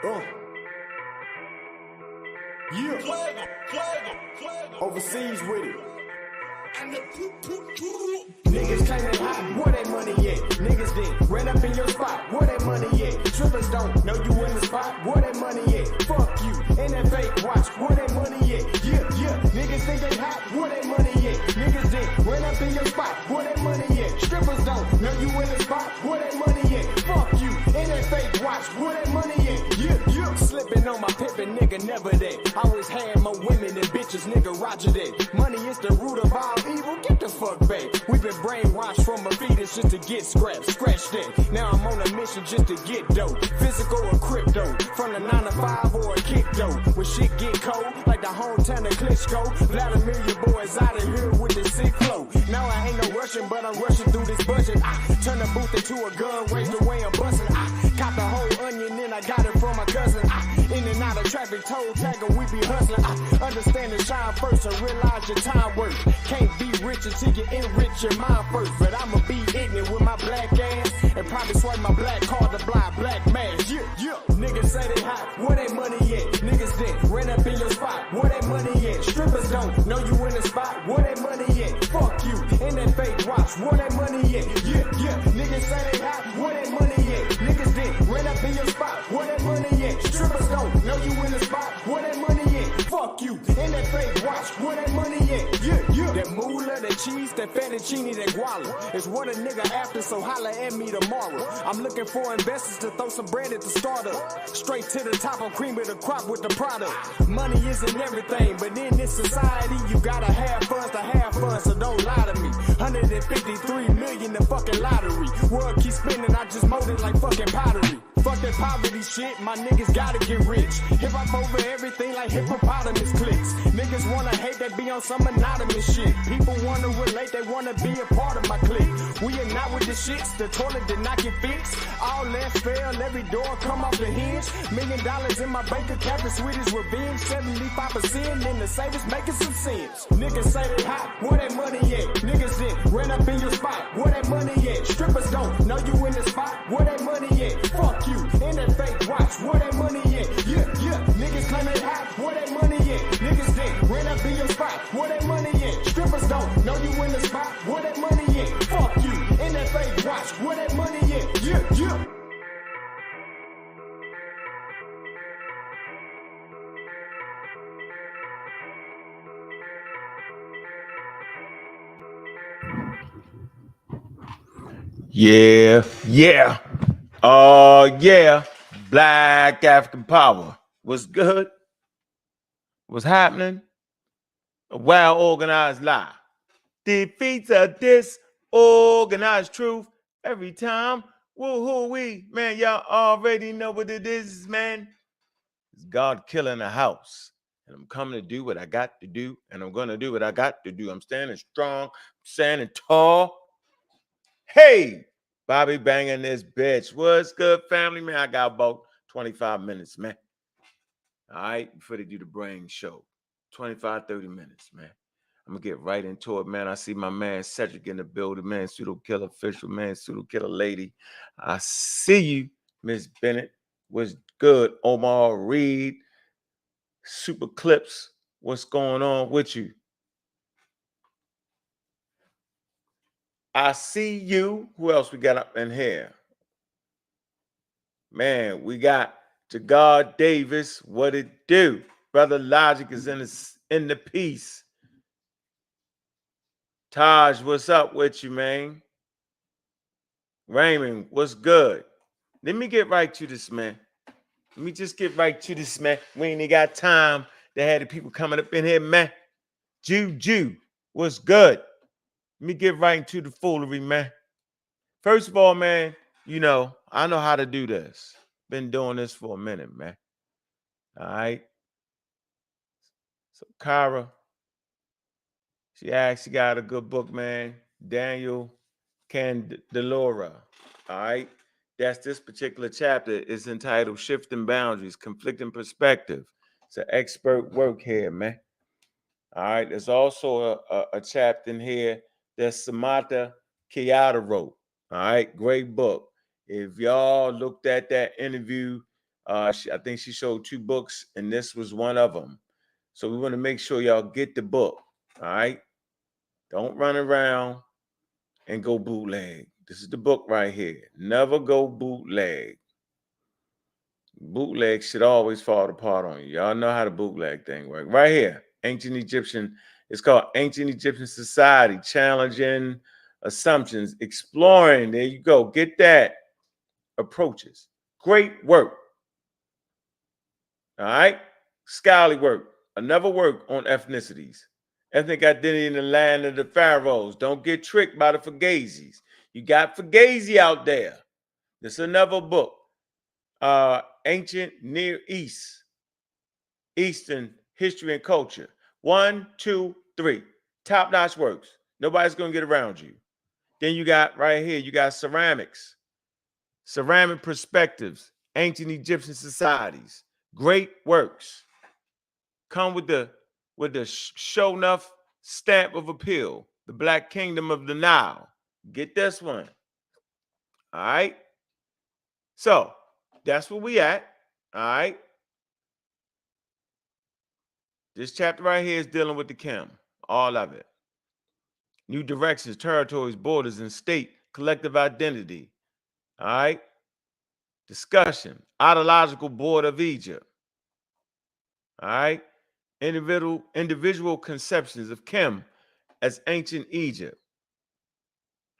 Yeah. Overseas with it. Niggas claim they hot, where that money at? Niggas then ran up in your spot, where that money at? Strippers don't know you in the spot, where that money at? Fuck you, and that fake watch, where that money at? Yeah, niggas think they hot, where that money at? Niggas then ran up in your spot, where that money at? Strippers don't know you in the spot, where that money at? Fuck you, and that fake watch, where that money at? Yeah. Slipping on my pimpin', nigga, never that. Always had more women than bitches, nigga, roger that. Money is the root of all evil, get the fuck back. We've been brainwashed from a fetus just to get scrapped, scratch that. Now I'm on a mission just to get dope. Physical or crypto, from the 9 to 5 or a kick dope. When shit get cold, like the hometown of Klitschko. Vladimir, your boys out of here with the sick flow. Now I ain't no rushing, but I'm rushing through this budget. I turn the booth into a gun, raise the way I'm busting. I caught the whole onion, then I got it from my cousin. In and out of traffic, toll tagger, we be hustling. I understand and shine first and realize your time worth. Can't be rich until you enrich your mind first. But I'ma be ignorant with my black ass and probably swipe my black card to blind black mask. Yeah. Niggas say they hot, where that money at? Niggas then ran up in your spot, where that money at? Strippers don't know you in the spot, where that money at? Fuck you, and that fake watch, where that money at? Yeah. Niggas say they hot, where that money at? Niggas then ran up in your spot, where that money at? Strippers don't know you in the spot, where that money at? Fuck you, and that fake watch, where that money at? Yeah. That moolah, that cheese, that fettuccine, that guala is what a nigga after, so holla at me tomorrow. I'm looking for investors to throw some bread at the startup. Straight to the top, I'm cream of the crop with the product. Money isn't everything, but in this society, you gotta have funds to have fun, so don't lie to me. 153 million the fucking lottery. World keep spinning, I just mold it like fucking pottery. Fuck that poverty shit, my niggas gotta get rich. Hip hop over everything like hippopotamus clicks. Niggas wanna hate, they be on some anonymous shit. People wanna relate, they wanna be a part of my clique. We are not with the shits, the toilet did not get fixed. All left fail, every door come off the hinge. $1 million in my bank account, the sweetest revenge. 75% in the savings, making some sense. Niggas say they hot, where that money at? Niggas then ran up in your spot, where that money at? Strippers don't know you in the spot, where that money at? Fuck you, and that fake watch, where that money at? Yeah. Niggas claim they hot, where that money at? Niggas then ran up in your spot, where that money at? Strippers don't know you in the spot, where that money at? Fuck you, and that fake watch, where that money at? Yeah. Yeah. Yeah. Black African power. What's good? What's happening? A well-organized lie defeats a disorganized truth every time. Woo-hoo-wee. Man, y'all already know what it is, man. It's God killing a house. And I'm coming to do what I got to do. And I'm going to do what I got to do. I'm standing strong. I'm standing tall. Hey, Bobby banging this bitch. What's good, family? Man, I got about 25 minutes, man. All right, before they do the brain show. 25, 30 minutes, man. I'm going to get right into it, man. I see my man Cedric in the building, man. Pseudo killer official, man. Pseudo killer lady. I see you, Miss Bennett. What's good? Omar Reed. Super Clips. What's going on with you? I see you. Who else we got up in here? Man, we got Jagar Davis. What it do? Brother Logic is in the piece. Taj, what's up with you, man? Raymond, what's good? Let me get right to this, man. Let me just get right to this, man. We ain't got time to have the people coming up in here, man. Juju, what's good? Let me get right into the foolery, man. First of all, man, you know, I know how to do this. Been doing this for a minute, man. All right. So, Kyra, she actually got a good book, man. Daniel Candelora. All right. That's this particular chapter. It's entitled Shifting Boundaries, Conflicting Perspective. It's an expert work here, man. All right. There's also a chapter in here that Samantha Kayada wrote. All right. Great book. If y'all looked at that interview I think she showed 2 books, and this was one of them. So we want to make sure y'all get the book. All right. Don't run around and go bootleg. This is the book right here. Never go bootleg. Bootleg should always fall apart on you. Y'all know how the bootleg thing works. Right here. Ancient Egyptian. It's called Ancient Egyptian Society. Challenging Assumptions. Exploring. There you go. Get that. Approaches. Great work. All right. Scholarly work. Another work on ethnicities. Ethnic identity in the land of the pharaohs. Don't get tricked by the Fugazis. You got Fugazi out there. This is another book. Ancient Near East. Eastern History and Culture. 1, 2, 3. Top-notch works. Nobody's going to get around you. Then you got right here, you got ceramics. Ceramic Perspectives. Ancient Egyptian Societies. Great works. Come with the show enough stamp of appeal. The Black Kingdom of the Nile. Get this one. All right. So that's where we at. All right. This chapter right here is dealing with the Kim. All of it. New directions, territories, borders, and state collective identity. All right. Discussion. Ideological Board of Egypt. All right. Individual conceptions of Kim as ancient Egypt.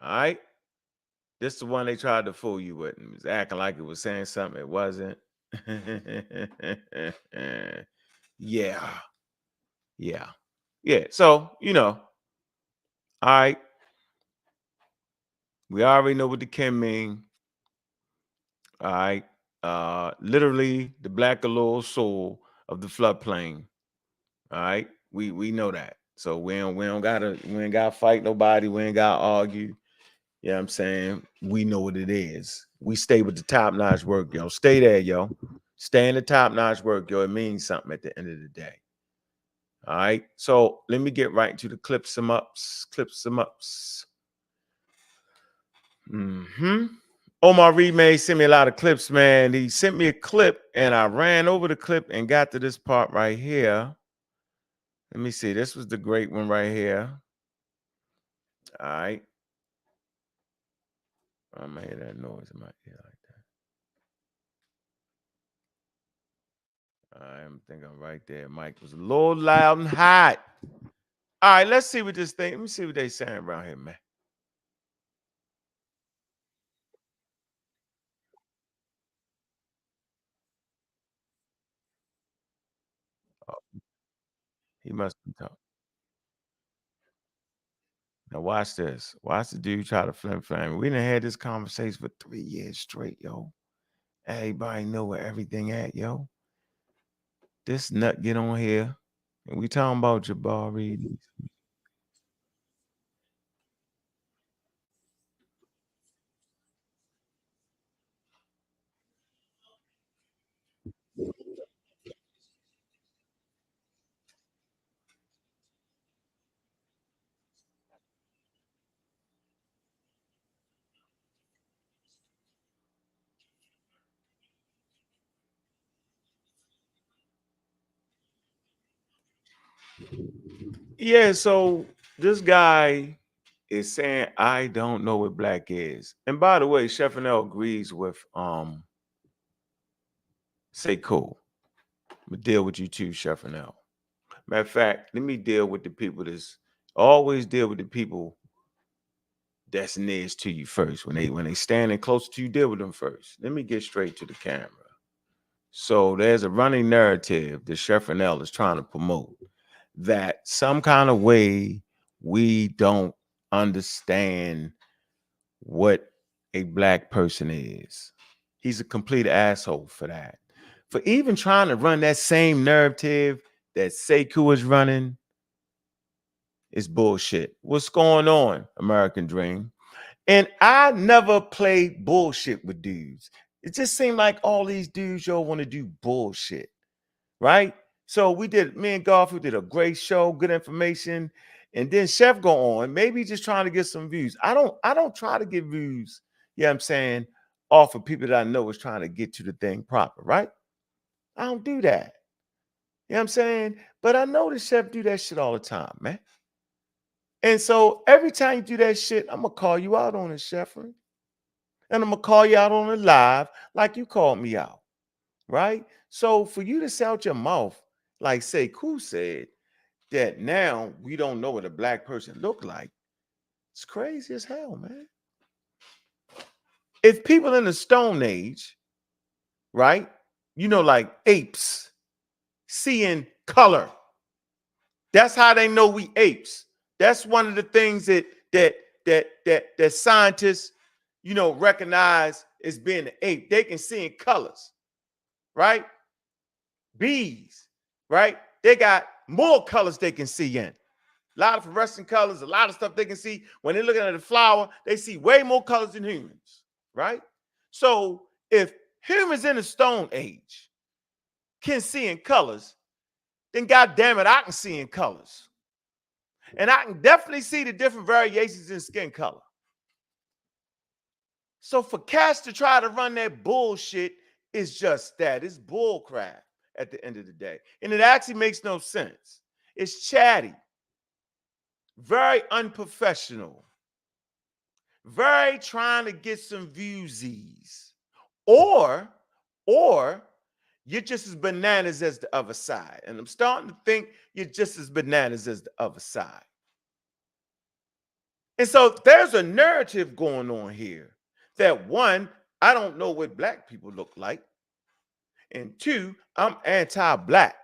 All right. This is the one they tried to fool you with. It was acting like it was saying something it wasn't. Yeah. Yeah. Yeah. So, all right. We already know what the Kim mean. All right. Literally the black allure soul of the floodplain. All right. We know that. So we ain't gotta fight nobody. We ain't gotta argue. You know what I'm saying? We know what it is. We stay with the top-notch work, yo. Stay there, yo. Stay in the top-notch work, yo. It means something at the end of the day. All right. So let me get right into the clips and ups. Omar Reed sent me a lot of clips, man. He sent me a clip and I ran over the clip and got to this part right here. Let me see. This was the great one right here. All right. I might hear that noise in my ear like that. I think I'm right there. Mike was a little loud and hot. All right, let's see what this thing. Let me see what they saying around here, man. Oh, he must be talking. Now watch this. Watch the dude try to flim. We done had this conversation for 3 years straight, yo. Everybody know where everything at, yo. This nut get on here, and we talking about Jabari. Yeah, so this guy is saying I don't know what black is. And by the way, Chefernel agrees with say cool. I'm gonna deal with you too, Chefernel. Matter of fact, let me deal with the people that's always deal with the people that's nearest to you first. When they standing close to you, deal with them first. Let me get straight to the camera. So there's a running narrative that Chefernel is trying to promote that some kind of way we don't understand what a black person is. He's a complete asshole for that. For even trying to run that same narrative that Sekou is running is bullshit. What's going on, American Dream? And I never played bullshit with dudes. It just seemed like all these dudes, y'all want to do bullshit, right? So me and Garfield did a great show, good information. And then Chef go on, maybe just trying to get some views. I don't try to get views, yeah, I'm saying, off of people that I know is trying to get to the thing proper, right? I don't do that. You know what I'm saying? But I know the chef do that shit all the time, man. And so every time you do that shit, I'm gonna call you out on it, chef. And I'm gonna call you out on it live, like you called me out, right? So for you to say out your mouth, like say Cool said, that now we don't know what a black person look like, it's crazy as hell, man. If people in the Stone Age, right, you know, like apes, seeing color, that's how they know we apes. That's one of the things that scientists, you know, recognize as being an ape. They can see in colors, right? Bees, right? They got more colors they can see in. A lot of fluorescent colors, a lot of stuff they can see. When they're looking at a flower, they see way more colors than humans, right? So if humans in the Stone Age can see in colors, then God damn it, I can see in colors. And I can definitely see the different variations in skin color. So for cats to try to run that bullshit is just that. It's bull crap at the end of the day. And it actually makes no sense. It's chatty, very unprofessional, very trying to get some viewsies. Or you're just as bananas as the other side. And I'm starting to think you're just as bananas as the other side. And so there's a narrative going on here that one, I don't know what black people look like. And two, I'm anti-black.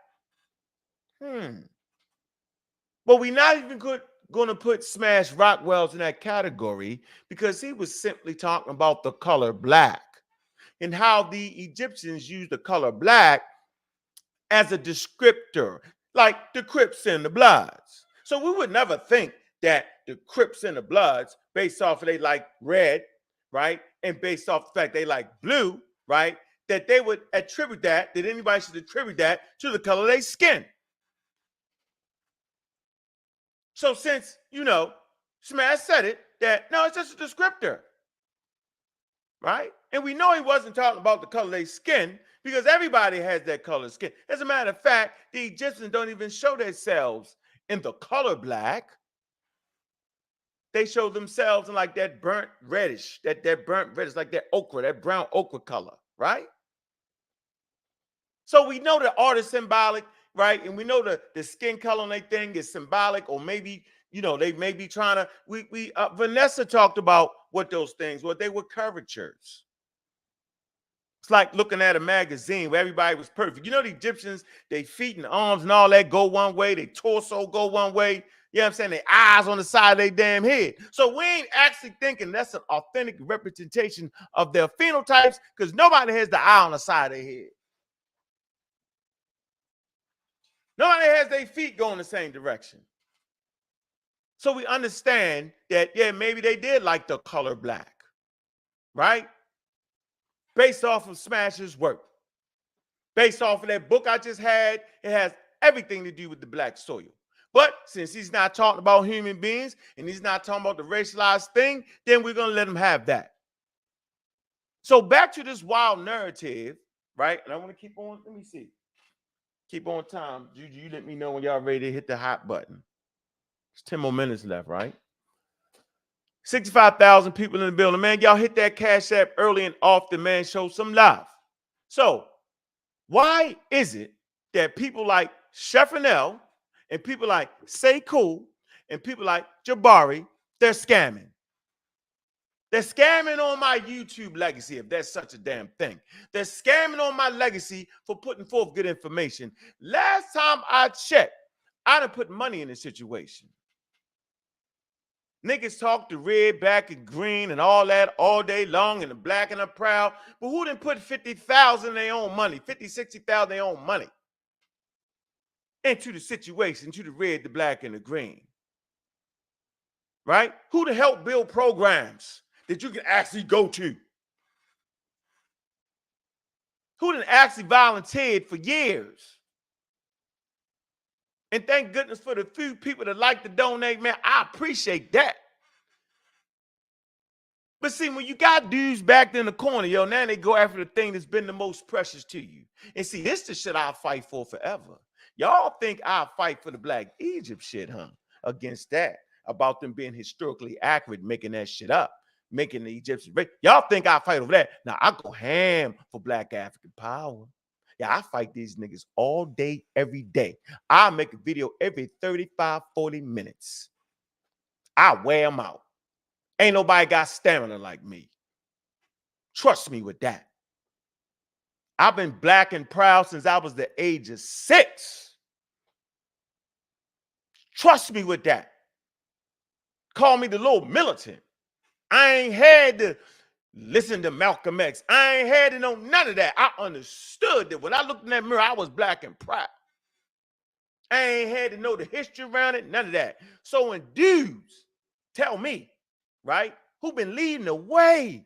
But we're not even going to put Smash Rockwell's in that category because he was simply talking about the color black and how the Egyptians used the color black as a descriptor, like the Crips and the Bloods. So we would never think that the Crips and the Bloods, based off of they like red, right, and based off the fact they like blue, right, that they would attribute that anybody should attribute that to the color of their skin. So since, you know, Smash said it, that no, it's just a descriptor, right? And we know he wasn't talking about the color of their skin because everybody has that color of skin. As a matter of fact, the Egyptians don't even show themselves in the color black. They show themselves in like that burnt reddish, that burnt reddish, like that okra, that brown okra color, right? So we know the art is symbolic, right? And we know the skin color on their thing is symbolic, or maybe, you know, they may be trying to, Vanessa talked about what those things were. They were curvatures. It's like looking at a magazine where everybody was perfect. You know, the Egyptians, their feet and arms and all that go one way, their torso go one way. You know what I'm saying? Their eyes on the side of their damn head. So we ain't actually thinking that's an authentic representation of their phenotypes because nobody has the eye on the side of their head. Nobody has their feet going the same direction. So we understand that, yeah, maybe they did like the color black, right? Based off of Smash's work. Based off of that book I just had, it has everything to do with the black soil. But since he's not talking about human beings and he's not talking about the racialized thing, then we're going to let him have that. So back to this wild narrative, right? And I want to keep on, let me see. Keep on time. You let me know when y'all ready to hit the hot button. It's 10 more minutes left, right? 65,000 people in the building. Man, y'all hit that Cash App early and often, man. Show some love. So why is it that people like Chefernel and people like Say Cool and people like Jabari, they're scamming? They're scamming on my YouTube legacy, if that's such a damn thing. They're scamming on my legacy for putting forth good information. Last time I checked, I done put money in this situation. Niggas talk the red, black, and green and all that all day long and the black and the proud. But who didn't put 50,000 in their own money, 50, 60,000 their own money into the situation, into the red, the black, and the green? Right? Who to help build programs that you can actually go to? Who done actually volunteered for years? And thank goodness for the few people that like to donate, man. I appreciate that. But see, when you got dudes backed in the corner, yo, now they go after the thing that's been the most precious to you. And see, this the shit I'll fight for forever. Y'all think I'll fight for the Black Egypt shit, huh? Against that, about them being historically accurate, making that shit up, making the Egyptians. Y'all think I'll fight over that? Now, I go ham for Black African power. Yeah, I fight these niggas all day, every day. I make a video every 35, 40 minutes. I wear them out. Ain't nobody got stamina like me. Trust me with that. I've been black and proud since I was the age of 6. Trust me with that. Call me the little militant. I ain't had to listen to Malcolm X. I ain't had to know none of that. I understood that when I looked in that mirror, I was black and proud. I ain't had to know the history around it, none of that. So when dudes tell me, right, who been leading the way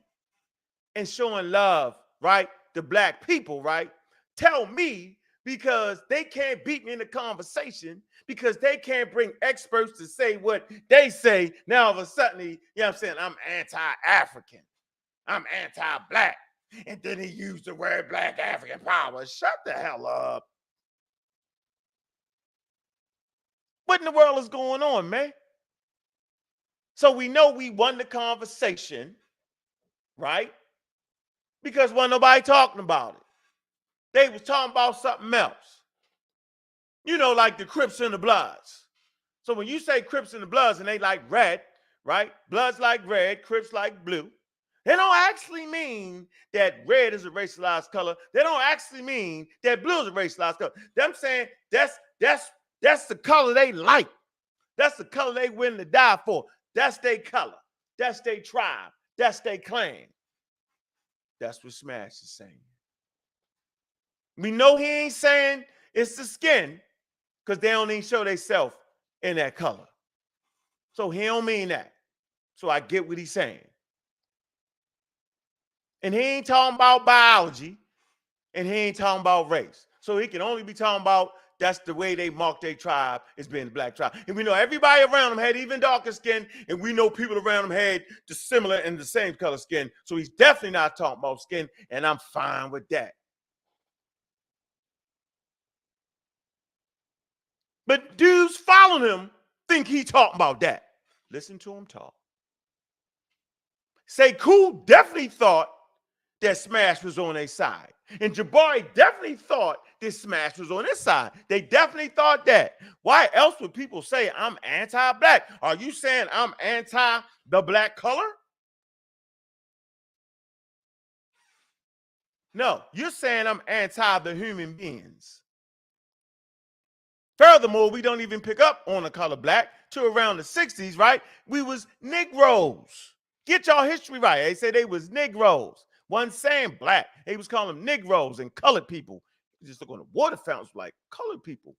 and showing love, right, to Black people, right, tell me because they can't beat me in the conversation, because they can't bring experts to say what they say, now all of a sudden, you know what I'm saying, I'm anti-African, I'm anti-Black, and then he used the word Black African power. Shut the hell up. What in the world is going on, man? So we know we won the conversation, right? Because wasn't nobody talking about it. They was talking about something else. You know, like the Crips and the Bloods. So when you say Crips and the Bloods and they like red, right? Bloods like red, Crips like blue. They don't actually mean that red is a racialized color. They don't actually mean that blue is a racialized color. Them saying that's the color they like. That's the color they willing to die for. That's their color. That's their tribe. That's their clan. That's what Smash is saying. We know he ain't saying it's the skin because they don't even show themselves in that color. So he don't mean that. So I get what he's saying. And he ain't talking about biology, and he ain't talking about race. So he can only be talking about that's the way they mark their tribe as being the Black tribe. And we know everybody around them had even darker skin, and we know people around them had the similar and the same color skin. So he's definitely not talking about skin, and I'm fine with that. But dudes following him think he talking about that. Listen to him talk. Say Cool definitely thought that Smash was on their side. And Jabari definitely thought that Smash was on his side. They definitely thought that. Why else would people say I'm anti-Black? Are you saying I'm anti the Black color? No, you're saying I'm anti the human beings. Furthermore, we don't even pick up on the color Black till around the 60s, right? We was Negroes. Get y'all history right. They say they was Negroes. Wasn't saying Black. They was calling them Negroes and colored people. You just look on the water fountains like colored people.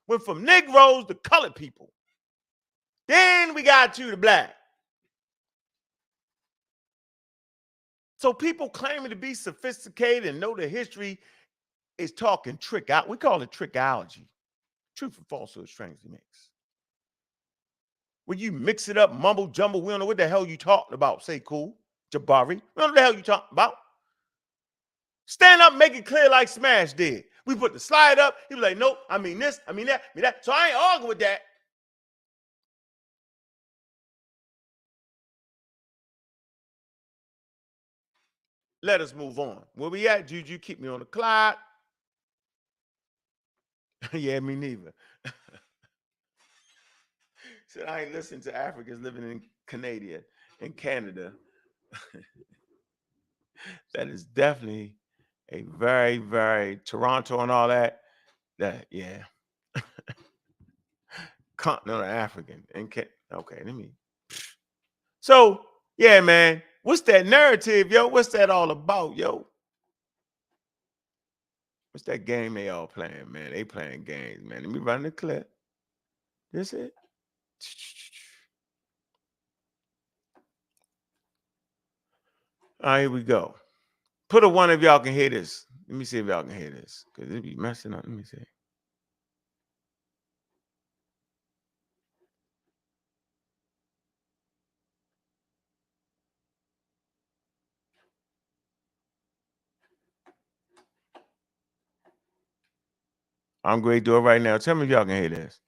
Went from Negroes to colored people. Then we got to the Black. So people claiming to be sophisticated and know the history is talking trick out. We call it trickology. Truth and falsehood strangely mixed. When you mix it up, mumble jumble, we don't know what the hell you talking about. Say Cool, Jabari. We don't know what the hell you talking about. Stand up, make it clear like Smash did. We put the slide up. He was like, nope, I mean this, I mean that, I mean that. So I ain't arguing with that. Let us move on. Where we at, Juju? Keep me on the clock. Yeah, me neither. Said I ain't listening to Africans living in Canada. That is definitely a very, very Toronto and all that. That yeah. Continental African and okay, let me. So yeah, man, what's that narrative, yo? What's that all about, yo? What's that game they all playing, man? They playing games, man. Let me run the clip. This it. All right, here we go. Put a one if y'all can hear this. Let me see if y'all can hear this because it be messing up. Let me see. I'm going to do it right now. Tell me if y'all can hear this.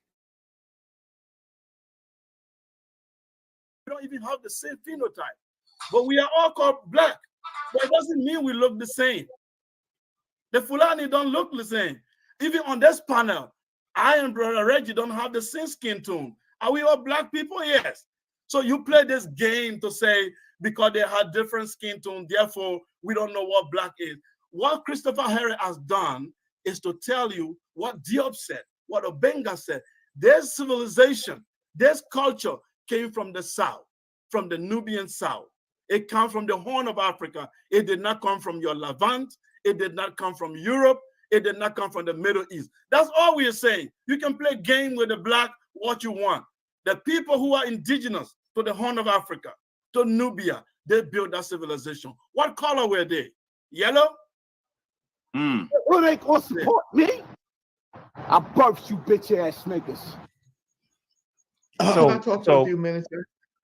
We don't even have the same phenotype, but we are all called black. But it doesn't mean we look the same. The Fulani don't look the same. Even on this panel, I and Brother Reggie don't have the same skin tone. Are we all black people? Yes. So you play this game to say because they had different skin tone, therefore we don't know what black is. What Christopher Harry has done is to tell you what Diop said, what Obenga said. Their civilization, their culture came from the South, from the Nubian South. It comes from the Horn of Africa. It did not come from your Levant. It did not come from Europe. It did not come from the Middle East. That's all we are saying. You can play game with the black what you want. The people who are indigenous to the Horn of Africa, to Nubia, they built that civilization. What color were they? Yellow? Who ain't gonna support me? I birthed you bitch ass niggas. Can I talk for a few minutes?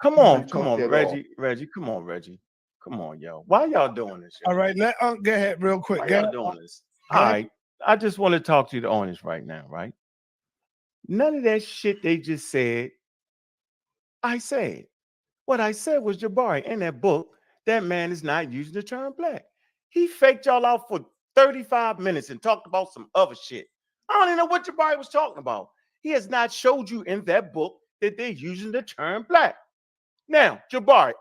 Come on, Reggie. Reggie, come on, Reggie. Come on, yo. Why y'all doing this? Yo? All right, let go ahead real quick. Why y'all doing this? All right. I just want to talk to you on this right now, right? None of that shit they just said, I said. What I said was, Jabari, in that book, that man is not using the term black. He faked y'all out for 35 minutes and talked about some other shit. I don't even know what Jabari was talking about. He has not showed you in that book that they're using the term black. Now, Jabari,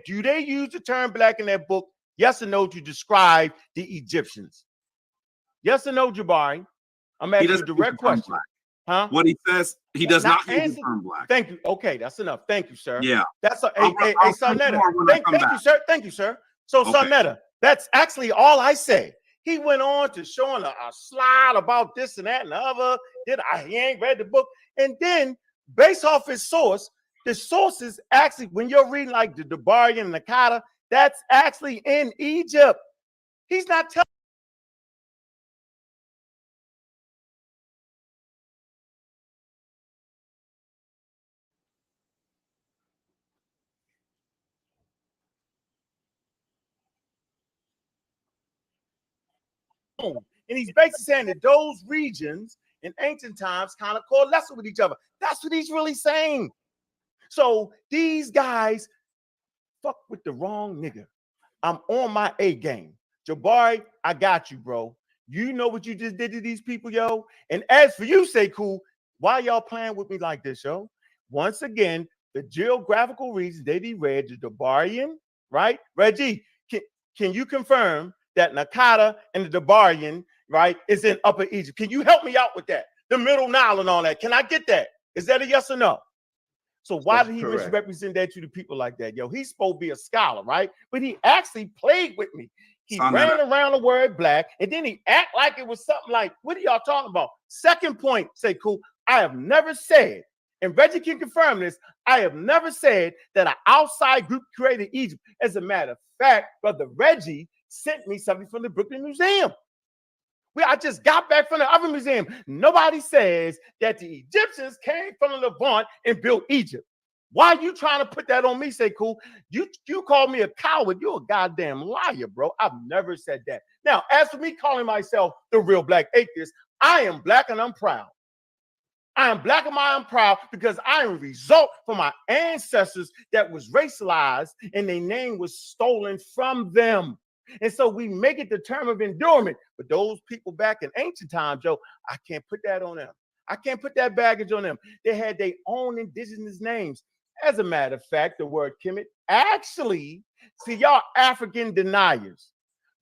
do they use the term black in that book? Yes or no to describe the Egyptians? Yes or no, Jabari? I'm asking you a direct question. Huh? What he says, he does not use the term black. Thank you. Okay, that's enough. Thank you, sir. Yeah. That's a Sonetta. Thank you, sir. Thank you, sir. So, okay. Sonetta, that's actually all I said. He went on to showing a slide about this and that and the other. He ain't read the book. And then, based off his source, the sources actually, when you're reading like the Debarian and the Nakata, that's actually in Egypt. He's not telling. And he's basically saying that those regions in ancient times kind of coalesced with each other. That's what he's really saying. So these guys fuck with the wrong nigga. I'm on my A game. Jabari, I got you, bro. You know what you just did to these people, yo. And as for you, say cool, why y'all playing with me like this, yo? Once again, the geographical regions that he read, the Debarian, right? Reggie, can you confirm that Nakata and the Debarian, right, is in Upper Egypt? Can you help me out with that? The Middle Nile and all that. Can I get that? Is that a yes or no? So why did he misrepresent that to the people like that? Yo, he's supposed to be a scholar, right? But he actually played with me. He ran around the word black, and then he act like it was something like, what are y'all talking about? Second point, say cool, I have never said, and Reggie can confirm this, I have never said that an outside group created Egypt. As a matter of fact, Brother Reggie sent me something from the Brooklyn Museum. I just got back from the other museum. Nobody says that the Egyptians came from the Levant and built Egypt. Why are you trying to put that on me, say cool? You call me a coward. You're a goddamn liar, bro. I've never said that. Now, as for me calling myself the real black atheist, I am black and I'm proud. I am black and I'm proud because I am a result from my ancestors that was racialized and their name was stolen from them. And so we make it the term of endurance. But those people back in ancient times, Joe, I can't put that on them. I can't put that baggage on them. They had their own indigenous names. As a matter of fact, the word Kemet actually, see, y'all African deniers,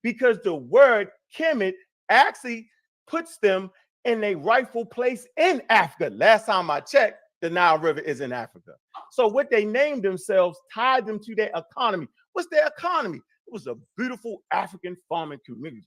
because the word Kemet actually puts them in a rightful place in Africa. Last time I checked, the Nile River is in Africa. So what they named themselves tied them to their economy. What's their economy? It was a beautiful African farming community.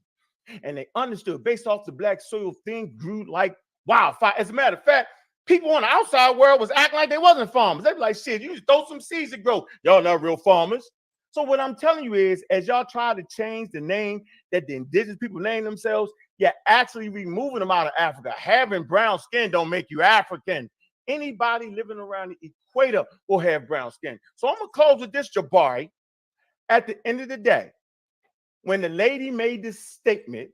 And they understood based off the black soil, things grew like wildfire. As a matter of fact, people on the outside world was acting like they wasn't farmers. They'd be like, shit, you just throw some seeds to grow. Y'all not real farmers. So what I'm telling you is, as y'all try to change the name that the indigenous people name themselves, you're actually removing them out of Africa. Having brown skin don't make you African. Anybody living around the equator will have brown skin. So I'm going to close with this, Jabari. At the end of the day, when the lady made this statement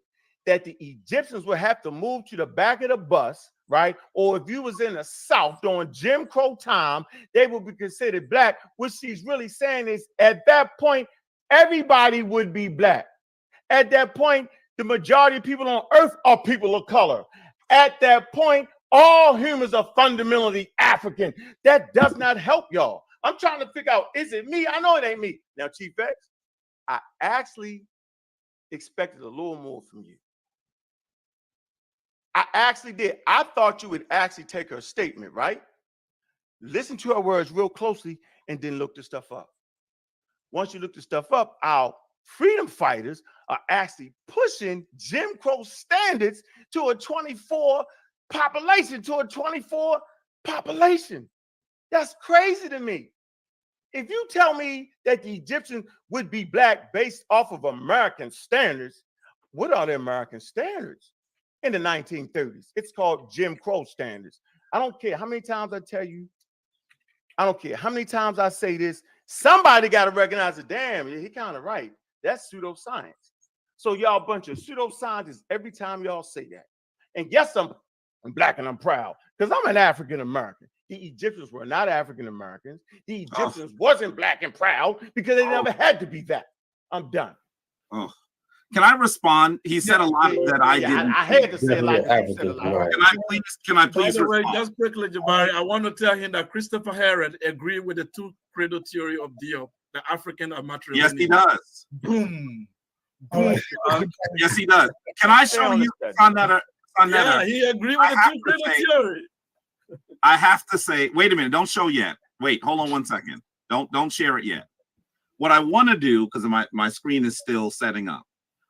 that the Egyptians would have to move to the back of the bus, right? Or if you was in the South during Jim Crow time, they would be considered black. What she's really saying is at that point, everybody would be black. At that point, the majority of people on earth are people of color. At that point, all humans are fundamentally African. That does not help y'all. I'm trying to figure out, is it me? I know it ain't me. Now, Chief X, I actually expected a little more from you. I actually did. I thought you would actually take her statement, right? Listen to her words real closely and then look the stuff up. Once you look the stuff up, our freedom fighters are actually pushing Jim Crow standards to a 24 population, That's crazy to me. If you tell me that the Egyptians would be black based off of American standards, what are the American standards in the 1930s? It's called Jim Crow standards. I don't care how many times I tell you, I don't care how many times I say this, somebody got to recognize it. Damn, he kind of right. That's pseudoscience. So y'all a bunch of pseudoscientists every time y'all say that. And yes, I'm black and I'm proud because I'm an African American. The Egyptians were not African Americans. The Egyptians wasn't black and proud because they never had to be that. I'm done. Oh, can I respond? He said a lot that I didn't. I had to say a lot. He said a lot. Can I please By the way, respond? just quickly, Jabari, I want to tell him that Christopher Herod agreed with the two credo theory of Diop, the African and matrilineal. Yes, he does. Boom. Boom. Yes, he does. Can I show you? Yeah, he agreed with the two credo theory. I have to say, wait a minute, don't show yet. Wait, hold on 1 second. Don't share it yet. What I want to do, because my screen is still setting up,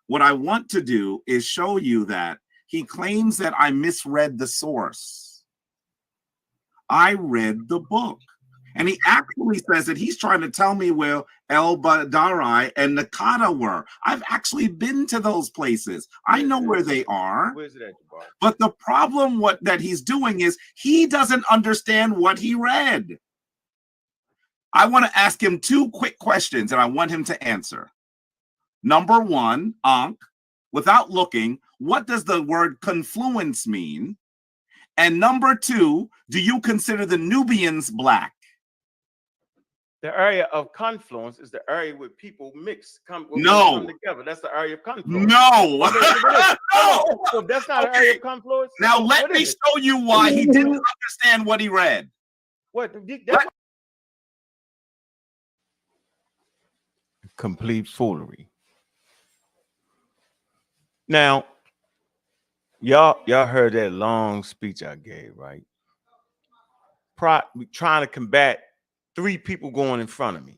what I want to do is show you that he claims that I misread the source. I read the book. And he actually says that he's trying to tell me where El Badari and Nakata were. I've actually been to those places. I know where they are. Where's it at, Jabari? But the problem that he's doing is he doesn't understand what he read. I want to ask him two quick questions and I want him to answer. Number one, Ankh, without looking, what does the word confluence mean? And number two, do you consider the Nubians black? The area of confluence is the area where people come together. That's the area of confluence. No. No. So that's not an area of confluence. Now let me show you why he didn't understand what he read. What? Complete foolery. Now, y'all heard that long speech I gave, right? Trying to combat 3 people going in front of me.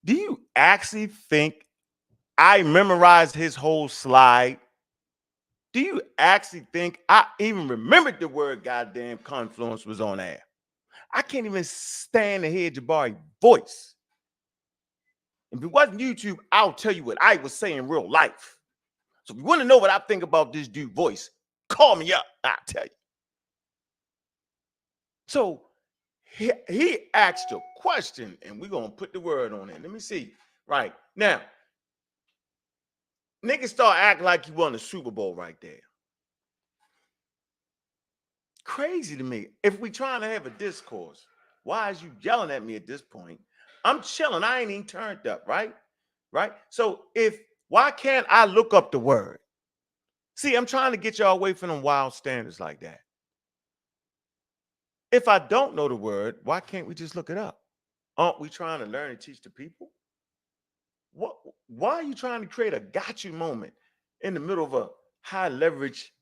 Do you actually think I memorized his whole slide? Do you actually think I even remembered the word goddamn confluence was on air? I can't even stand to hear Jabari's voice. If it wasn't YouTube, I'll tell you what I was saying in real life. So if you want to know what I think about this dude's voice, call me up. I'll tell you. So he asked a question, and we're going to put the word on it. Let me see. Right. Now, niggas start acting like you won the Super Bowl right there. Crazy to me. If we trying to have a discourse, why is you yelling at me at this point? I'm chilling. I ain't even turned up, right? Right? So why can't I look up the word? See, I'm trying to get y'all away from them wild standards like that. If I don't know the word, why can't we just look it up? Aren't we trying to learn and teach the people? Why are you trying to create a got you moment in the middle of a high leverage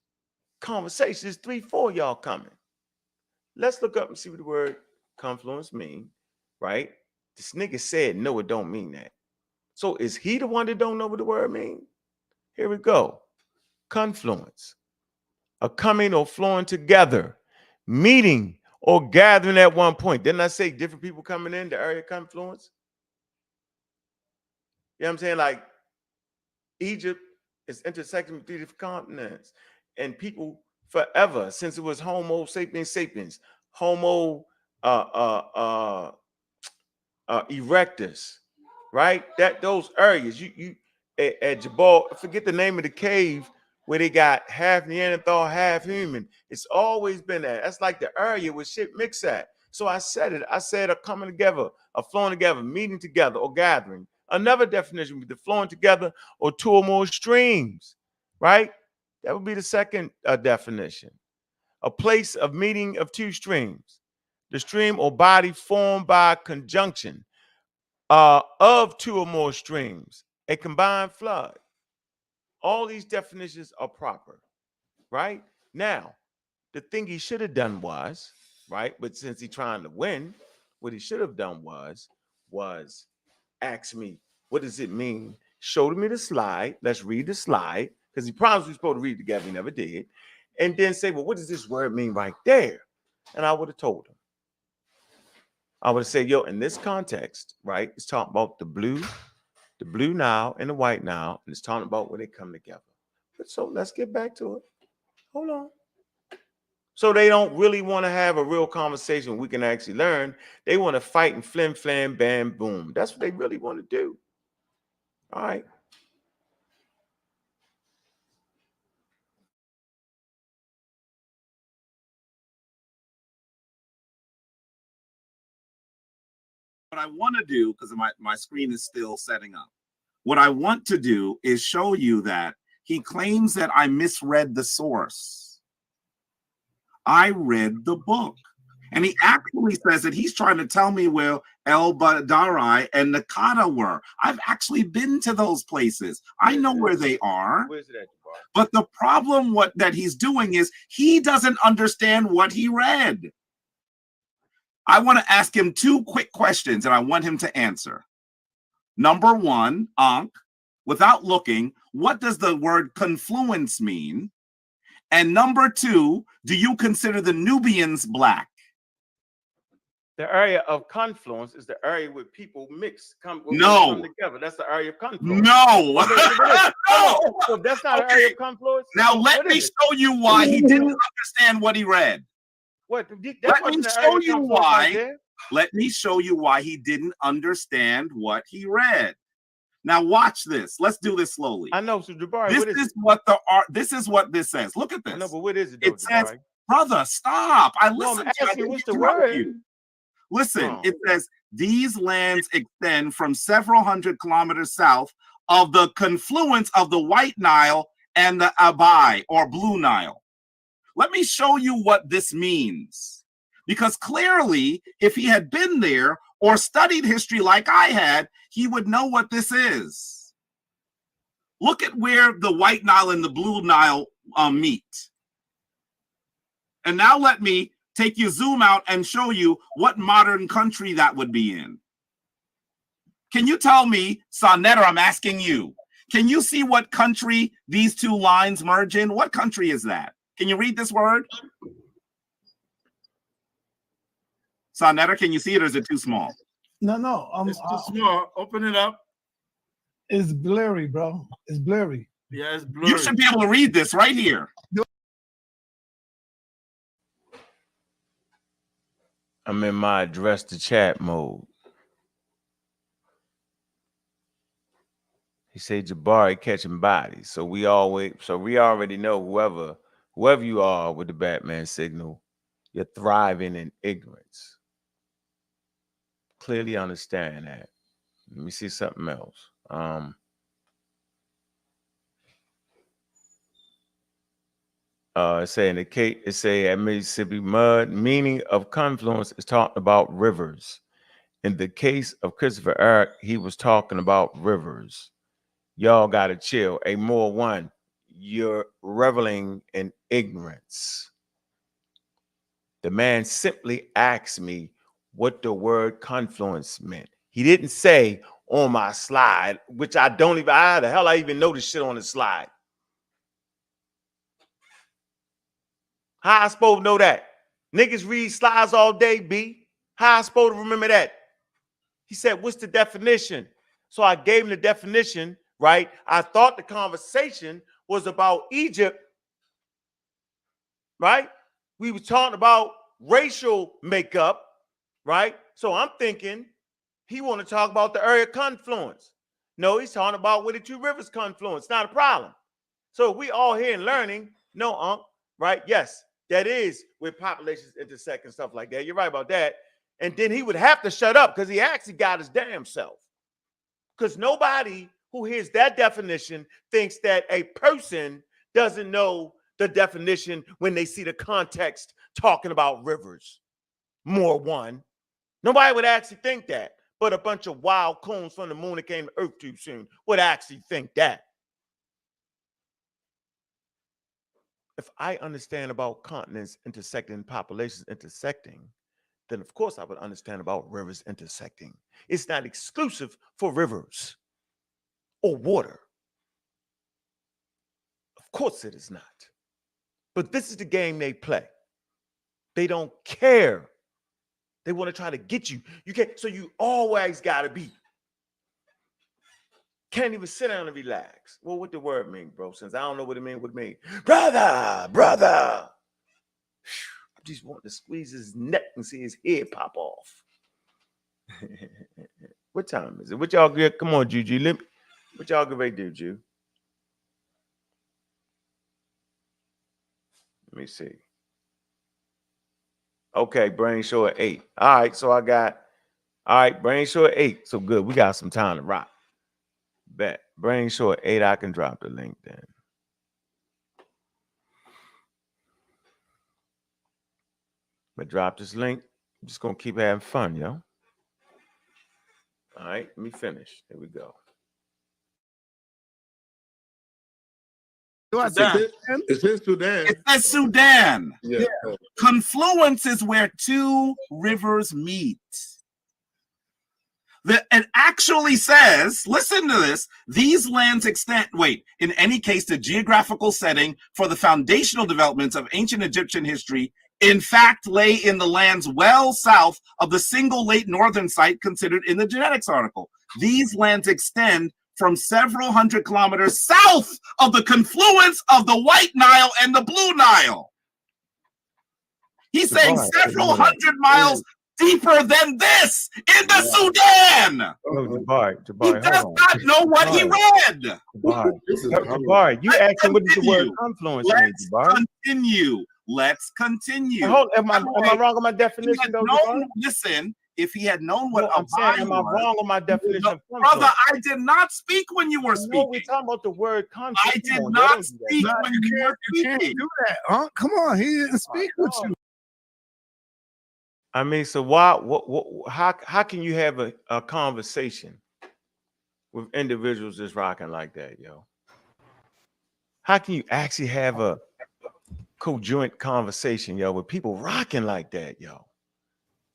conversation? There's 3, 4 y'all coming. Let's look up and see what the word confluence mean, right? This nigga said, no, it don't mean that. So is he the one that don't know what the word mean? Here we go. Confluence, a coming or flowing together, meeting or gathering at one point. Didn't I say different people coming in the area of confluence? You know what I'm saying? Like Egypt is intersecting with 3 different continents, and people forever, since it was Homo sapiens sapiens, Homo erectus, right? Those areas, at Jabal, I forget the name of the cave where they got half Neanderthal, half human. It's always been that. That's like the area where shit mix at. So I said it. I said a coming together, a flowing together, meeting together, or gathering. Another definition would be the flowing together or two or more streams, right? That would be the second definition. A place of meeting of two streams. The stream or body formed by conjunction of two or more streams. A combined flood. All these definitions are proper, right? Now, the thing he should have done was, right? But since he's trying to win, what he should have done was ask me, what does it mean? Showed me the slide. Let's read the slide, because he promised we were supposed to read together. He never did. And then say, well, what does this word mean right there? And I would have told him. I would have said, yo, in this context, right, it's talking about the blue Nile and the white Nile, and it's talking about where they come together. But so let's get back to it. Hold on. So they don't really want to have a real conversation we can actually learn. They want to fight and flim, flam, bam, boom. That's what they really want to do. All right. What I want to do, because my screen is still setting up, what I want to do is show you that he claims that I misread the source. I read the book. And he actually says that he's trying to tell me where El Badari and Nakata were. I've actually been to those places. I know where they are. Where's it at, Jabbar? But the problem that he's doing is he doesn't understand what he read. I want to ask him two quick questions, and I want him to answer. Number one, Ankh, without looking, what does the word confluence mean? And number two, do you consider the Nubians black? The area of confluence is the area where people come together. That's the area of confluence. No. No. So that's not an area of confluence. Now let me show you why he didn't understand what he read. What? Let me show you why. Let me show you why he didn't understand what he read. Now watch this. Let's do this slowly. I know. So Jabari, this is what this says. Look at this. No, but what is it? It says, brother, stop. I listened to you. What's the word? Listen, it says these lands extend from several hundred kilometers south of the confluence of the White Nile and the Abai or Blue Nile. Let me show you what this means. Because clearly, if he had been there or studied history like I had, he would know what this is. Look at where the White Nile and the Blue Nile meet. And now let me take you zoom out and show you what modern country that would be in. Can you tell me, Sonetta, I'm asking you, can you see what country these two lines merge in? What country is that? Can you read this word? Sonetta, can you see it or is it too small? No. It's too small. Open it up. It's blurry, bro. It's blurry. Yeah, it's blurry. You should be able to read this right here. I'm in my address to chat mode. He said Jabari catching bodies. So we already know whoever you are with the Batman signal, you're thriving in ignorance. Clearly understand that. Let me see something else. It say at Mississippi mud, meaning of confluence is talking about rivers. In the case of Christopher Eric, he was talking about rivers. Y'all gotta chill. A more one, you're reveling in ignorance. The man simply asked me what the word confluence meant. He didn't say on my slide, which I don't even, how the hell I even know this shit on the slide. How I supposed to know that? Niggas read slides all day, B. How I supposed to remember that? He said, what's the definition? So I gave him the definition, right? I thought the conversation was about Egypt, right? We were talking about racial makeup, right? So I'm thinking he want to talk about the area of confluence. No, he's talking about where the two rivers confluence. Not a problem. So we all here and learning. No, right? Yes, that is where populations intersect and stuff like that. You're right about that. And then he would have to shut up because he actually got his damn self. Because nobody who hears that definition thinks that a person doesn't know the definition when they see the context talking about rivers. More one. Nobody would actually think that. But a bunch of wild coons from the moon that came to Earth too soon would actually think that. If I understand about continents intersecting, populations intersecting, then of course I would understand about rivers intersecting. It's not exclusive for rivers or water. Of course it is not. But this is the game they play. They don't care. They want to try to get you. You can't, so you always gotta be. Can't even sit down and relax. Well, what the word mean, bro? Since I don't know what it mean, brother. I just want to squeeze his neck and see his head pop off. What time is it? What y'all get? Come on, Juju. What y'all get ready to do, Ju? Let me see. Okay, brain show at 8. All right, so I got, all right, brain show at 8. So good. We got some time to rock. Bet. Brain show at 8. I can drop the link then. But drop this link. I'm just gonna keep having fun, yo. All right, let me finish. There we go. It's in Sudan. It says Sudan. Yeah. Confluence is where two rivers meet. It actually says, listen to this, these lands extend, in any case, the geographical setting for the foundational developments of ancient Egyptian history, in fact, lay in the lands well south of the single late northern site considered in the genetics article. These lands extend from several hundred kilometers south of the confluence of the White Nile and the Blue Nile. He's saying several hundred miles deeper than this in the Sudan. No, Jabari, He does not know what he read. Jabari, you asking what is the word confluence mean, Jabari? Let's continue. Am I wrong on my definition, though, Jabari? Listen, if he had known what I'm saying, am I wrong on my definition of confluence? Brother, I did not speak when you were speaking. No, we're talking about the word confluence. I did not speak when you were speaking. You can't do that, huh? Come on, he didn't speak with you. I mean, so how can you have a conversation with individuals just rocking like that, yo? How can you actually have a conjoint conversation, yo, with people rocking like that, yo?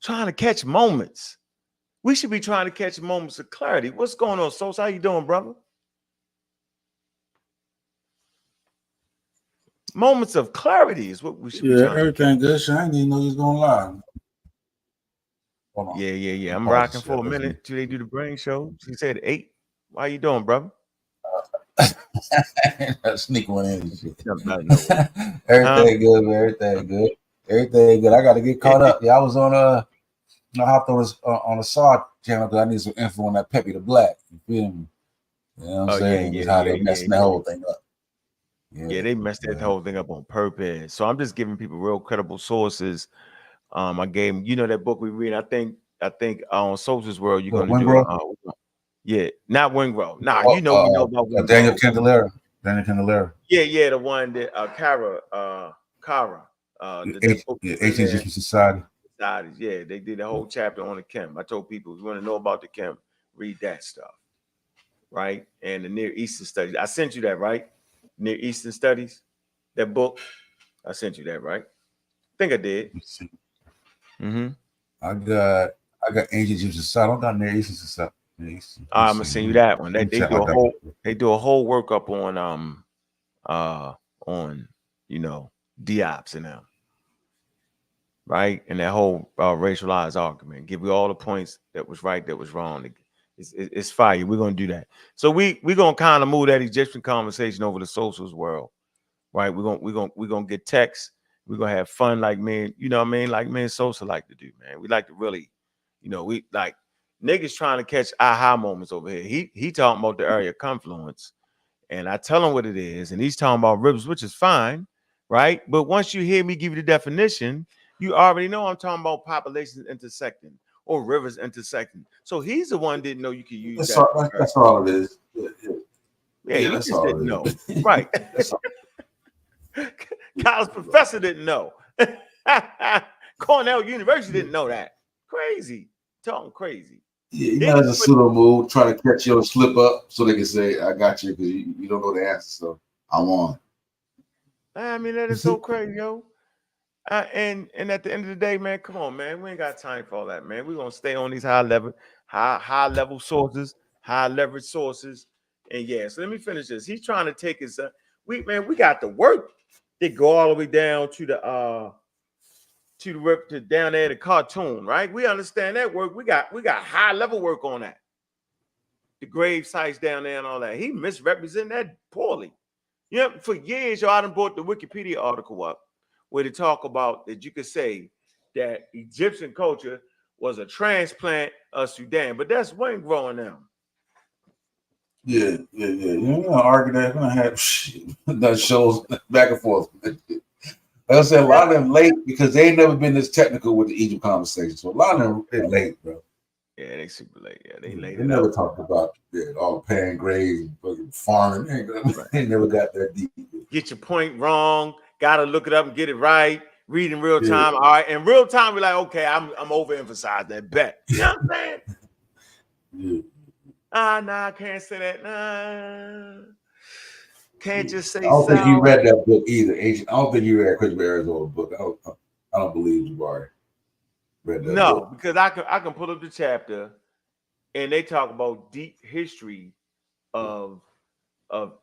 Trying to catch moments. We should be trying to catch moments of clarity. What's going on, Sos? How you doing, brother? Moments of clarity is what we should be trying to everything good. I didn't even know you was going live. Yeah. I'm rocking for a minute till they do the brain show. She said 8. How you doing, brother? Sneak one in. Everything good, man. Everything good. I got to get caught up. Yeah, I was on I hopped on a SAW channel because I need some info on that Peppy the Black. You feel me? You know what I'm saying? Just how they messing that whole thing up. Yeah, they messed that whole thing up on purpose. So I'm just giving people real credible sources. I gave him, that book we read. I think on Soldier's World, you're gonna do not Wingrow. Nah, we know about Wingrow. Daniel Candelera. Yeah, the one that Kara. Ancient Egyptian Society. Yeah, they did a whole chapter on the Chem. I told people if you want to know about the Chem, read that stuff, right? And the Near Eastern Studies. I sent you that, right? Near Eastern Studies, that book. I sent you that, right? I think I did. Mm-hmm. I got Ancient Egyptian Society. I don't got Near Eastern Society. I'm gonna send you that one. They do a whole workup on Diops and them, right? And that whole racialized argument. Give you all the points that was right, that was wrong. It's fire. We're gonna do that. So we're gonna kind of move that Egyptian conversation over to Social's world, right? We're gonna get text. We're gonna have fun like me, like me and Sosa like to do, man. We like to really, we like Niggas trying to catch aha moments over here. He talking about the area of confluence, and I tell him what it is, and he's talking about rivers, which is fine, right? But once you hear me give you the definition, you already know I'm talking about populations intersecting or rivers intersecting. So he's the one didn't know you could use that. That's all it is. Yeah, he that's just all didn't it know. is. Right. College professor didn't know. Cornell University didn't know that. Crazy. Talking crazy. Yeah, you know, as a pseudo move, try to catch you on slip up so they can say, I got you, because you don't know the answer. So I won. I mean, that is so crazy, yo. And at the end of the day, man, come on, man. We ain't got time for all that, man. We're gonna stay on these high level sources, high leverage sources. And yeah, so let me finish this. He's trying to take his we got the work that go all the way down to the rip to down there the cartoon, right? We understand that work. We got high level work on that. The grave sites down there and all that. He misrepresented that poorly. Yeah, for years, I done brought the Wikipedia article up where they talk about that you could say that Egyptian culture was a transplant of Sudan, but that's when growing now. Yeah. You're gonna argue that. We're gonna have that shows back and forth. Like I said, a lot of them late because they ain't never been this technical with the Egypt conversation. So a lot of them they're late, bro. Yeah, they super late. Yeah, they late. They never talked about all pan graves, farming. They never got that deep. Get your point wrong. Gotta look it up and get it right. Read in real time. All right, in real time, we're like, okay, I'm overemphasized that bet. You know what I'm saying? Yeah. Nah, I can't say that. Nah, can't just say. I don't think you read that book either, Agent. I don't think you read Christopher Arizona's book. I don't believe you already read that book. Because I can pull up the chapter, and they talk about deep history of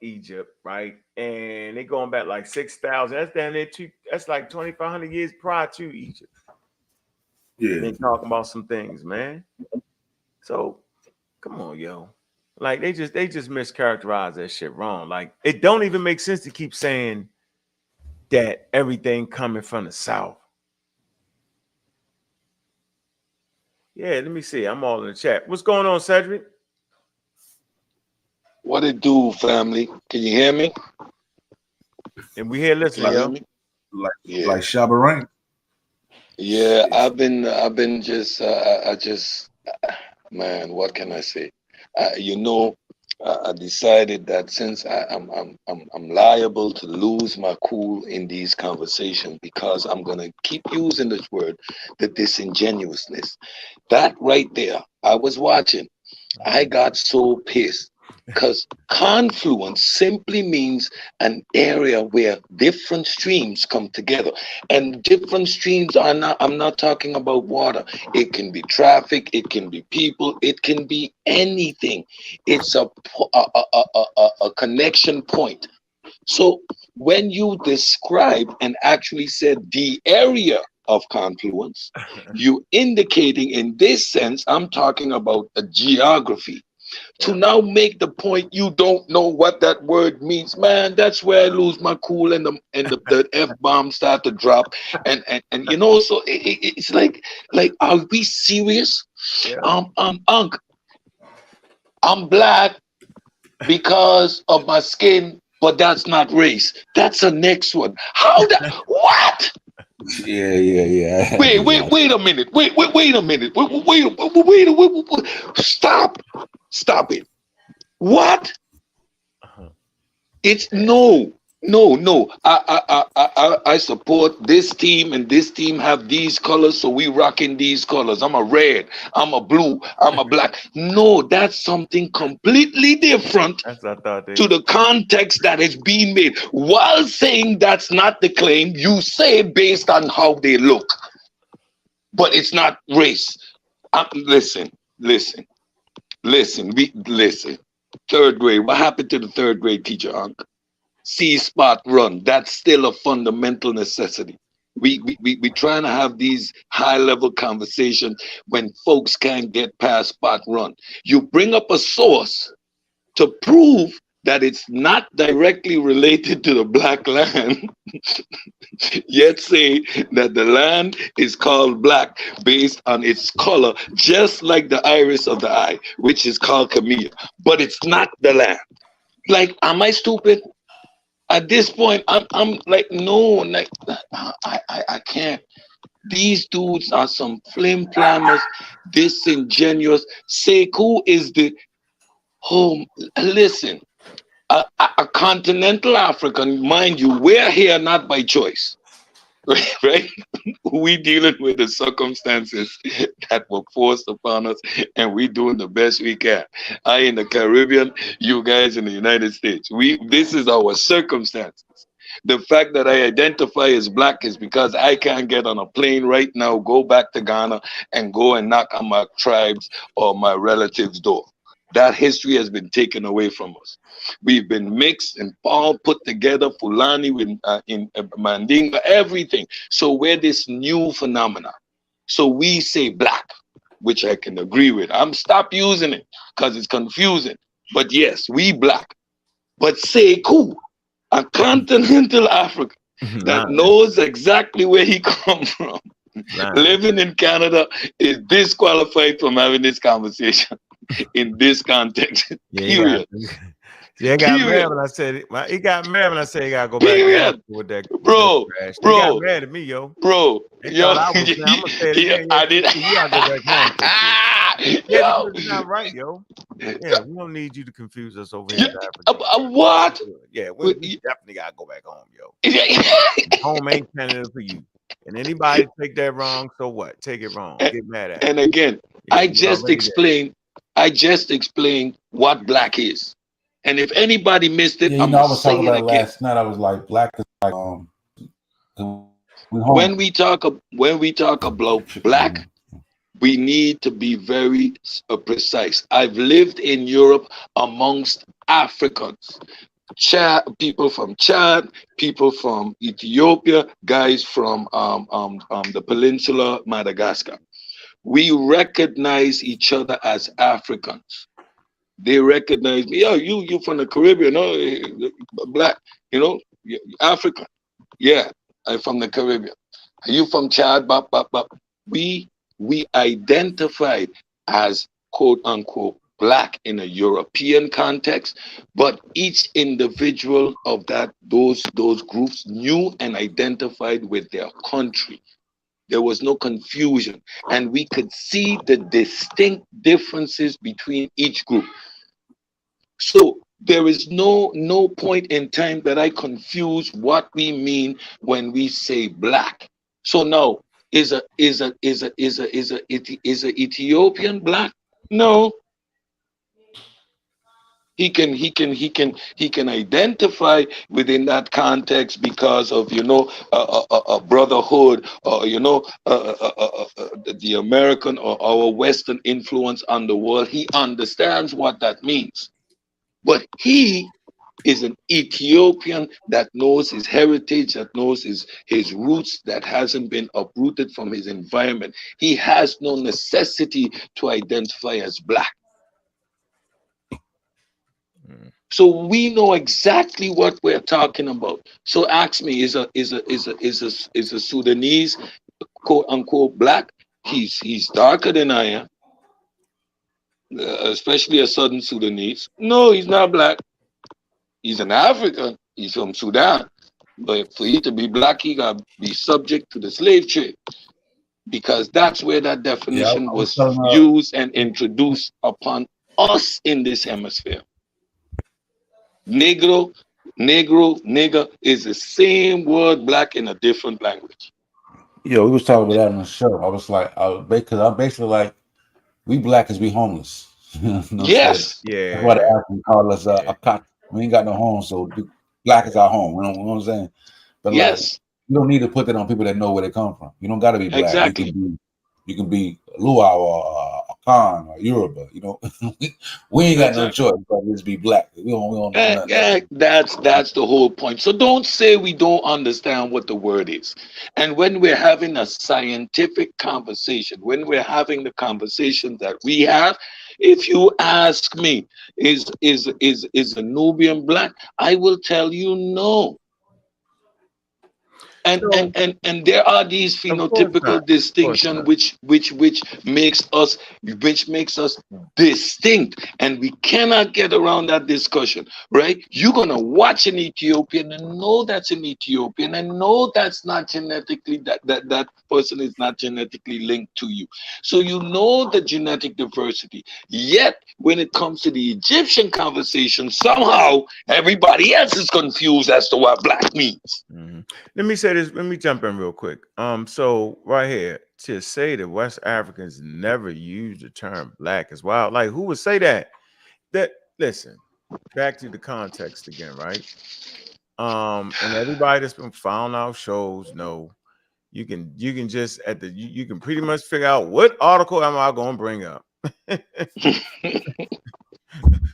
Egypt, right? And they going back like 6,000. That's down there too. That's like 2,500 years prior to Egypt. Yeah, they talking about some things, man. So come on, yo. Like they just mischaracterize that shit wrong. Like it don't even make sense to keep saying that everything coming from the south. Yeah, let me see. I'm all in the chat. What's going on, Cedric? What it do, family? Can you hear me? And we here listening, yo. Like Shabba Rank. Yeah, I've been just man, what can I say? I decided that since I'm liable to lose my cool in these conversations because I'm gonna keep using this word, the disingenuousness. That right there, I was watching. I got so pissed because confluence simply means an area where different streams come together, and different streams are not. I'm not talking about water. It can be traffic. It can be people. It can be anything. It's a connection point. So when you describe and actually said the area of confluence, you indicating in this sense, I'm talking about a geography. To now make the point you don't know what that word means, man, that's where I lose my cool and the F-bomb start to drop. And you know, so it's like are we serious? Yeah. Ankh, I'm black because of my skin, but that's not race. That's the next one. How that what? Yeah. Wait a minute. Wait a minute. Wait. Stop it. What? It's no. I support this team, and this team have these colors, so we rocking these colors. I'm a red, I'm a blue, I'm a black. No, that's something completely different That's what I thought to the context that is being made. While saying that's not the claim, you say it based on how they look, but it's not race. Listen. Third grade. What happened to the third grade teacher, Ankh? See spot run. That's still a fundamental necessity. We trying to have these high level conversations when folks can't get past spot run. You bring up a source to prove that it's not directly related to the black land, yet say that the land is called black based on its color, just like the iris of the eye, which is called camellia, but it's not the land. Like, am I stupid? At this point, I'm like, no, like, I can't. These dudes are some flim flammers, disingenuous. Sekou is the home. Listen, a continental African, mind you, we're here not by choice, right? We dealing with the circumstances that were forced upon us, and we doing the best we can. I in the Caribbean, you guys in the United States. This is our circumstances. The fact that I identify as black is because I can't get on a plane right now, go back to Ghana, and go and knock on my tribes or my relatives' door. That history has been taken away from us. We've been mixed and all put together, Fulani with in Mandinga, everything. So we're this new phenomena. So we say black, which I can agree with. I'm stop using it because it's confusing. But yes, we black. But Sekou, a continental African that knows exactly where he come from, living in Canada, is disqualified from having this conversation in this context. Period. Yeah, he got mad when I said it. He got mad when I said he gotta go back with that. Bro, he got mad at me, yo. Bro, yo, I did. You gotta go back home. Yeah, it's not right, yo. Yeah, we don't need you to confuse us over here. What? Yeah, we definitely gotta go back home, yo. Home ain't Canada for you. And anybody take that wrong, so what? Take it wrong. Get mad at it. And again, I just explained what black is. And if anybody missed it, yeah, I'm I was talking about again. last night. I was like, black is like when we talk about black, we need to be very precise. I've lived in Europe amongst Africans, people from Chad, people from Ethiopia, guys from the peninsula, Madagascar. We recognize each other as Africans. They recognize me. Oh, you from the Caribbean? No, black. You know, African. Yeah, I'm from the Caribbean. Are you from Chad? Bop, bop, bop. We identified as quote unquote black in a European context, but each individual of those groups knew and identified with their country. There was no confusion, and we could see the distinct differences between each group. So there is no point in time that I confuse what we mean when we say black. So now, is a Ethiopian black? No. He can identify within that context because of a brotherhood, or the American or our Western influence on the world. He understands what that means, but he is an Ethiopian that knows his heritage, that knows his roots, that hasn't been uprooted from his environment. He has no necessity to identify as black. So we know exactly what we're talking about. So ask me, is a Sudanese quote unquote black? He's darker than I am, especially a Southern Sudanese. No, he's not black. He's an African. He's from Sudan. But for you to be black, he got to be subject to the slave trade, because that's where that definition was used and introduced upon us in this hemisphere. Negro, nigger is the same word black in a different language. Yeah, we was talking about that on the show. I was like, because I'm basically like, we black is we homeless. Yes. Yeah. That's why the Africans call us a cot. We ain't got no home, so black is our home. You know what I'm saying? But yes, like, you don't need to put that on people that know where they come from. You don't got to be black. Exactly. You can be luau or Khan or Yoruba. You know, we ain't got no choice but just be black. We don't know nothing. That's the whole point. So don't say we don't understand what the word is. And when we're having a scientific conversation, when we're having the conversation that we have, if you ask me, is a Nubian black? I will tell you no. And there are these phenotypical distinction which makes us distinct, and we cannot get around that discussion, right? You're gonna watch an Ethiopian and know that's an Ethiopian and know that's not genetically that person is not genetically linked to you. So you know the genetic diversity. Yet when it comes to the Egyptian conversation, somehow everybody else is confused as to what black means. Mm-hmm. Let me say this. Let me jump in real quick. So right here, to say that West Africans never use the term black is wild. Like, who would say that? That listen, back to the context again, right? And everybody that's been found out shows know you can just you can pretty much figure out what article am I going to bring up.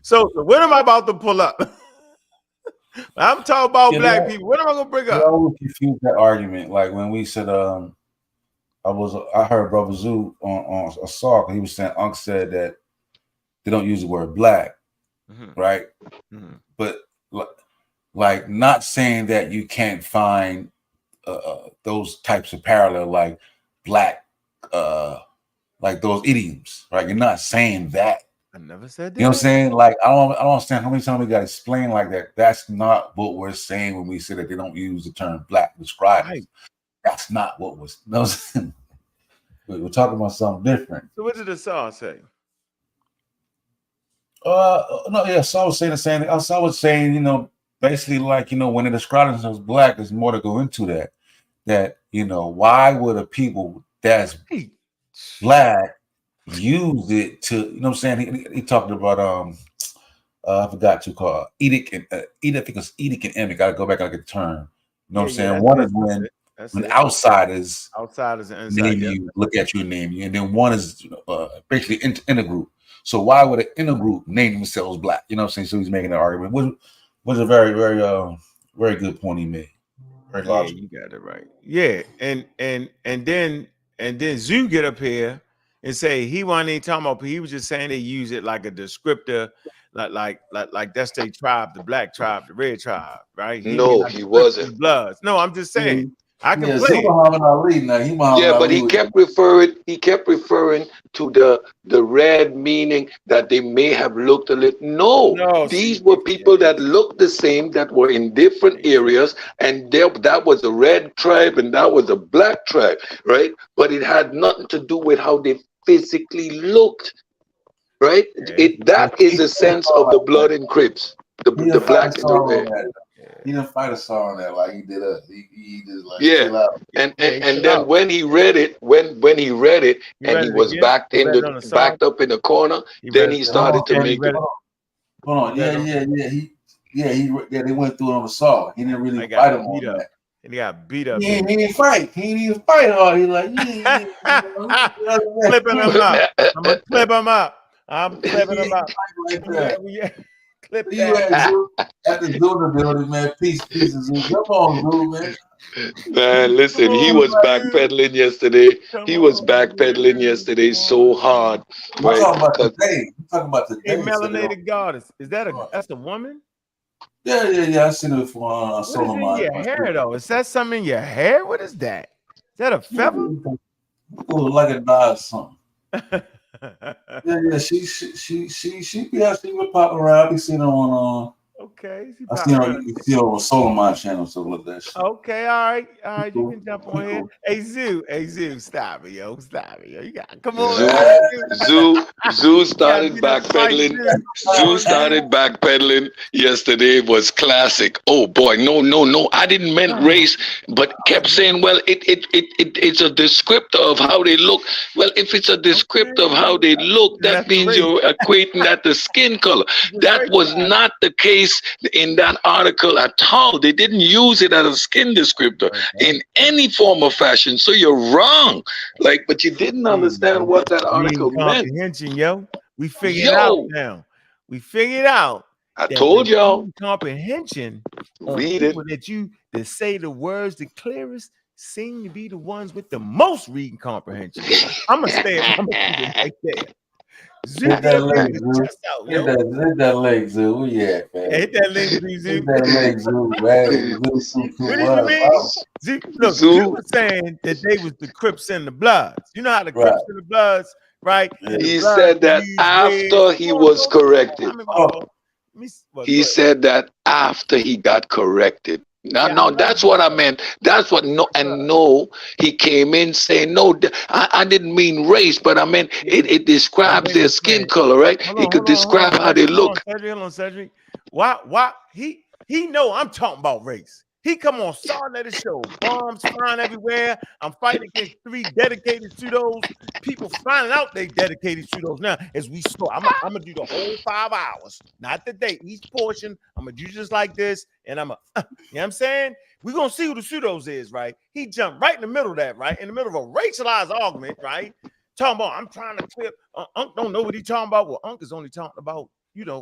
So what am I about to pull up? I'm talking about black people. What am I gonna bring up? I always confuse that argument. Like when we said, I heard Brother Zoo on a song. He was saying, Ankh said that they don't use the word black, right? Mm-hmm. But like not saying that you can't find those types of parallel, like black, like those idioms, right? You're not saying that. I never said that. You know what I'm saying? Like, I don't understand how many times we got to explain like that. That's not what we're saying when we say that they don't use the term black to describe it. That's not what was. No, we're talking about something different. So what did the Saw say? No, yeah, Saw was saying the same thing. Saw was saying, you know, basically like, you know, when they describe themselves black, there's more to go into that. That, you know, why would a people that's black use it to, you know what I'm saying? He talked about I forgot to call Edict and I think it's Edict and Emic. Gotta go back and look at the term. You know what I'm saying? One is when outsiders and name you, look at you and name you, and then one is basically in a group. So why would an inner group name themselves black? You know what I'm saying? So he's making an argument, which was a very, very, very good point he made. Very logical. You got it right. Yeah, and then Zoo get up here and say he wasn't even talking about. He was just saying they use it like a descriptor, like that's their tribe, the black tribe, the red tribe, right? He wasn't. Bloods. No, I'm just saying. I can play. But he kept referring to the red, meaning that they may have looked a little. No, these were people that looked the same, that were in different areas, and that was a red tribe and that was a black tribe, right? But it had nothing to do with how they physically looked, right? That is a sense of the blood and Crips, the black and the red. He didn't fight a song on that like he did us. He did like and then when he read it, when he read it, and he was backed up in the corner, then he started to make it. Hold on, they went through it on the saw. He didn't really fight him on that. And he got beat up. He didn't fight. He didn't even fight hard. He like, clipping him up. I'm gonna clip him up. I'm clipping him up. Clip that. At the building, man. Peace. Come on, dude, man. Man, listen, he was backpedaling yesterday. So hard. Right? I'm talking about today. A melanated goddess. Is that's a woman? Yeah. I seen it for What is in your hair though? Is that something in your hair? What is that? Is that a feather? Like a dye or something. Yeah. She would pop around. We seen her on okay. I see her on Solomon channel, so look that shit. Okay, all right, you can jump on here. Hey Zoo, stop it, yo. You got come on. Zoo started backpedaling. Zoo started backpedaling yesterday. Was classic. Oh boy, no. I didn't mean race, but kept saying, well, it's a descriptor of how they look. Well, if it's a descriptor of how they look, that means you're equating that to skin color. That was not the case in that article at all. They didn't use it as a skin descriptor in any form or fashion. So you're wrong. Like, but you didn't understand what that article meant. Comprehension, yo. We figured out now. We figured out. I told y'all. Comprehension on Read people it. that say the words the clearest seem to be the ones with the most reading comprehension. I'm gonna stay right there. Hit that link, Zoo. Hit that link, Zoo. Where you at, man? Hit that link, Zoo. Hit that link, Zoo, man. What did you mean? Zoo, look, you were saying that they was the Crips and the Bloods. You know how the Crips and the Bloods, right? He said that after he was corrected. He said that after he got corrected. No, that's what I meant. That's what he came in saying, no, I didn't mean race, but I meant it describes their skin color, right? It could describe how they look. Hold on, Cedric. Why he know I'm talking about race. He come on, starting at the show, bombs flying everywhere. I'm fighting against 3 dedicated pseudos. People finding out they dedicated pseudos now. As we saw, I'm gonna do the whole 5 hours, not the day. Each portion, I'm gonna do just like this, and you know what I'm saying? We're gonna see who the pseudos is, right? He jumped right in the middle of that, right? In the middle of a racialized argument, right? Talking about I'm trying to clip. Unc don't know what he's talking about. Well, Unc is only talking about,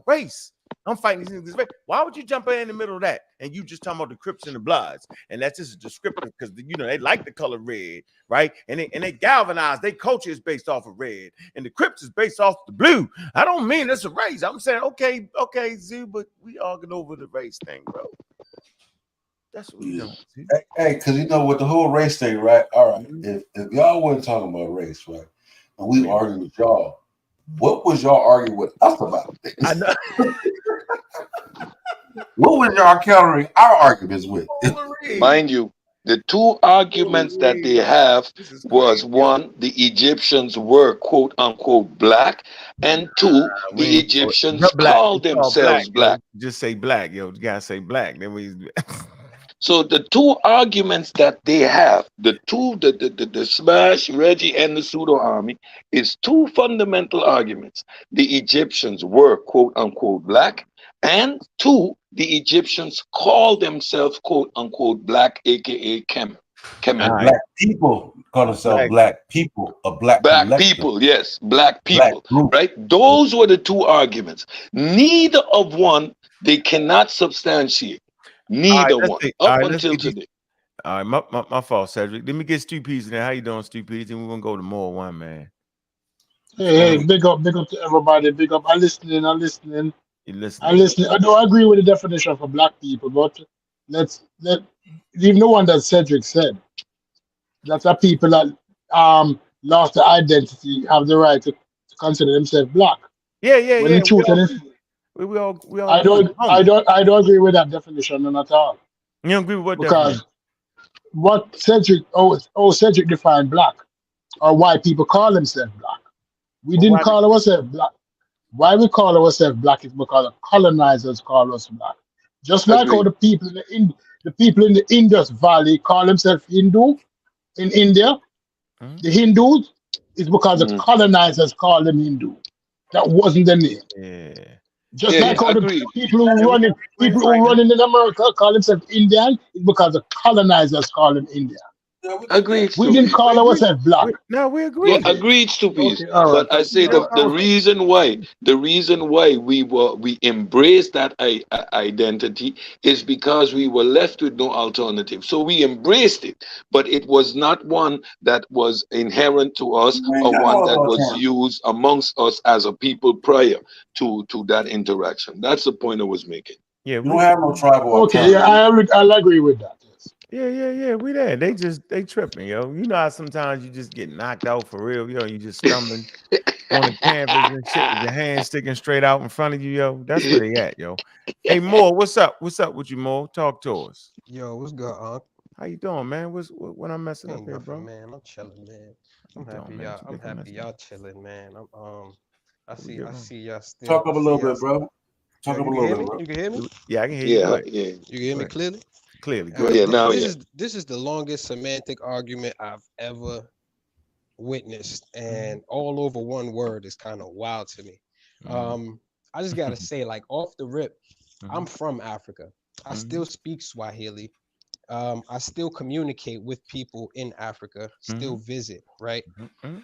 race. I'm fighting these niggas. Why would you jump in the middle of that and you just talking about the Crips and the Bloods? And that's just a descriptive because they like the color red, right? And they galvanize. Their culture is based off of red, and the Crips is based off the blue. I don't mean it's a race. I'm saying okay, Zoo, but we arguing over the race thing, bro. That's what we doing. Hey, because with the whole race thing, right? All right, if y'all wasn't talking about race, right, and we arguing with y'all. What was y'all arguing with us about? I know. What was y'all countering our arguments with? Mind you, the 2 arguments that they have was 1, the Egyptians were quote unquote black, and 2, the Egyptians called themselves black. Just say black, yo. You gotta say black. Then we. So the 2 arguments that they have, the Smash, Reggie, and the pseudo army, is 2 fundamental arguments. The Egyptians were quote unquote black, and 2, the Egyptians call themselves quote unquote black, aka Kemet. Black people call themselves black people, black people, yes, black people, right? Those were the 2 arguments. Neither of one they cannot substantiate. Neither one up until today. All right, my fault, Cedric. Let me get Stupides in there. How you doing, Stupides? And we're gonna go to more one, man. Hey, big up to everybody. Big up. I'm listening. You listening? I don't agree with the definition for black people, but let leave no one that Cedric said. That's a people that lost their identity have the right to consider themselves black. Yeah. When in truth, we all I don't agree with that definition, none at all. You don't agree with what definition? What Cedric defined black, or why people call themselves black. We didn't call ourselves black. Why we call ourselves black is because the colonizers call us black. Just like how the people in the Indus Valley call themselves Hindu in India. The Hindus is because the colonizers call them Hindu. That wasn't the name. Yeah. Just like how the people who run in America call themselves Indian, it's because the colonizers call them Indian. Agreed. We didn't call ourselves black. No, we agreed. Yeah, agreed, stupid. But I say the reason why we embraced that identity is because we were left with no alternative. So we embraced it, but it was not one that was inherent to us or one that was used amongst us as a people prior to that interaction. That's the point I was making. Yeah, we don't have no tribal. Okay, yeah, I'll agree with that. Yeah, we there. They tripping, yo. You know how sometimes you just get knocked out for real, yo. You just stumbling on the canvas and shit with your hands sticking straight out in front of you, yo. That's where they at, yo. Hey, Moore, what's up? What's up with you, Moore? Talk to us. Yo, what's good, Unc? How you doing, man? What I'm messing up here, bro? Man, I'm chilling, man. I'm happy y'all chilling, man. I see y'all still. Talk up a little bit, bro. Talk up a little bit, bro. You can hear me? Yeah, I can hear you. Yeah. You can hear me clearly? Clearly. This is the longest semantic argument I've ever witnessed, and all over one word is kind of wild to me. I just gotta say, like, off the rip, I'm from Africa. I still speak Swahili. I still communicate with people in Africa, still visit, right?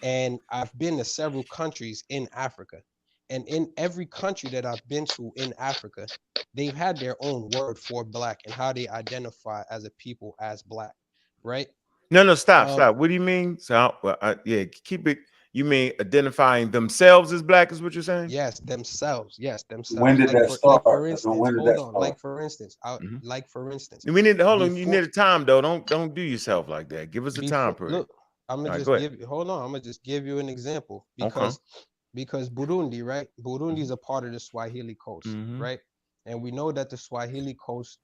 And I've been to several countries in Africa. And in every country that I've been to in Africa, they've had their own word for black and how they identify as a people as black, right? No, stop. What do you mean? So, yeah, keep it. You mean identifying themselves as black is what you're saying? Yes, themselves. Yes, themselves. When did that start? Like for instance, When did hold that on. start? Like for instance, We need to hold on. You before- need a time though. Don't do yourself like that. Give us a time period. Look, I'm gonna just give you. Hold on. I'm gonna just give you an example because Burundi, right? Burundi is a part of the Swahili coast, right? And we know that the Swahili coast,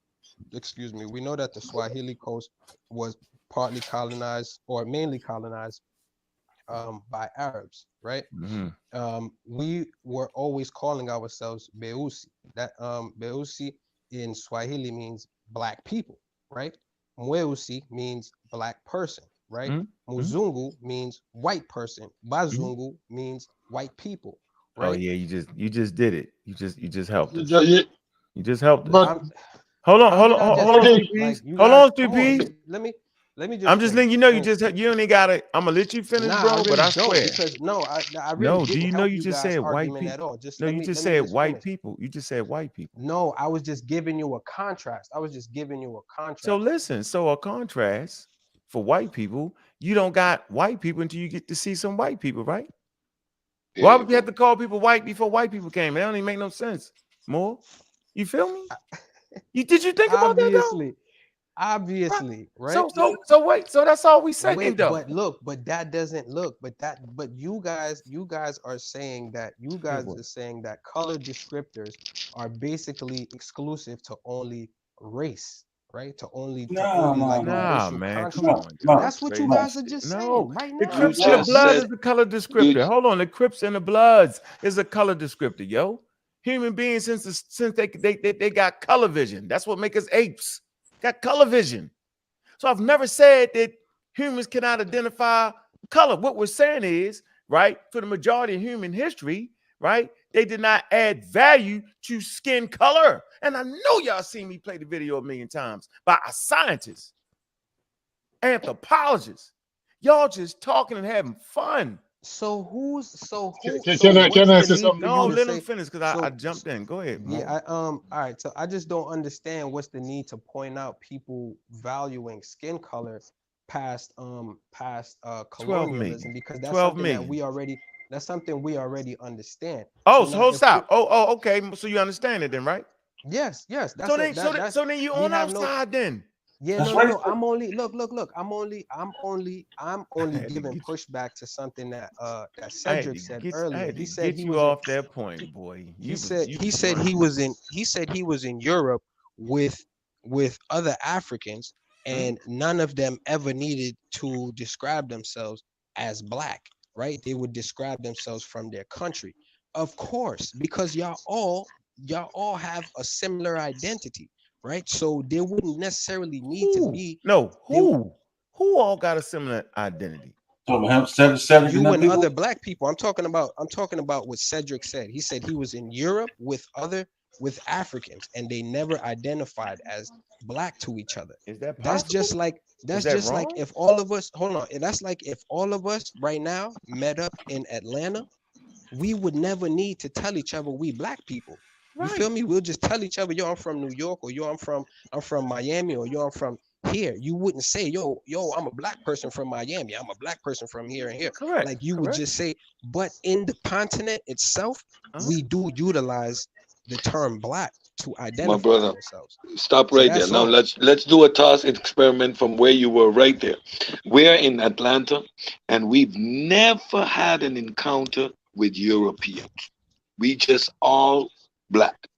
excuse me, we know that the Swahili coast was partly colonized or mainly colonized by Arabs, right? We were always calling ourselves Beusi. That Beusi in Swahili means black people, right? Mweusi means black person, right? Muzungu means white person. Bazungu means white people, right? Oh yeah, you just did it. You just helped us. You just helped us. But hold on, 3P. Let me just. I'm just letting you know you only got it. I'm gonna let you finish, bro. I really but I don't swear, because I really no. didn't Do you know help you just said white people? at all. Just no, let you me, just let me said white finish. people. You just said white people. No, I was just giving you a contrast. So listen, so a contrast for white people, you don't got white people until you get to see some white people, right? Why would you have to call people white before white people came? It don't even make no sense. More, you feel me? Did you think about that though? Obviously, right? So wait, so that's all we saying though. But look, but that doesn't look, but you guys are saying that color descriptors are basically exclusive to only race, right? To only like a racial man, construct. come on. That's what you guys are just saying right now. The Crips in the blood is a color descriptor. Hold on, the Crips in the Bloods is a color descriptor, yo. Human beings since they got color vision. That's what makes us apes. Got color vision. So I've never said that humans cannot identify color. What we're saying is, right, for the majority of human history, right, they did not add value to skin color. And I know y'all seen me play the video a million times by a scientist, anthropologist. Y'all just talking and having fun. So who? Can I say something? No, let him finish because I jumped in. Go ahead. Yeah, all right. So I just don't understand what's the need to point out people valuing skin color past colonialism because that's something that we already understand. Oh, so stop. Okay. So you understand it then, right? Yes. So then you on our side then. Yeah, no. I'm only look. I'm only giving pushback to something that Cedric said earlier. He said he was off that point, boy. He said he was in Europe with other Africans, and none of them ever needed to describe themselves as black, right? They would describe themselves from their country, of course, because y'all all have a similar identity. Right, so there wouldn't necessarily need to be who all got a similar identity. You and other black people. I'm talking about what Cedric said. He said he was in Europe with Africans, and they never identified as black to each other. Is that possible? That's just like if all of us that's like if all of us right now met up in Atlanta, we would never need to tell each other we black people. You feel me? We'll just tell each other, yo, I'm from New York, or yo, I'm from Miami, or yo, I'm from here. You wouldn't say, yo, I'm a black person from Miami. I'm a black person from here and here. Correct. Like you would just say, but in the continent itself, we do utilize the term black to identify My brother, ourselves. Stop right there. Now let's do a toss experiment from where you were right there. We're in Atlanta, and we've never had an encounter with Europeans. We just all black.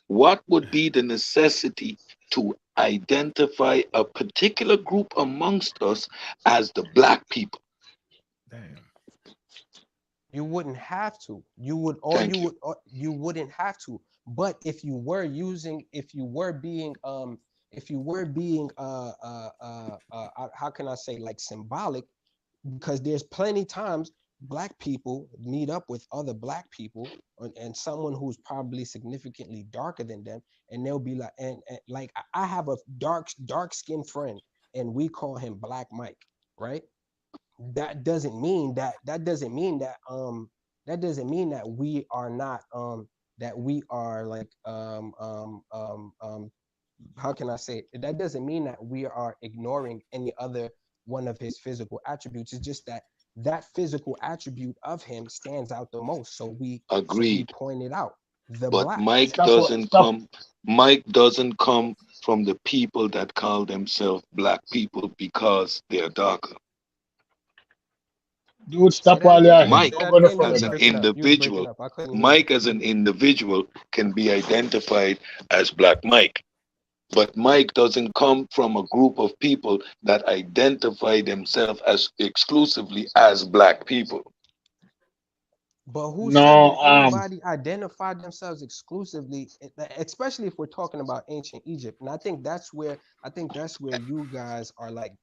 What would be the necessity to identify a particular group amongst us as the black people? Damn. You wouldn't have to. You wouldn't have to. But if you were being how can I say, like, symbolic, because there's plenty times black people meet up with other black people and someone who's probably significantly darker than them, and they'll be like, and like I have a dark skinned friend, and we call him Black Mike, right? That doesn't mean that we are not that we are like how can I say it? That doesn't mean that we are ignoring any other one of his physical attributes. It's just that physical attribute of him stands out the most. So we point it out. But black. Mike doesn't come from the people that call themselves black people because they're darker. Dude, stop while you're Mike as an individual. Mike as an individual can be identified as Black Mike. But Mike doesn't come from a group of people that identify themselves as exclusively as black people. But who said that anybody identified themselves exclusively, especially if we're talking about ancient Egypt? And I think that's where you guys are like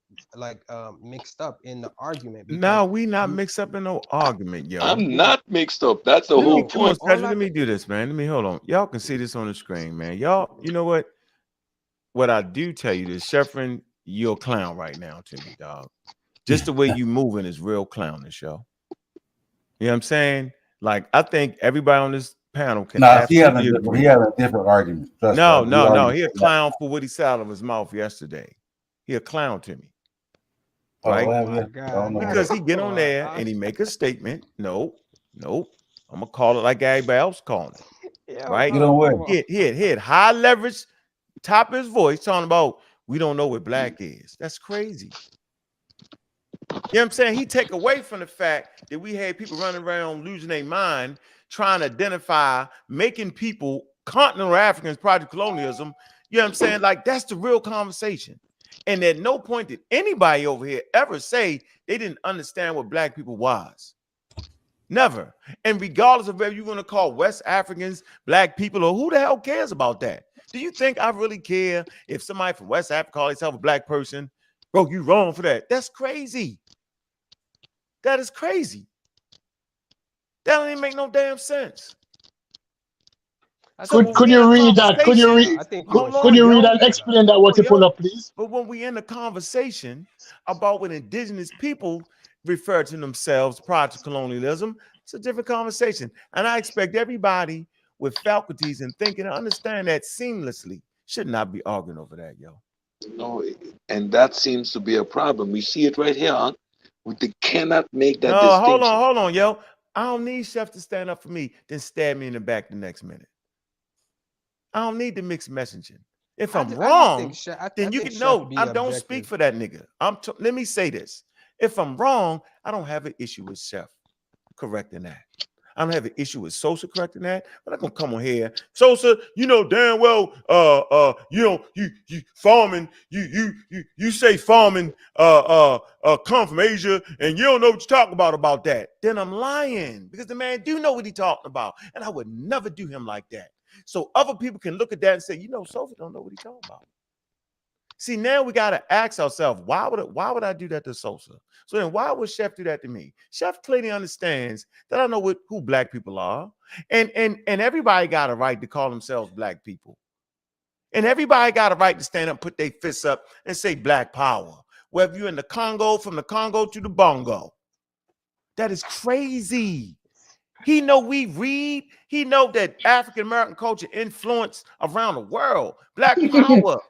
mixed up in the argument. No, we not mixed up in no argument, yo. I'm not mixed up. That's the whole point. Let me do this, man. Let me hold on. Y'all can see this on the screen, man. Y'all, you know what? What I do tell you is, Sheffrin, you're a clown right now to me, dog. Just the way you moving is real clownish, yo. You know what I'm saying? Like, I think everybody on this panel can. No, he had a different argument. No. He a clown for what he said out of his mouth yesterday. He a clown to me. Right? Because he get on there and he make a statement. Nope. I'm gonna call it like everybody else calling it. Right? You know what? He had high leverage, top of his voice, talking about we don't know what black is. That's crazy. You know what I'm saying? He take away from the fact that we had people running around losing their mind, trying to identify, making people continental Africans, project colonialism. You know what I'm saying? Like, that's the real conversation. And at no point did anybody over here ever say they didn't understand what black people was. Never. And regardless of whether you're going to call West Africans black people, or who the hell cares about that? Do you think I really care if somebody from West Africa calls themselves a black person? Bro, you wrong for that. That's crazy. That is crazy. That don't even make no damn sense. Could you read that? Could you read that? Explain that what you pull up, please. But when we in the conversation about when indigenous people refer to themselves prior to colonialism, it's a different conversation. And I expect everybody with faculties and thinking to understand that seamlessly. Should not be arguing over that, yo. No, and that seems to be a problem. We see it right here, huh? They cannot make that distinction. Hold on, yo. I don't need Chef to stand up for me, then stab me in the back the next minute. I don't need the mixed messaging. If I'm wrong, then you can know I don't speak for that nigga. Let me say this. If I'm wrong, I don't have an issue with Chef correcting that. I don't have an issue with Sosa correcting that. I'm not gonna come on here. Sosa, you know damn well, you farming, you say farming come from Asia, and you don't know what you're talking about that. Then I'm lying, because the man do know what he's talking about, and I would never do him like that. So other people can look at that and say, you know, Sosa don't know what he's talking about. See, now we got to ask ourselves, why would I do that to Sosa? So then why would Chef do that to me? Chef clearly understands that I know who black people are. And everybody got a right to call themselves black people. And everybody got a right to stand up, put their fists up and say black power. Whether you're in the Congo, from the Congo to the Bongo. That is crazy. He know we read. He know that African-American culture influence around the world. Black power.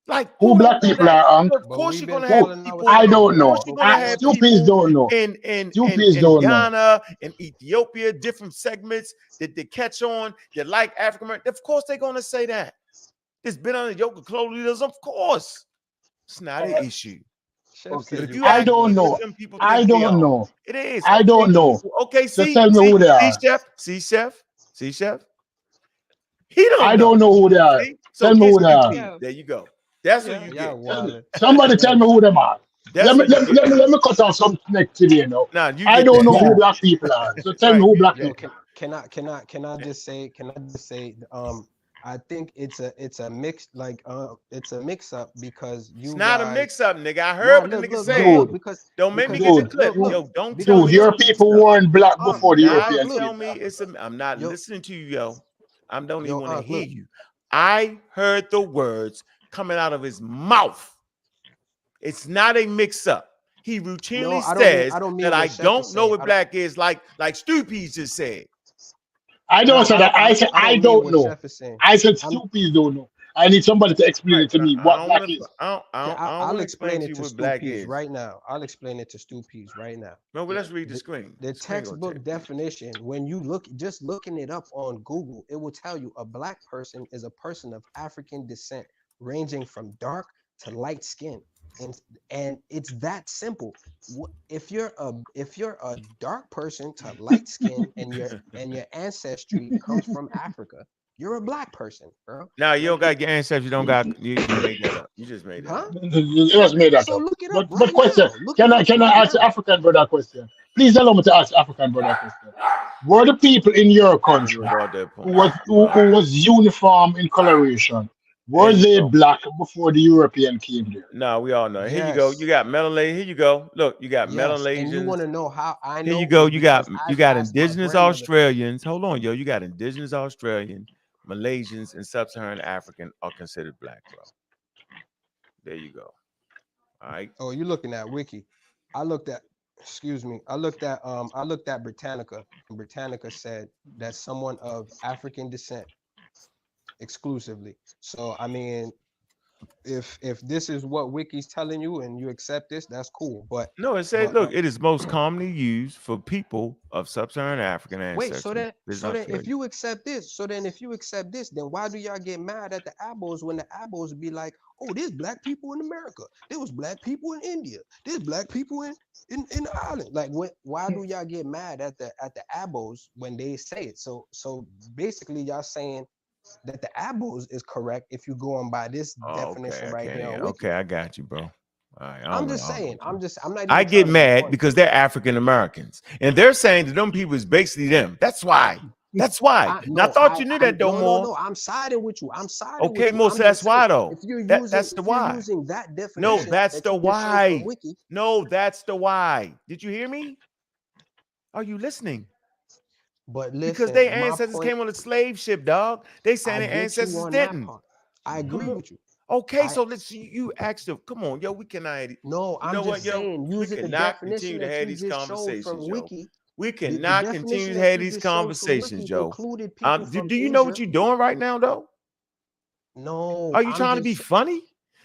Like who black people are? Of course you're gonna have people. I don't know. Stupids don't know. In Ghana and Ethiopia, different segments that they catch on that like African American. Of course they're gonna say that. It's been under yoke of colonialism. Of course, it's not an issue. Okay. I don't know. I don't know. It is. I don't know. Okay, so tell me who they are. See, Chef. He don't. I don't know who they are. Tell me who they are. There you go. That's what you get. Somebody tell me who them are. Let me cut off some neck today, you know. I don't know who black people are. So tell me who black people. Can I just say I think it's a mix, like it's a mix up because It's you not a guys. mix up, nigga. I Nah, heard what the nigga look, said. because Don't make me get the Dude, clip. look, Yo, don't tell because dude, me it's your a mix people up. weren't black Unc, before the Not European look, tell came to me Africa. it's a. I'm not yo, listening to you, yo. I don't even want to Unc, hear look, you. I heard the words coming out of his mouth. It's not a mix up. He routinely says I don't mean that what I Chef don't is know saying. what black is, like Stupid just said. I don't say that. I said I I don't mean don't what know. Chef is saying. I said I'm stupid don't know. I need somebody to explain Right, it to but me I what don't black want to. is. I don't I'll want to explain explain to it you to what black Stupies is. right now. I'll explain it to Stupies right now. No, but let's read the screen. The Screen gonna textbook take it. definition, when you look, just looking it up on Google, it will tell you a black person is a person of African descent, ranging from dark to light skin, and it's that simple. If you're a dark person to light skin, and your ancestry comes from Africa, you're a black person, bro. Now you Like don't got your ancestors. You don't got. You made that up. You just made that huh? up. It was made that So up. look it up But right question, now. Look can it I up right ask the now. African brother a question? Please allow me to ask the African brother a question. Were the people in your country About that who point. was uniform in coloration, were There you they go. black before the European came there? No, we all know. Here you go. Yes. You got Melanesian. Here you go. Look, you got Yes, and you Melanesians. want to know how I Here know you go. is You got because I've asked my indigenous grandmother. Australians. Hold on, yo. You got indigenous Australian, Malaysians, and sub-Saharan African are considered black, bro. There you go. All right. Oh, you're looking at Wiki. I looked at, excuse me. I looked at Britannica, and Britannica said that someone of African descent exclusively. So I mean, if this is what Wiki's telling you and you accept this, that's cool. But No, it says, look, it is most commonly used for people of sub-Saharan African wait, ancestry. if you accept this, then why do y'all get mad at the Abos when the Abos be like, oh, there's black people in America, there was black people in India, there's black people in Ireland? Like, why do y'all get mad at the Abos when they say it? So basically, y'all saying that the Abos is correct if you go on by this definition right here on Wiki. Okay, I got you, bro. All right, I'm just saying. I'm not even. I get trying to be mad funny. because they're African Americans, and they're saying that them people is basically them. That's why. That's why. Now, I thought you knew that, though, more. No. I'm siding with you. Okay, more. So that's why, though. If you're That's the why. using that definition, No, that's the why. Wiki, no, that's the why. Did you hear me? Are you listening? But listen, because their ancestors came on a slave ship, dog. They saying their ancestors didn't. I agree with you. Okay, so let's you ask them. Come on, yo, we cannot. No, I'm just saying, using the definition that you just showed from Wiki. We cannot continue to have these conversations, Joe. Do you know what you're doing right now, though? No. Are you trying to be funny?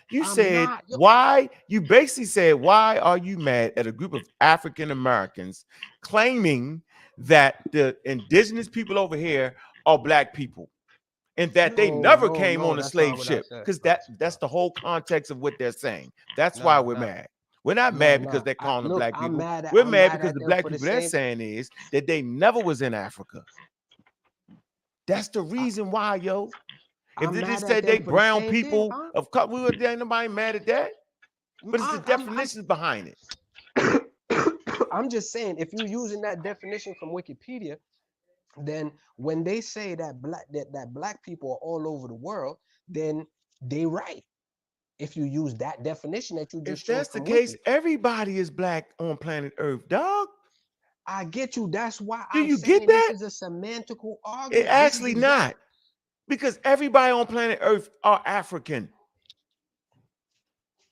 You said why? You basically said, why are you mad at a group of African Americans claiming that the indigenous people over here are black people and that they never came on a slave ship? Because that's the whole context of what they're saying. That's why we're mad. We're not mad because they're calling them black people. We're mad because the black people they're saying is that they never was in Africa. That's the reason why, yo. If they just said they brown people of color, we would ain't nobody mad at that. But it's the definitions behind it. I'm just saying, if you're using that definition from Wikipedia, then when they say that black people are all over the world, then they right. If you use that definition that you just if that's the from case, Wiki. Everybody is black on planet Earth, dog. I get you. That's why Do you get that? This is a semantical argument. It actually not. Because everybody on planet Earth are African.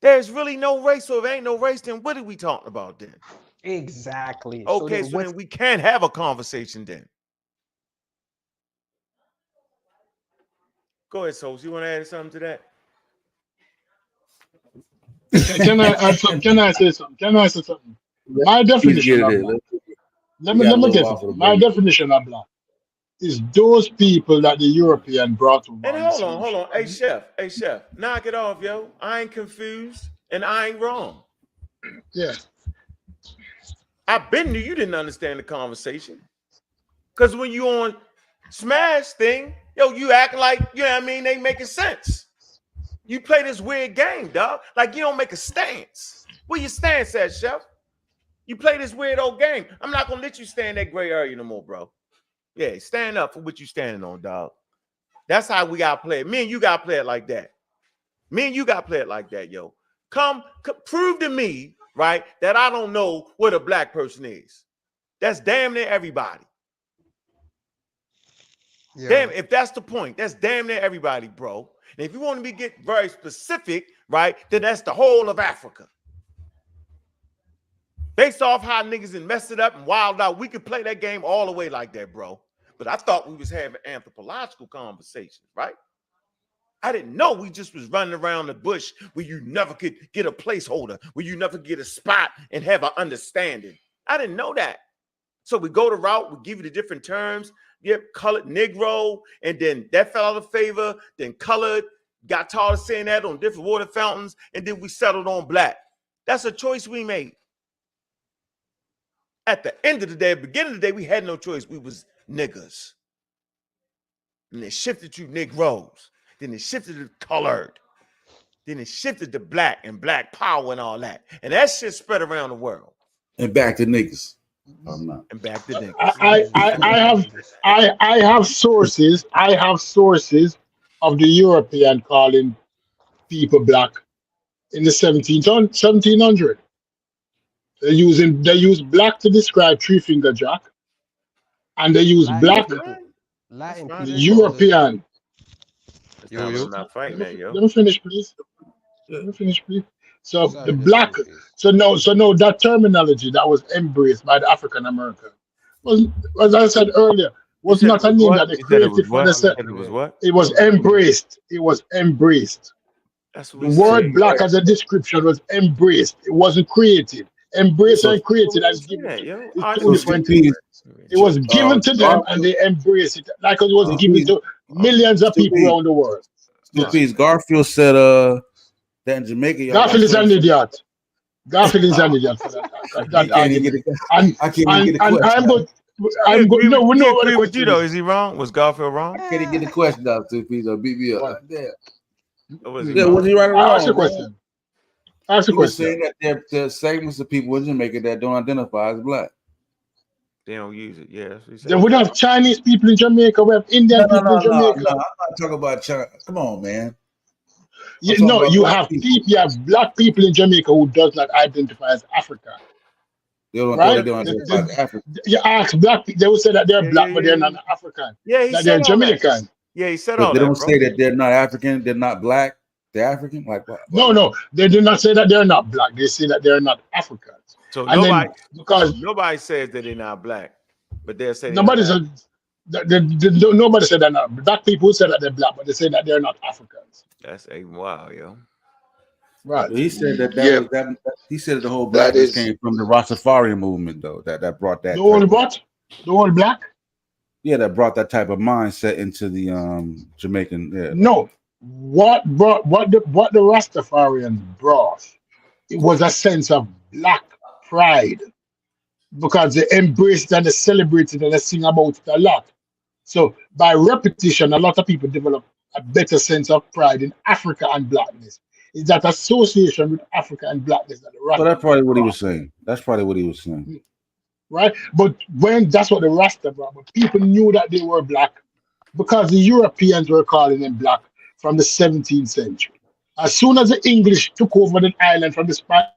There's really no race. So if ain't no race, then what are we talking about then? Exactly. Okay, so then we can't have a conversation then. Go ahead, Souls. You want to add something to that? Can I add something? Can I say something? My definition of black. Let me get it. My definition of black is those people that the European brought over. And hold on. Hey, chef, knock it off, yo. I ain't confused and I ain't wrong. Yeah. I been knew you didn't understand the conversation. Because when you on Smash thing, yo, you act like, you know what I mean, they making sense. You play this weird game, dog. Like you don't make a stance. Where your stance at, chef? You play this weird old game. I'm not gonna let you stay in that gray area no more, bro. Yeah, stand up for what you standing on, dog. That's how we gotta play it. Me and you gotta play it like that. Me and you gotta play it like that, yo. Come prove to me, right, that I don't know what a black person is. That's damn near everybody. Yeah. Damn, if that's the point, that's damn near everybody, bro. And if you want to get very specific, right, then that's the whole of Africa. Based off how niggas and messed it up and wild out, we could play that game all the way like that, bro. But I thought we was having anthropological conversations, right? I didn't know we just was running around the bush where you never could get a placeholder, where you never get a spot and have an understanding. I didn't know that. So we go the route, we give you the different terms. Yep, colored Negro, and then that fell out of favor. Then colored, got tired of saying that on different water fountains, and then we settled on black. That's a choice we made. At the end of the day, beginning of the day, we had no choice. We was niggas. And it shifted to Negroes. Then it shifted to colored. Then it shifted to black and black power and all that. And that shit spread around the world. And back to niggas. I'm not. And back to niggas. I have sources. I have sources of the European calling people black in the 1700. They use black to describe three-finger Jack, and they use black. Latin European. I'm not fighting that, yo. Let me finish, please. Let me finish, please. So the black, so no, that terminology that was embraced by the African American was, as I said earlier, was not a name that they created for themselves. It was embraced. It was embraced. The word black as a description was embraced. It wasn't created. Embraced and created as given. It's two different things. It was given to them and they embraced it like it was given to millions of people around the world. Please, Garfield said that in Jamaica. Garfield is an idiot. Garfield is an idiot for that. I'm good. No, we know agree with you though. Is he wrong? Was Garfield wrong? I can't get the question out to please beat me up. Was he right or wrong? Ask the question. Ask the question. Saying that there are segments of people in Jamaica that don't identify as black. They don't use it. Yeah, that's what he said. Then we have Chinese people in Jamaica. We have Indian people in Jamaica. No, I'm not talking about China. Come on, man. You have black people in Jamaica who does not identify as African. They don't identify as African. You ask black people, they will say that they're black, but they're not African. Yeah, that they're Jamaican. Yeah, he said all that. They don't say that they're not African, they're not black, they're African. Like what? No, they do not say that they're not black. They say that they're not Africans. So nobody says that they're not black, but they're saying nobody said nobody said they're not black. People say that they're black, but they say that they're not Africans. That's wow, yo. Right. Well, he said that he said the whole blackness came from the Rastafarian movement, though. That brought that. The whole what? The whole black? Yeah, that brought that type of mindset into the Jamaican. Yeah. No, what the Rastafarians brought, it was a sense of black pride, because they embraced and they celebrated and they sing about it a lot. So by repetition, a lot of people develop a better sense of pride in Africa and blackness. Is that association with Africa and blackness that the Rasta? So that's probably what he was saying. That's probably what he was saying. Right? But when that's what the Rasta brought, but people knew that they were black because the Europeans were calling them black from the 17th century. As soon as the English took over the island from the Spanish.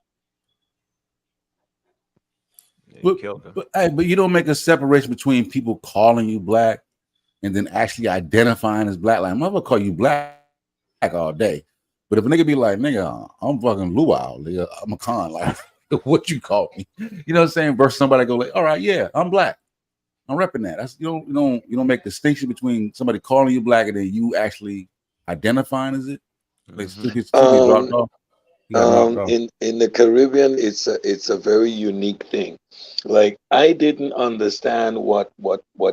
But you don't make a separation between people calling you black and then actually identifying as black. Like, I'm never call you black all day. But if a nigga be like, nigga, I'm fucking luau, nigga, I'm a con, like, what you call me? You know what I'm saying? Versus somebody go like, all right, yeah, I'm black. I'm repping that. That's you don't make distinction between somebody calling you black and then you actually identifying as it. Like, in the Caribbean, it's a very unique thing. Like, I didn't understand what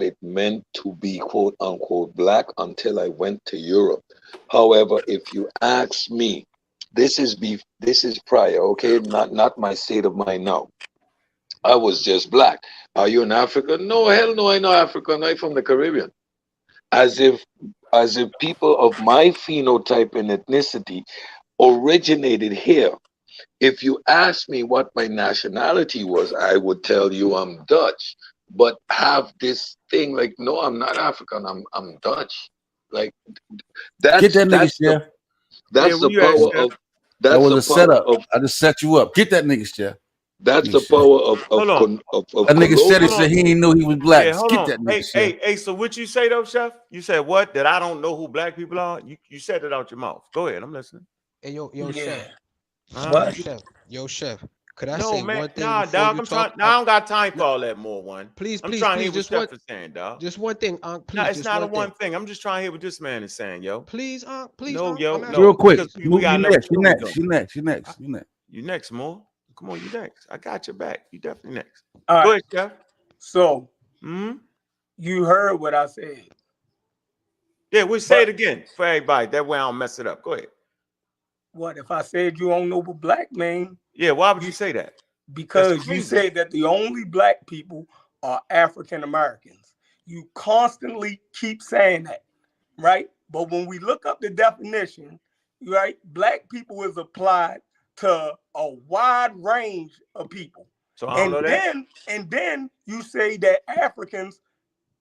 it meant to be quote unquote black until I went to Europe. However, if you ask me, this is prior, okay, not my state of mind now. I was just black. Are you an African? No, hell no, I'm not African. I'm from the Caribbean. As if people of my phenotype and ethnicity originated here. If you ask me what my nationality was, I would tell you I'm Dutch. But have this thing like, no, I'm not African. I'm Dutch. Like that's Get that nigga, Chef. That's the power of. That was a setup. I just set you up. Get that nigga, Chef. That's the power of that nigga said he ain't knew he was black. Yeah, hold Get on. that nigga, hey, so what you say though, Chef? You said what? That I don't know who black people are? You said it out your mouth. Go ahead, I'm listening. Hey, yo, Chef. What? Chef. Could I No, say man, one thing? nah, dog. I don't got time for all that more one. Please, I'm trying to hear what Chef is saying, dog. Just one thing, Ankh. Please, no, it's just not one one thing. I'm just trying to hear what this man is saying, yo. Please, Ankh. Please, no, Ankh, yo, no. Real quick. We got you next. You next, more. Come on, you next. I got your back. You definitely next. All Go right. ahead, Chef. So, you heard what I said. Yeah, we'll say it again for everybody. That way I don't mess it up. Go ahead. What if I said you don't know what black mean? Yeah, why would you say that? Because you said that the only black people are African Americans. You constantly keep saying that, right? But when we look up the definition, right, black people is applied to a wide range of people. So I don't know that. And then you say that Africans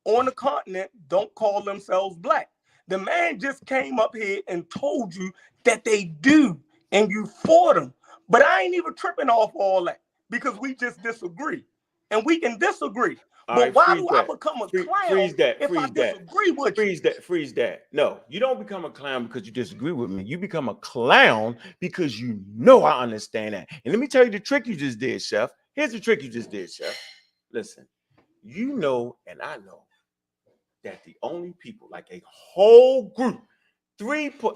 on the continent don't call themselves black. The man just came up here and told you that they do, and you fought him. But I ain't even tripping off all that because we just disagree, and we can disagree. But why do I become a clown if I disagree with you? Freeze that. No, you don't become a clown because you disagree with me. You become a clown because you know I understand that. And let me tell you the trick you just did, Chef. Here's the trick you just did, Chef. Listen, you know and I know that the only people, like a whole group,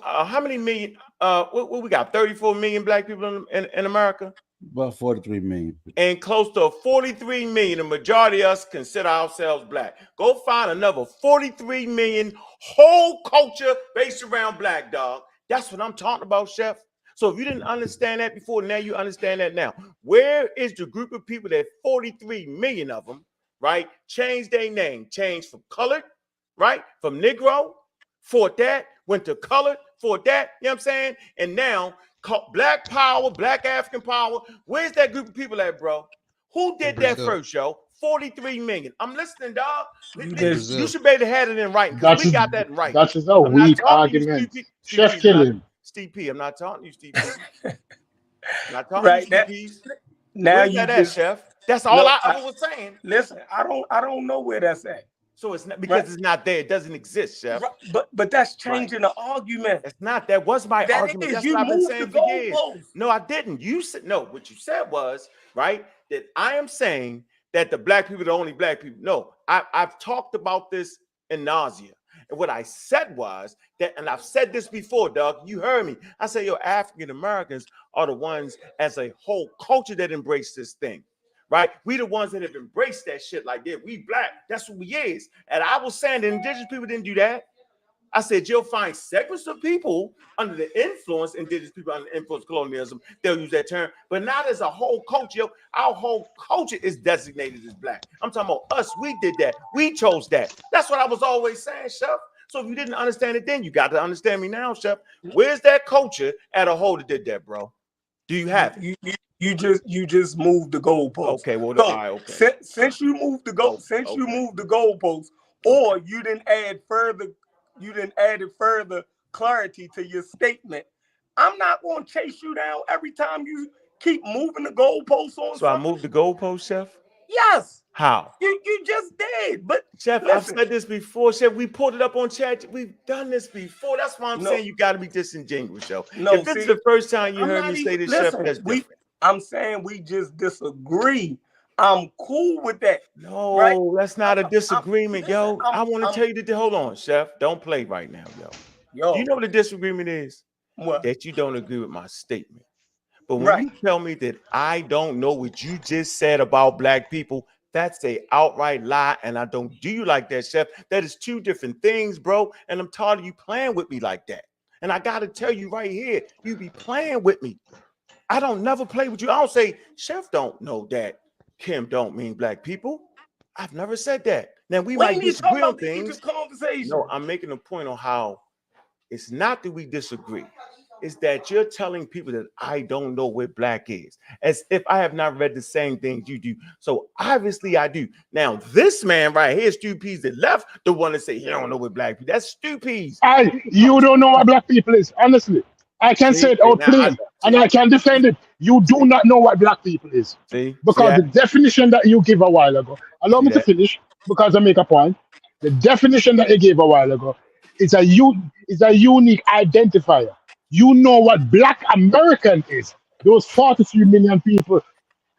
how many million? What we got? 34 million black people in America. About 43 million. And close to 43 million, the majority of us consider ourselves black. Go find another 43 million whole culture based around black, dog. That's what I'm talking about, Chef. So if you didn't understand that before, now you understand that now. Where is the group of people that 43 million of them, right, changed their name, changed from colored, right, from Negro, fought that, went to colored, fought that, you know what I'm saying? And now black power, black African power. Where's that group of people at, bro? Who did that first, yo? 43 million. I'm listening, dog. You should be able to have it in writing. We got that in writing. That's just a weak argument. Chef kill him. Steve P. I'm not talking to you, Steve P. I'm not talking Right, to you, Steve P. Now Where's you that just, at, Chef? That's all I ever was saying. Listen, I don't know where that's at. So it's not because it's not there. It doesn't exist, Chef. Right. But that's changing the argument. It's not. That was my argument. That's what I've been saying for years. No, I didn't. You said no. What you said was right that I am saying that the black people are the only black people. No, I've talked about this in nausea. And what I said was that, and I've said this before, Doug. You heard me. I say your African Americans are the ones as a whole culture that embrace this thing. Right? We the ones that have embraced that shit like that. We black. That's what we is. And I was saying the indigenous people didn't do that. I said you'll find segments of people under the influence, indigenous people under the influence of colonialism, they'll use that term, but not as a whole culture. Our whole culture is designated as black. I'm talking about us. We did that. We chose that. That's what I was always saying, Chef. So if you didn't understand it then, you got to understand me now, Chef. Where's that culture at a whole that did that, bro? Do you have it? You just moved the goalpost. Okay, well, so, since you moved the goalpost, or you didn't add further clarity to your statement, I'm not going to chase you down every time you keep moving the goalposts on. So I moved the goalpost, Chef? Yes. How? You just did, but Chef, listen. I've said this before, Chef. We pulled it up on chat. We've done this before. That's why I'm saying you got to be disingenuous, yo. No, if this is the first time you heard me say this, Chef, that's different. I'm saying we just disagree. I'm cool with that. No, right? That's not a disagreement, yo. I want to tell you that. Hold on, Chef. Don't play right now, yo. Do you know what the disagreement is? What? That you don't agree with my statement. But when you tell me that I don't know what you just said about black people, that's a outright lie, and I don't do you like that, Chef. That is two different things, bro. And I'm tired of you playing with me like that. And I got to tell you right here, you be playing with me. I don't never play with you. I don't say, Chef don't know that Kim don't mean black people. I've never said that. Now, we might disagree on things. No, I'm making a point on how it's not that we disagree. is that you're telling people that I don't know what black is, as if I have not read the same things you do. So obviously I do. Now, this man right here, Stu Peas, that left the one that say he don't know what black people. That's Stu Peas. You don't know what black people is. Honestly, I can say it out plain and I can defend it. You do not know what black people is. Because the definition that you give a while ago, allow me to finish because I make a point. The definition that you gave a while ago is a unique identifier. You know what black American is. Those 43 million people,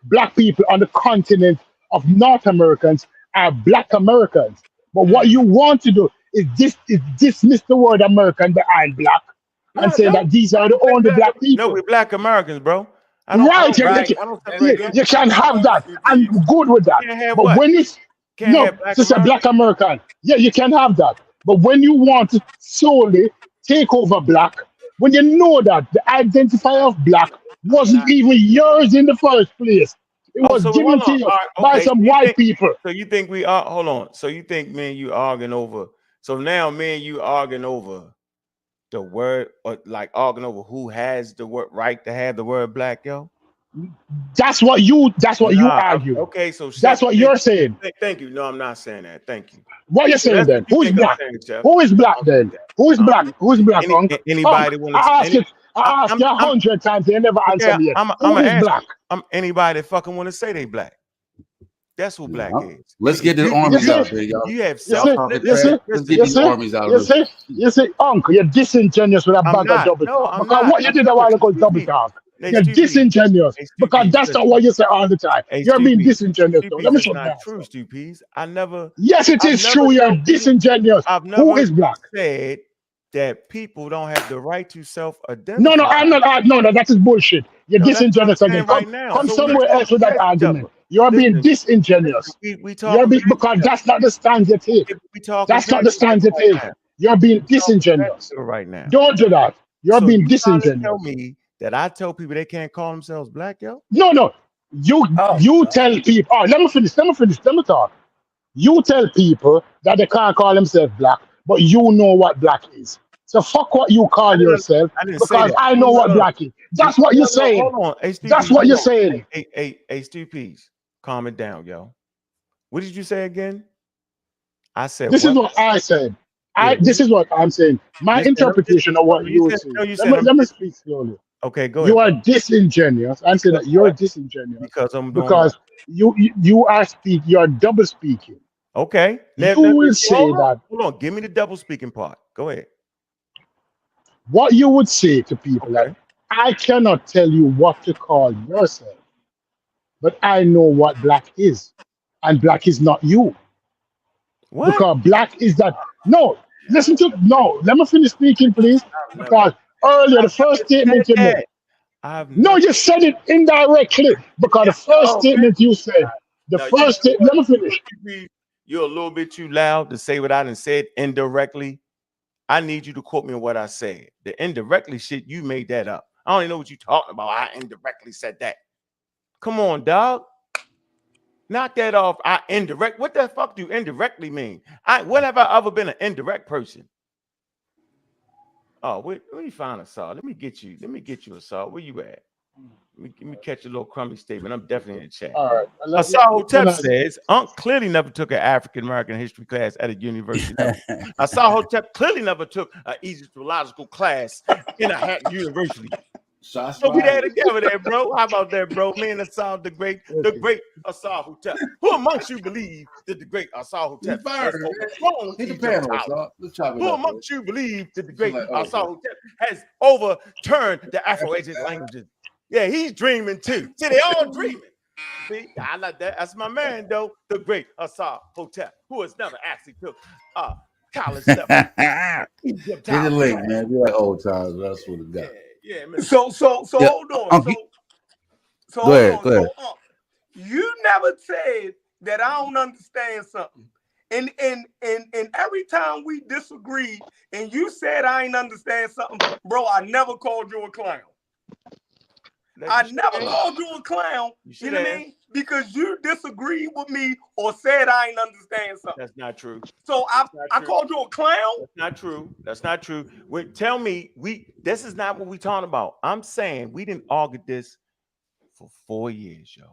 black people on the continent of North Americans are black Americans. But what you want to do is dismiss the word American behind black and say that these are the only black people. No, we're black Americans, bro. Right, you can have that. I'm good with that. But when it's black American, yeah, you can have that. But when you want to solely take over black, when you know that the identifier of black wasn't even yours in the first place, it was given to you by some white people. So you think we are? Hold on. So you think me and you arguing over? So now me and you arguing over the word, or like arguing over who has the word right to have the word black, yo? That's what you argue. Okay, so that's what you're saying. Thank you. No, I'm not saying that. Thank you. What you're saying then? Who is black? Who is black then? Who is black? Who is black? Anybody want to? I asked you 100 times. They never answered me. Who is black? I'm anybody that fucking want to say they black. That's who black is. Let's get the armies out there, y'all. You have let's get these armies out of there. You see, Uncle, you're disingenuous with a bag of double talk. Because what you did a while ago is double talk. You're disingenuous because that's not what you say all the time. You're being disingenuous. Let me show you that. True, Stu Peas. I never. Yes, it is true. You're disingenuous. Who is black? Said that people don't have the right to self-identify. No, I'm not. No, that is bullshit. You're disingenuous again. Come somewhere else with that argument. You're being disingenuous. Because that's not the stand you take. That's not the stand you take. You're being disingenuous right now. Don't do that. You're being disingenuous. Tell me that I tell people they can't call themselves black, yo? No. You tell people. Oh, let me finish. Let me talk. You tell people that they can't call themselves black, but you know what black is. So fuck what you call yourself because I know what black is. That's what you're saying. Hold on. That's what you're saying. Hey, Stu Peas, calm it down, yo. What did you say again? I said this is what I said. This is what I'm saying. My interpretation of what you were saying. Let me speak slowly. Okay, go ahead. You are disingenuous. I say that you're disingenuous because you are double speaking. Okay. You will say that. Hold on. Give me the double speaking part. Go ahead. What you would say to people like, I cannot tell you what to call yourself, but I know what black is, and black is not you. What? Because black is that. No, listen to let me finish speaking, please. Because earlier, the first statement you made. No, you said it indirectly. Because the first statement you said, let me finish. You're a little bit too loud to say what I done said indirectly. I need you to quote me on what I said. The indirectly shit, you made that up. I don't even know what you're talking about. I indirectly said that. Come on, dog. Knock that off. I indirect. What the fuck do indirectly mean? When have I ever been an indirect person? Oh, let me find a saw. Let me get you a saw. Where you at? Let me catch a little crummy statement. I'm definitely in the chat. All right. Asahotep says, Unc clearly never took an African American history class at a university level. Asahotep clearly never took an Egyptological class in a hat university. So we there together there, bro. How about that, bro? Me and Asah, the great Asahotep. Who amongst you believe that the great Asahotep Who amongst you believe that the great Asahotep has overturned the Afro-Asian languages? Yeah, he's dreaming too. See, they all dreaming. See, I like that. That's my man, though. The great Asahotep, who has never actually took college level. Get the link, man. Be like old times. That's what it got. Yeah, man. So hold on. Go ahead. You never said that I don't understand something. And every time we disagreed and you said I ain't understand something, bro, I never called you a clown. I never called you a clown. You know what I mean? Because you disagreed with me or said I ain't understand something. That's not true. So I called you a clown? That's not true. That's not true. Wait, tell me, this is not what we talking about. I'm saying we didn't argue this for 4 years, yo.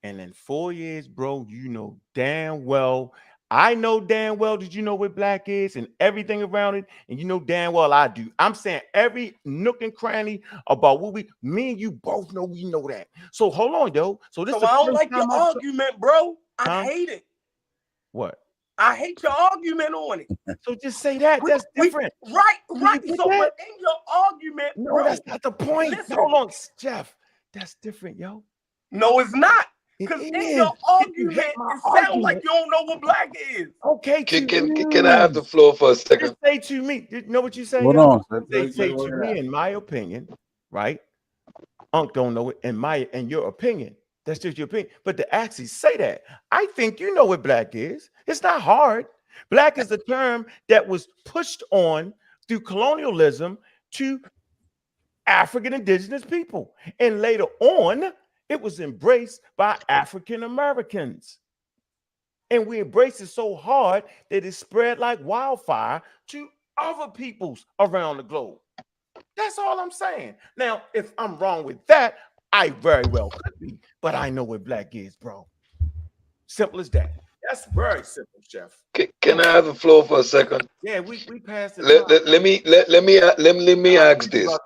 And in 4 years, bro, you know damn well, I know damn well that you know what black is and everything around it, and you know damn well I do. I'm saying every nook and cranny about what me and you both know we know that. So hold on, yo. So I don't like your argument, bro. I hate it. What? I hate your argument on it. So just say that. That's different. Right. So but in your argument, no, bro, that's not the point. Listen. Hold on, Jeff. That's different, yo. No, it's not. Because in your argument, it sounds like you don't know what black is. Okay, can I have the floor for a second? Just say to me, you know what you say? Hold on. Say to me, in my opinion, right? Unc don't know it. In your opinion, that's just your opinion. But to actually say that, I think you know what black is. It's not hard. Black is a term that was pushed on through colonialism to African indigenous people, and later on, it was embraced by African Americans. And we embraced it so hard that it spread like wildfire to other peoples around the globe. That's all I'm saying. Now, if I'm wrong with that, I very well could be, but I know what black is, bro. Simple as that. That's very simple, Jeff. Can I have the floor for a second? Yeah, we passed it. Let me ask this.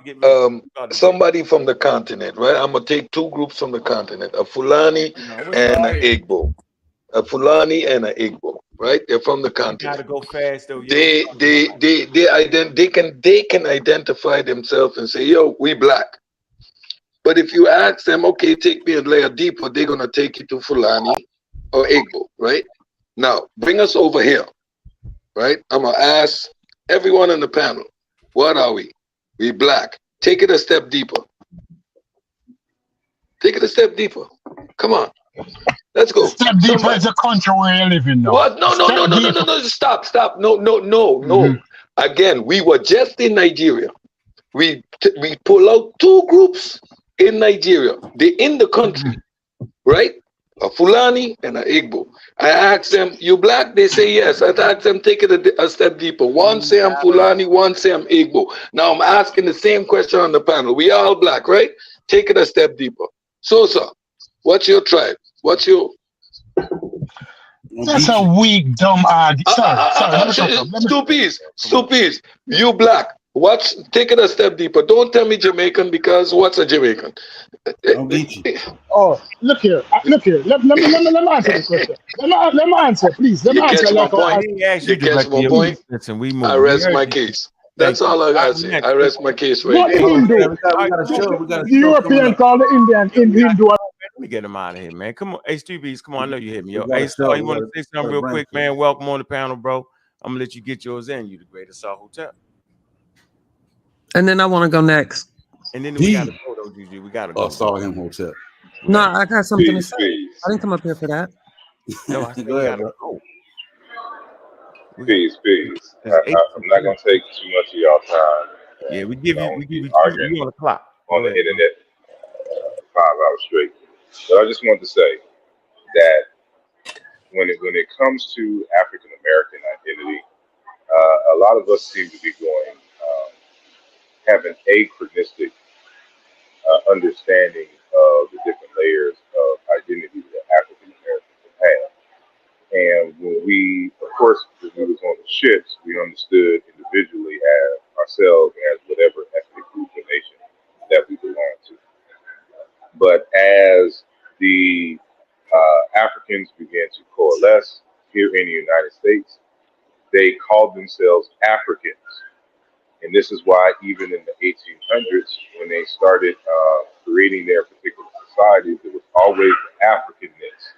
Somebody from the continent, right? I'm gonna take two groups from the continent: a Fulani and an Igbo. A Fulani and an Igbo, right? They're from the continent. You gotta go fast though. They can identify themselves and say, "Yo, we black." But if you ask them, "Okay, take me a layer deeper," they're gonna take you to Fulani or Igbo, right? Now, bring us over here, right? I'm gonna ask everyone on the panel, what are we? We black. Take it a step deeper. Take it a step deeper. Come on. Let's go. Step deeper is the country where you live in now. What? No. Stop. No. Again, we were just in Nigeria. We pull out two groups in Nigeria. They're in the country, right? A Fulani and an Igbo. I asked them, "You black?" They say yes. I asked them, take it a step deeper. One say I'm Fulani, one say I'm Igbo. Now I'm asking the same question on the panel. We all black, right? Take it a step deeper. So, sir, what's your tribe? What's your... That's a weak, dumb argument. Stupid. You black. Take it a step deeper. Don't tell me Jamaican, because what's a Jamaican? Oh, look here. Let me answer the question. Let me answer, please. Let me answer. You catch my point? I rest my case. That's all I gotta say. I rest my case right here. The European call the Indian Hindu. Let me get him out of here, man. Come on, H3Bs. Come on, I know you hit me. Yo, hey, Star, you want to say something real quick, man? Welcome on the panel, bro. I'm gonna let you get yours in. You the Great Assault Hotel. And then I want to go next. And then we gotta go though, Juju. We gotta go. Saw him hotel. No, I got something to say. I didn't come up here for that. No, I said we gotta go. Peace. I'm not gonna take too much of y'all time. Yeah, we give you arguing on the clock on the internet 5 hours straight. But I just wanted to say that when it comes to African American identity, a lot of us seem to be going have an achronistic understanding of the different layers of identity that African Americans have. And when we, of course, when we was on the ships, we understood individually as ourselves as whatever ethnic group or nation that we belong to. But as the Africans began to coalesce here in the United States, they called themselves Africans. And this is why even in the 1800s, when they started creating their particular societies, it was always the Africanness.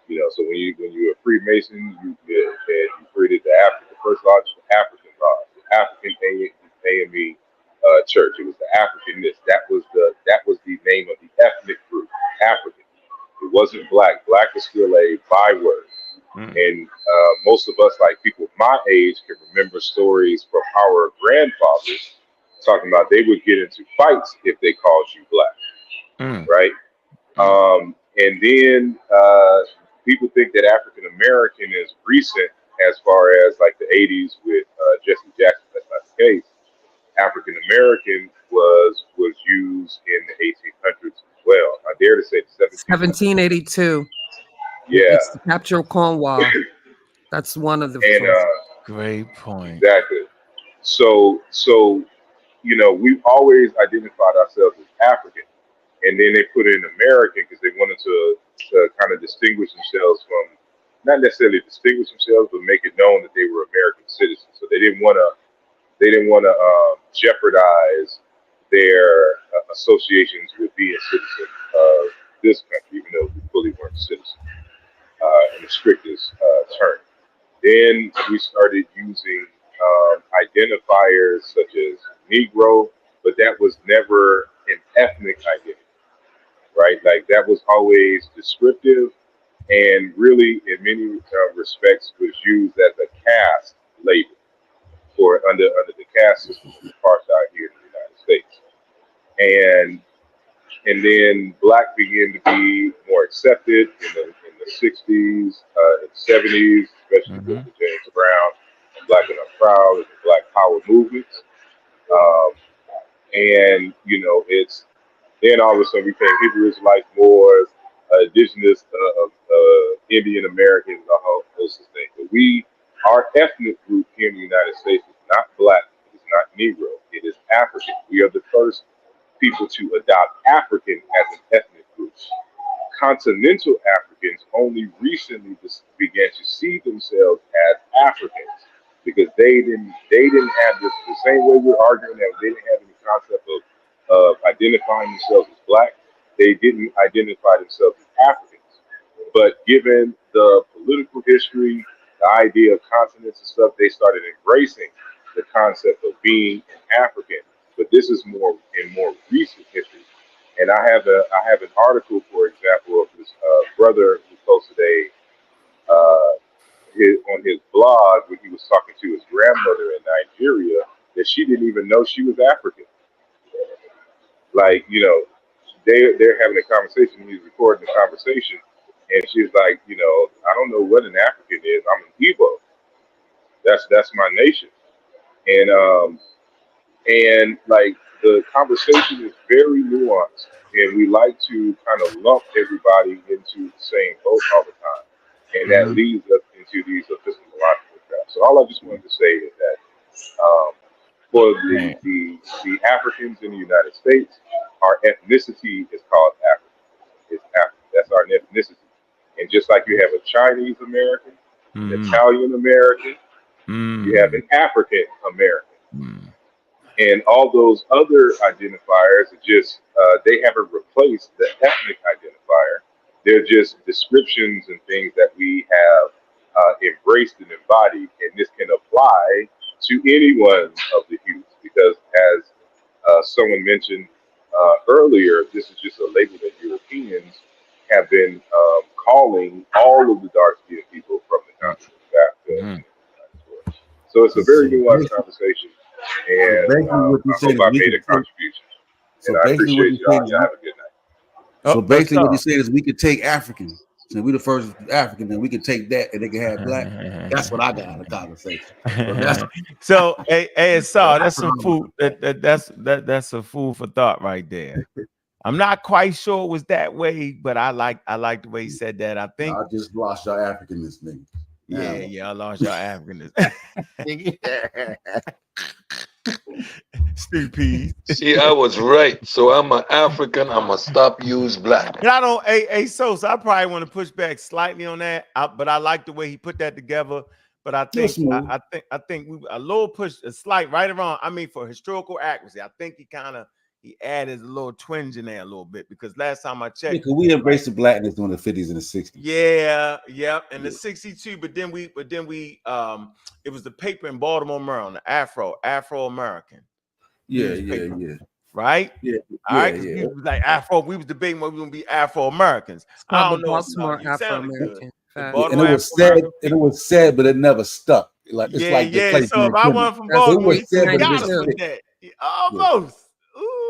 You know, so when you were a Freemason, you created the first lodge, the African lodge, the African AME church. It was the Africanness. That was the name of the ethnic group, African. It wasn't black. Black is still a byword. And most of us, like people my age, can remember stories from our grandfathers talking about they would get into fights if they called you black. right? And then people think that African American is recent as far as like the 80s with Jesse Jackson. That's not the case. African American was used in the 1800s as well. I dare to say the 1782. Yeah, It's the capture of Cornwall. That's one of the great point. Exactly. So you know, we've always identified ourselves as African, and then they put in American because they wanted to kind of distinguish themselves from, not necessarily distinguish themselves, but make it known that they were American citizens. So they didn't want to jeopardize their associations with being citizens of this country, even though we fully weren't citizens in the strictest term. Then we started using identifiers such as Negro, but that was never an ethnic identity, right? Like that was always descriptive, and really, in many respects, was used as a caste label for under the caste system of apartheid here in the United States. And then black began to be more accepted in the 60s, and 70s, especially with the James Brown and Black and I'm Proud and the Black Power movements. And you know, it's then all of a sudden we became Hebrew Israelites, Moors, indigenous, Indian Americans, a whole host of things. But our ethnic group here in the United States is not black, it is not Negro, it is African. We are the first people to adopt African as an ethnic group. Continental Africans only recently began to see themselves as Africans because they didn't have this the same way we're arguing that they didn't have any concept of identifying themselves as black. They didn't identify themselves as Africans. But given the political history, the idea of continents and stuff, they started embracing the concept of being an African. But this is more recent history. And I have an article, for example, of this brother who posted on his blog when he was talking to his grandmother in Nigeria that she didn't even know she was African. Like, you know, they're having a conversation. He's recording the conversation, and she's like, you know, I don't know what an African is. I'm an Igbo. That's my nation. And like the conversation is very nuanced, and we like to kind of lump everybody into the same boat all the time, and that leads us into these epistemological traps. So all I just wanted to say is that for the Africans in the United States, our ethnicity is called African. It's African. That's our ethnicity. And just like you have a Chinese American, an Italian American, you have an African American. And all those other identifiers are just, they haven't replaced the ethnic identifier. They're just descriptions and things that we have embraced and embodied. And this can apply to any one of the hues, because as someone mentioned earlier, this is just a label that Europeans have been calling all of the dark-skinned people from the continent of Africa. So it's a very nuanced conversation, and I hope I made a contribution. And I appreciate y'all. Y'all have a good night. So basically, what you say is we could take African. So we the first African, and we can take that, and they can have black. That's what I got out of the conversation. So, hey, Saul, that's some food. That's a food for thought right there. I'm not quite sure it was that way, but I like the way he said that. I think I just lost your Africanness, nigga. Yeah, I lost your Africanness. Stupid. See, I was right. So I'm an African. I'm gonna stop use black. And I don't. So I probably want to push back slightly on that. But I like the way he put that together. But I think I think we a little push, a slight right around. I mean, for historical accuracy, I think he added a little twinge in there a little bit, because last time I checked, because we embraced the blackness during the 50s and the 60s. Yeah, and the 62, but then we it was the paper in Baltimore, Maryland, Afro-American. Right? All right. We was like Afro, we was debating what we gonna be Afro-Americans. I don't know. Baltimore Afro-American. And it was said, but it never stuck. Like it's like the place. So if I want from Baltimore, you gotta put that. Almost.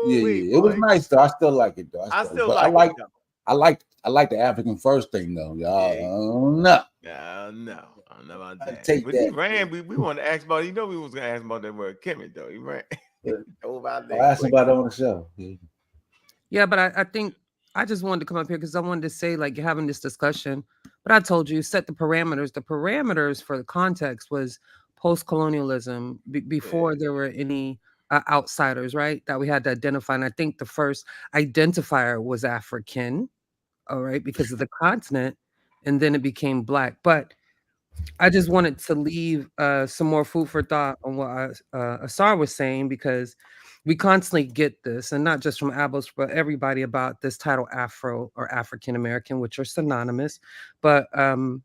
Yeah. It was nice though. I still like it though. I still like it though. I like the African first thing though, y'all. No. I don't know about that. Take but that. He ran. We wanted to ask about. We was gonna ask about that word Kemet though. He ran. I asked about it on the show. Yeah, but I think I just wanted to come up here because I wanted to say, like, you're having this discussion, but I told you, set the parameters. The parameters for the context was post-colonialism before there were any outsiders, right? That we had to identify. And I think the first identifier was African, all right, because of the continent, and then it became Black. But I just wanted to leave some more food for thought on what Asar was saying, because we constantly get this, and not just from Abos, but everybody, about this title Afro or African American, which are synonymous. But you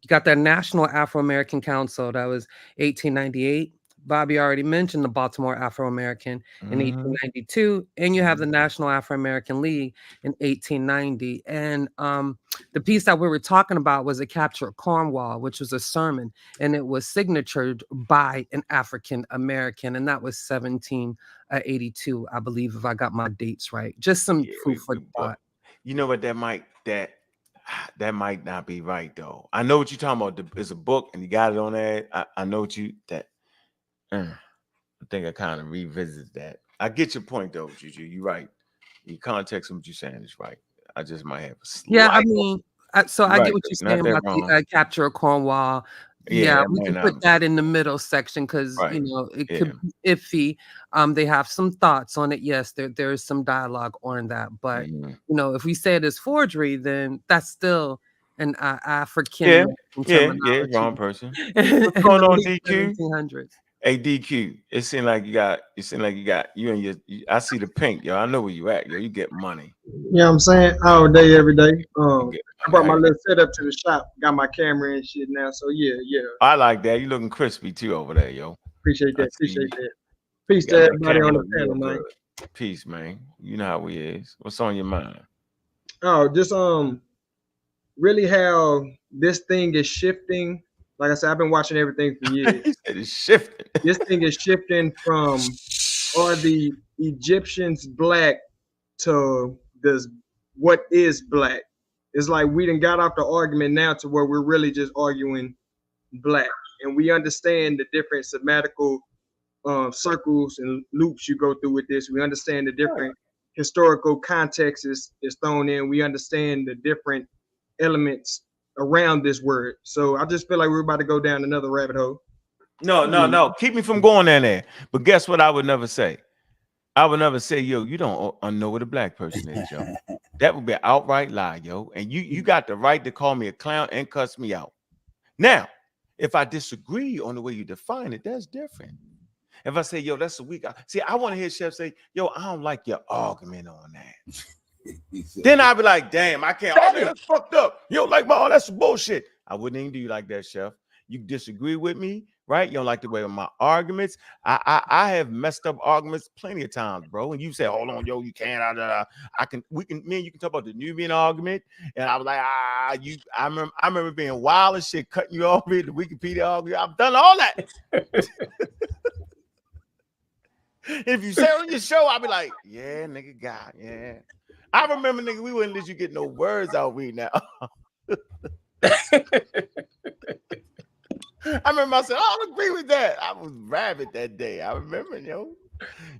got that National Afro-American Council, that was 1898. Bobby already mentioned the Baltimore Afro-American in 1892, and you have the National Afro-American League in 1890. And the piece that we were talking about was A Capture of Cornwall, which was a sermon, and it was signatured by an African-American, and that was 1782, I believe, if I got my dates right. Just some food for thought. You know what, that might not be right though. I know what you're talking about. It's a book and you got it on there. I know what I think I kind of revisit that. I get your point though, Juju. You're right. Your context of what you're saying is right. I just might have a slight... I mean, I get what you're saying about the Capture of Cornwall. Yeah, we can put that in the middle section because you know it could be iffy. They have some thoughts on it. Yes, there is some dialogue on that, but you know, if we say it is forgery, then that's still an African. Wrong person. What's going on, DQ? 1700s. Hey DQ, it seems like you got you and your. I see the pink, yo. I know where you at, yo. You get money. You know what I'm saying? All day, every day. I brought my little setup to the shop. Got my camera and shit now. So yeah. I like that. You looking crispy too over there, yo. Appreciate that. Peace to everybody on the panel, man. Peace, man. You know how we is. What's on your mind? Oh, just really how this thing is shifting. Like I said, I've been watching everything for years. It's shifting. This thing is shifting from, are the Egyptians Black to what is Black? It's like we done got off the argument now to where we're really just arguing Black. And we understand the different semantical circles and loops you go through with this. We understand the different historical context is thrown in. We understand the different elements around this word. So I just feel like we're about to go down another rabbit hole. No. Keep me from going in there. But guess what I would never say? I would never say, yo, you don't know what a Black person is, yo. That would be an outright lie, yo. And you got the right to call me a clown and cuss me out. Now, if I disagree on the way you define it, that's different. If I say, yo, that's a weak, see, I want to hear Chef say, yo, I don't like your argument on that. Then I'd be like, damn, I can't. Oh, that's fucked up. You don't like my, that's bullshit. I wouldn't even do you like that, Chef. You disagree with me, right? You don't like the way of my arguments. I have messed up arguments plenty of times, bro. And you say, hold on, yo, you can't. Me and you can talk about the Nubian argument. And I was like, I remember being wild and shit, cutting you off with the Wikipedia argument. I've done all that. If you say on your show, I'll be like, yeah, nigga, God, yeah. I remember, nigga, we wouldn't let you get no words out read now. I remember I said, I don't agree with that. I was rabid that day. I remember, yo.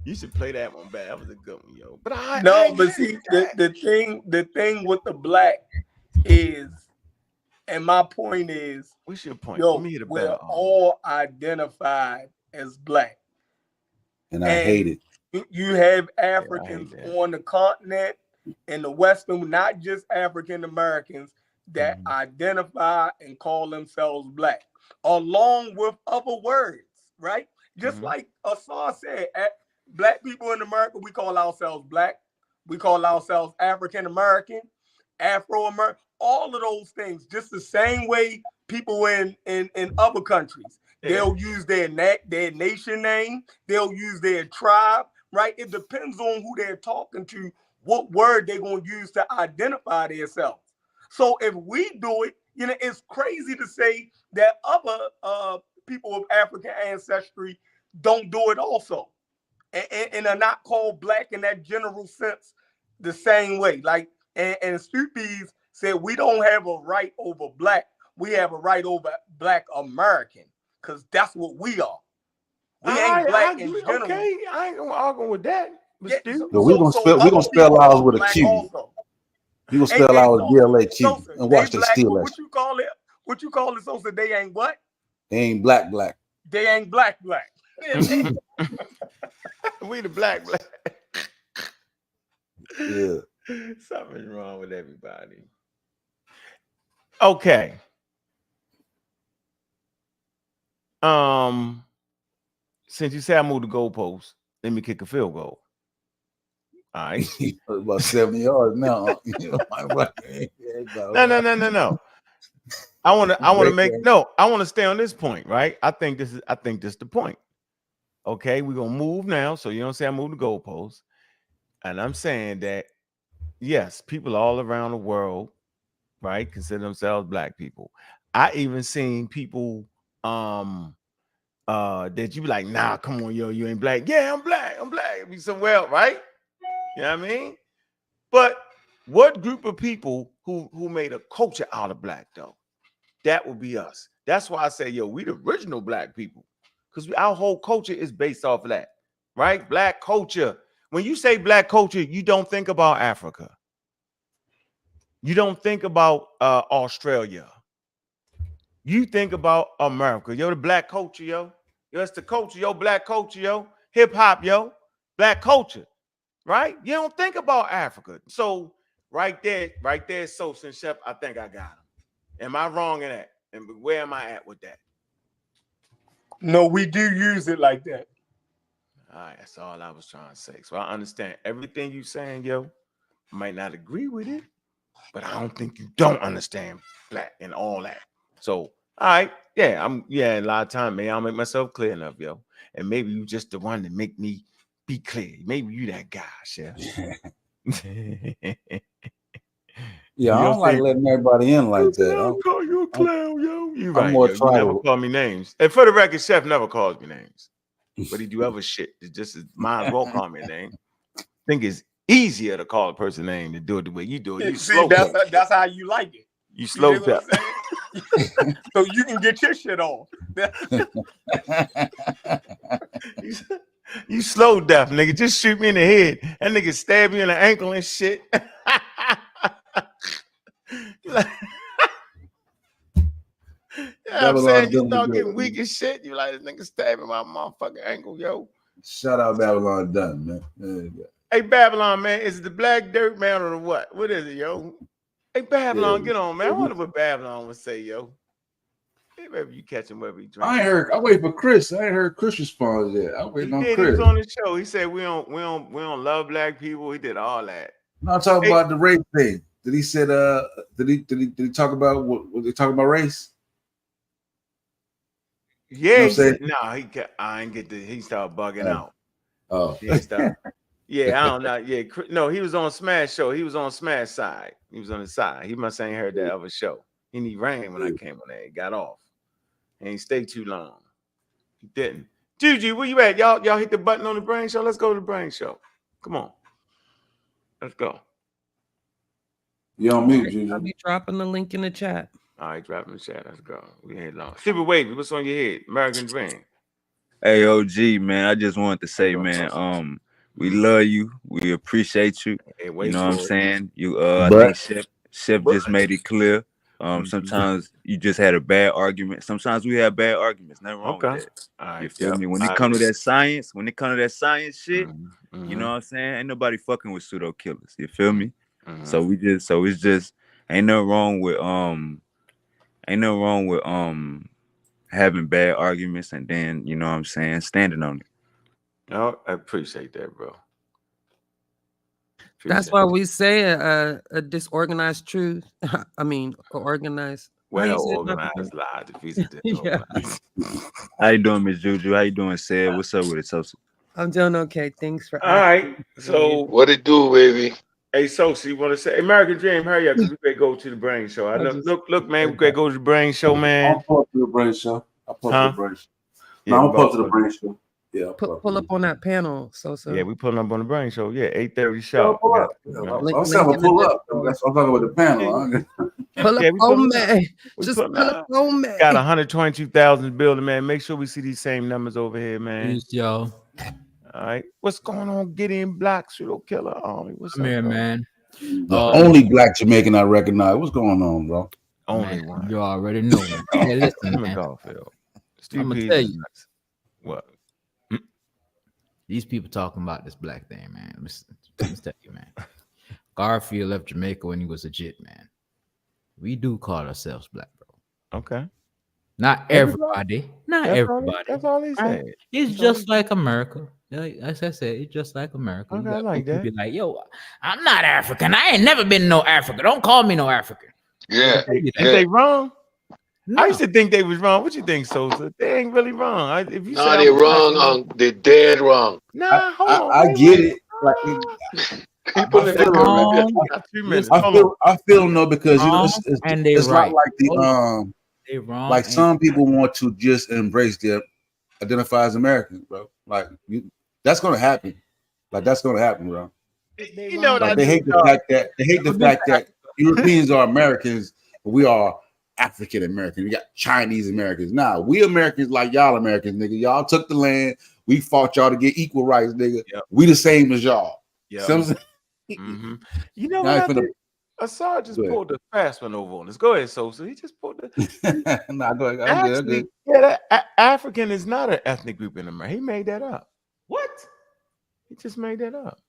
You should play that one back. That was a good one, yo. But see, the thing with the Black is, and my point is, what's your point? Yo, we're all identified as Black. And I hate it. You have Africans on the continent in the Western, not just African Americans, that identify and call themselves Black, along with other words, right? Just like Asar said, Black people in America, we call ourselves Black. We call ourselves African American, Afro American, all of those things, just the same way people in other countries. They'll use their nation name. They'll use their tribe, right? It depends on who they're talking to, what word they're going to use to identify themselves. So if we do it, you know, it's crazy to say that other people of African ancestry don't do it also. and are not called black in that general sense the same way. Like, and Stupid said we don't have a right over black. We have a right over Black American, because that's what we are. We ain't black in general. Okay, I ain't gonna argue with that. But Yeah, still, we're gonna spell ours with a Q. Also. You gonna spell ours GLAQ and watch they steal us. What you call it? What you call it? So they ain't what? They ain't black. They ain't black. We the black. Yeah. Something's wrong with everybody. Okay. Since you say I moved the goalpost, let me kick a field goal. All right. About 70 yards now. No. I want to stay on this point, right? I think this is the point. Okay, we're gonna move now. So you don't say I moved the goalpost. And I'm saying that yes, people all around the world, right, consider themselves black people. I even seen people that you be like, nah, come on, yo, you ain't black. Yeah, I'm black. Be somewhere else, right? You know what I mean? But what group of people who made a culture out of black, though? That would be us. That's why I say, yo, we the original black people, because our whole culture is based off of that, right? Black culture. When you say black culture, you don't think about Africa. You don't think about Australia. You think about America. Yo, the black culture, yo. Yo, it's the culture, yo, black culture, yo. Hip hop, yo. Black culture, right? You don't think about Africa. So right there, Sosa and Chef, I think I got him. Am I wrong in that? And where am I at with that? No, we do use it like that. All right, that's all I was trying to say. So I understand everything you saying, yo. I might not agree with it, but I don't think you don't understand black and all that. So, all right, a lot of time, man, I'll make myself clear enough, yo. And maybe you just the one to make me be clear. Maybe you that guy, Chef. Yeah, I don't like letting everybody in like that. I'll call you a clown, yo. You right, more yo. You never call me names. And for the record, Chef never calls me names. But he do other shit. It's just might as well call me a name. I think it's easier to call a person name than do it the way you do it. You slow. That's how you like it. You slow down. So you can get your shit off. You slow deaf, nigga. Just shoot me in the head. That nigga stab me in the ankle and shit. I'm saying you start getting weak as shit. You like, this nigga stabbing my motherfucking ankle, yo. Shout out Babylon Dunn, man. Hey, Babylon, man, is it the Black Dirt Man or the what? What is it, yo? Hey, Babylon, get on, man. I wonder what Babylon would say, yo. Hey, maybe you catch him wherever he drinks. I wait for Chris. I ain't heard Chris respond yet. I waiting on Chris. He was on the show. He said we don't love black people. He did all that. No, I'm talking about the race thing. Did he said did he talk about what they talking about race? Yeah, I ain't get he started bugging out. Oh, he started. Yeah, I don't know. Yeah, no, he was on Smash show. He was on Smash side. He was on the side. He must ain't heard that other show. He need rain when I came on there. He got off. He ain't stayed too long. He didn't. Juju, where you at? Y'all hit the button on the brain show. Let's go to the brain show. Come on. Let's go. You on mute, Juju. I'll be dropping the link in the chat. All right, drop in the chat. Let's go. We ain't long. Super Wavy, what's on your head? American Dream. Hey, OG, man. I just wanted to say, man, we love you. We appreciate you. Hey, you know what I'm saying? I think Chef just made it clear. Sometimes you just had a bad argument. Sometimes we have bad arguments. Nothing wrong with that. All right, you feel me? When it comes to that science, shit, you know what I'm saying? Ain't nobody fucking with pseudo killers. You feel me? So it's just ain't no wrong with having bad arguments and then, you know what I'm saying, standing on it. No, I appreciate that, bro. That's why we say a disorganized truth. I mean, organized. Organized lie. Yeah. How you doing, Miss Juju? How you doing, Sid? What's up with it, Sosa? I'm doing okay. Thanks for all right. So what it do, baby? Hey, Sosa, you want to say American Dream? Hurry up, because we better go to the brain show. I know. Look, man, we better go to the brain show, man. I'll pull up to the brain show. No, I'm pull up to the brain show. Yeah, pull up on that panel. So Yeah, we pulling up on the brain show. Yeah, 8:30 Yeah, sharp. pull up. Yeah, I'm saying I'm pull up. That's what I'm talking about the panel. Pull up Yeah, we on pulling up. me. We Just pulling pull up up. on me. Got 122,000 building, man. Make sure we see these same numbers over here, man. Peace, y'all. All right. What's going on? Gideon Black, Pseudo Killer Army. What's I'm up, here, bro? man. The only black Jamaican I recognize. What's going on, bro? Only Man, one. you already know, man. Hey, listen, man. Garfield. I'm gonna Steve tell Pease is you. nuts. What? These people talking about this black thing, man. Let me tell you, man. Garfield left Jamaica when he was a jit, man. We do call ourselves black, bro. Okay. Not everybody. Not everybody. That's all he said. It's That's just like America. Like, as I said, it's just like America. Okay, You I got like people that. be like, yo, I'm not African. I ain't never been no African. Don't call me no African. Yeah. Ain't they wrong? No. I used to think they was wrong. What you think, Sosa? They ain't really wrong. If you No, say they're I'm black, wrong. They're dead wrong. Nah, hold on. I get it. Like, People in the Caribbean. Got 2 minutes. I feel no because you know and they it's right. not like the They wrong. like some people want to just embrace their identify as American, bro. Like that's gonna happen. Like that's gonna happen, bro. You know what Like, I they do, hate the dog? fact that Europeans are Americans, but we are African American. We got Chinese Americans. Nah, we Americans like y'all Americans, nigga. Y'all took the land. We fought y'all to get equal rights, nigga. Yep. We the same as y'all. Yep. See what I'm saying? You know Now what it's I finna- did? Assad just Go ahead. pulled the fast one over on us. Go ahead, Sosa. He just pulled the. Nah, go ahead. I'm good. I'm Actually, good. yeah, African is not an ethnic group in America. He made that up. What? He just made that up.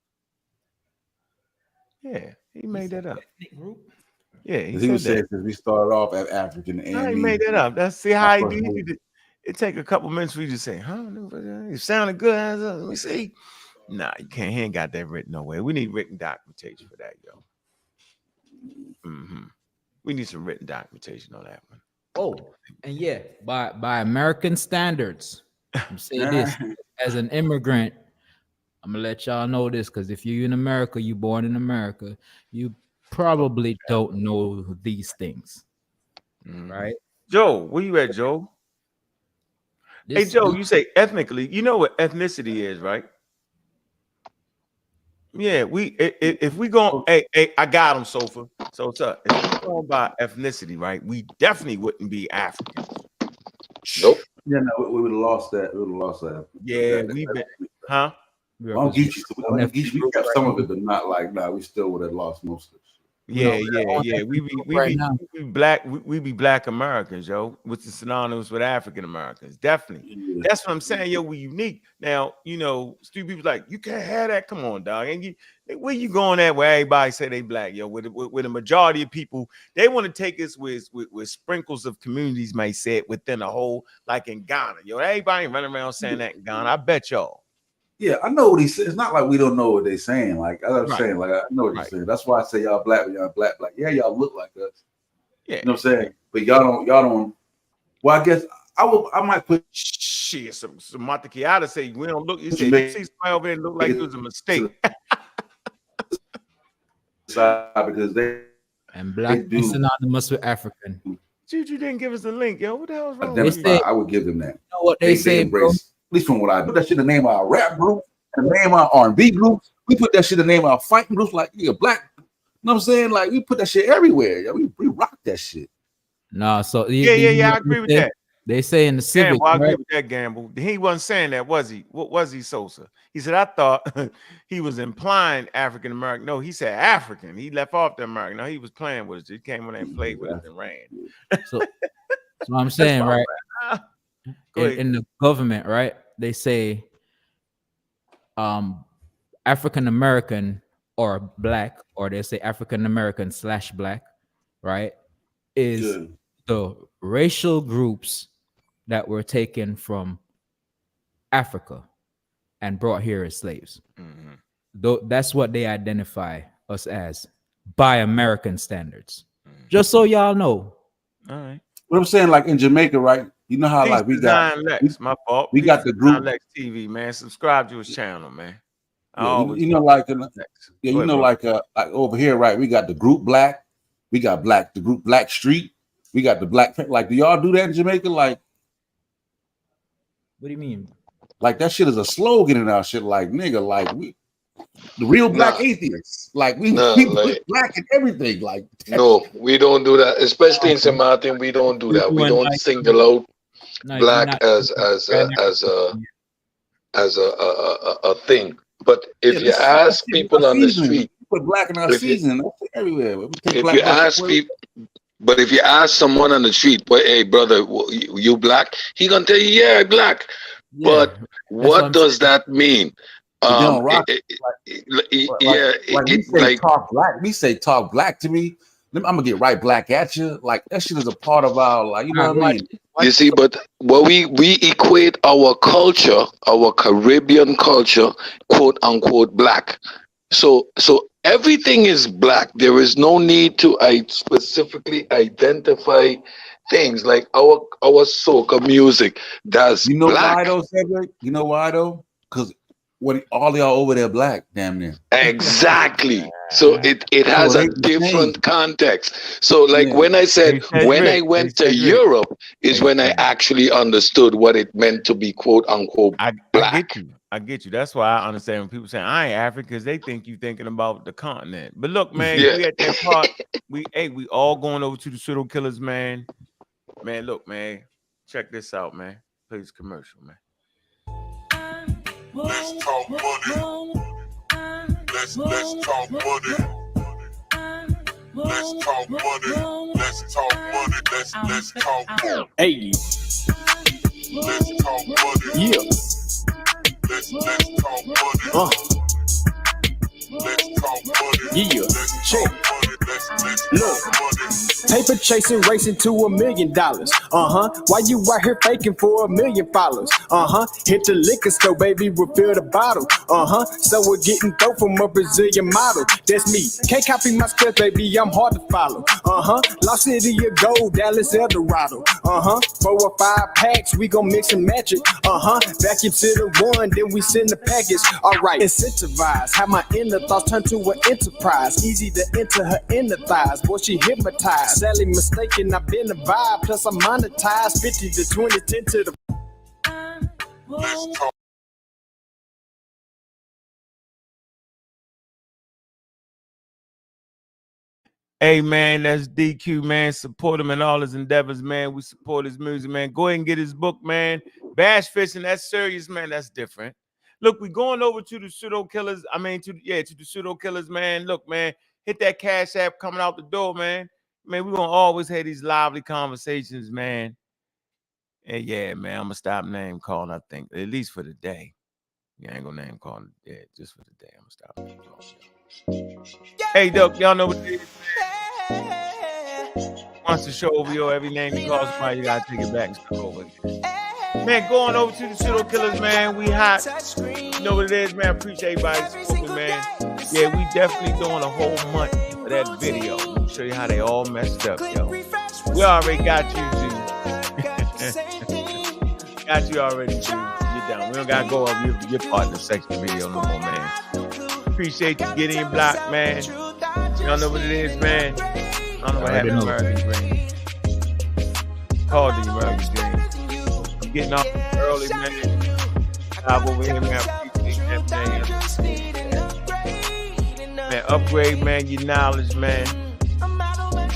Yeah, he made that up. Ethnic group? Yeah, He was said saying that. since we started off at African and No, he me. made that up. That's see how he That's what- did it. It take a couple minutes for you to say, huh? It sounded good. Let me see. Nah, you can't. He ain't got that written nowhere. We need written documentation for that, yo. We need some written documentation on that one. Oh, and yeah, by American standards, I'm saying this as an immigrant. I'm gonna let y'all know this because if you're in America, you're born in America, you probably don't know these things, right? Joe, where you at, Joe? Hey, Joe, you say ethnically. You know what ethnicity is, right? Yeah, if we go, hey, I got him, Sofa. So it's up. If we going by ethnicity, right? We definitely wouldn't be African. Nope. Yeah, no, we would have lost that. We would have lost that. Yeah, we've been, huh? Well, we kept some of it, but not like we still would have lost most of it. Yeah. We be black. We be black Americans, yo, which is synonymous with African Americans. Definitely. Yeah. That's what I'm saying, yo. We unique. Now, you know, stupid people like you can't have that. Come on, dog. And where you going at where everybody say they black, yo? With the majority of people, they want to take us with sprinkles of communities may say it within a whole, like in Ghana, yo. Everybody running around saying that in Ghana. I bet y'all. Yeah, I know what he said. It's not like we don't know what they're saying. Like I'm Right. saying, like I know what you're saying. That's why I say y'all black, but y'all black. Like yeah, y'all look like us. Yeah, you know what I'm saying. But y'all don't. Well, I guess I might put shit. Some Mata Kiata say we don't look. You said you see somebody over there and look like it was a mistake. Because they and black is synonymous with African. Juju didn't give us a link, yo. What the hell is wrong They with say, you? I would give them that. You know what they say, embrace, bro? at least from what I do. That shit in the name of our rap group, and the name of our R&B group. We put that shit in the name of our fighting groups, like black. You know what I'm saying? Like we put that shit everywhere. Yo. We rock that shit. No, so Yeah. I agree with that. They say in the civic. Gamble, I agree right? with that, Gamble. He wasn't saying that, was he? What was he, Sosa? He said, I thought he was implying African American. No, he said African. He left off the American. No, he was playing with us. He came in there and played with us and ran. So I'm saying, right? Go ahead. In the government, right? They say African American or black, or they say African American / black, right? Is the racial groups that were taken from Africa and brought here as slaves. Though that's what they identify us as by American standards. Just so y'all know. All right. What I'm saying, like in Jamaica, right? You know how Peace like we got Design Lex, my fault. We Peace got the Design group Lex TV, man. Subscribe to his channel, man. Yeah, you know, like like over here, right? We got the group black, we got the group Black Street, we got the black. Like, do y'all do that in Jamaica? Like, what do you mean? Like that shit is a slogan in our shit. Like nigga, like we the real black atheists. Like we put black in everything. Like no, we don't do that. Especially in St. Martin, we don't do that. We don't single out black as a thing. But if you ask people on the street, put black in our season everywhere. If you ask people, but if you ask someone on the street, well, hey brother, you black? He gonna tell you, yeah, I'm black. Yeah, but what does that mean? Talk black. We say talk black to me. I'm gonna get right black at you. Like that shit is a part of our, like, you know what I mean? You see, but we equate our culture, our Caribbean culture, quote unquote black. So everything is black. There is no need to specifically identify things like our soca music. That's you know black. Why though, Cedric? You know why though? Because when all y'all over there black, damn near. Exactly. So it has a different context. So like when I said when I went to Europe is when I actually understood what it meant to be quote unquote black. I get you. That's why I understand when people say I ain't African, because they think you thinking about the continent. But look, man, we at that part. We all going over to the pseudo killers, man. Man, look, man, check this out, man. Play this commercial, man. Let's talk money. Let's talk money. Let's talk money. Let's talk money. Let's talk money. Hey. Let's talk money. Yeah. Let's talk money. Let's talk money. Yeah. Let's talk money. Let's look. talk money. Paper chasing, racing to $1 million. Why you out here faking for 1 million followers? Hit the liquor store, baby, refill the bottle. So we're getting dough from a Brazilian model. That's me. Can't copy my steps, baby. I'm hard to follow. Lost City of Gold, Dallas, Eldorado. 4 or 5 packs, we gon' mix and match it. Vacuum to the one, then we send the package. Alright, incentivize. How my inner thoughts turn to an enterprise. Easy to enter her inner thighs. Boy, she hypnotized. Sadly mistaken, I've been a vibe. Plus I'm monetized 50 to 20, 10 to the. Let's talk. Hey man, that's DQ, man. Support him in all his endeavors, man. We support his music, man. Go ahead and get his book, man. Bash fishing, that's serious, man. That's different. Look, we going over to the pseudo killers. I mean, to the pseudo killers, man. Look, man, hit that Cash App coming out the door, man. Man, we're gonna always have these lively conversations, man. And yeah, man, I'm gonna stop name calling, I think, at least for the day. You ain't gonna name calling, yeah, just for the day. I'm gonna stop name calling. Hey, Duck, y'all know what it is, man. Once the show over, yo, every name you call somebody, you gotta take it back and start over again. Man, going over to the pseudo killers, man. We hot. You know what it is, man. Appreciate everybody supporting, man. Yeah, we definitely doing a whole month of that video. Let me show you how they all messed up, yo. We already got you, G. Got you already, G. You're down. We don't gotta go over your part in the section video no more, man. Appreciate you getting your block, man. Y'all know what it is, man. I don't know what happened to American Dream. Called the American Dream. I'm getting off early, man. I'm over here, man. Appreciate everything. Man, upgrade, man, your knowledge, man.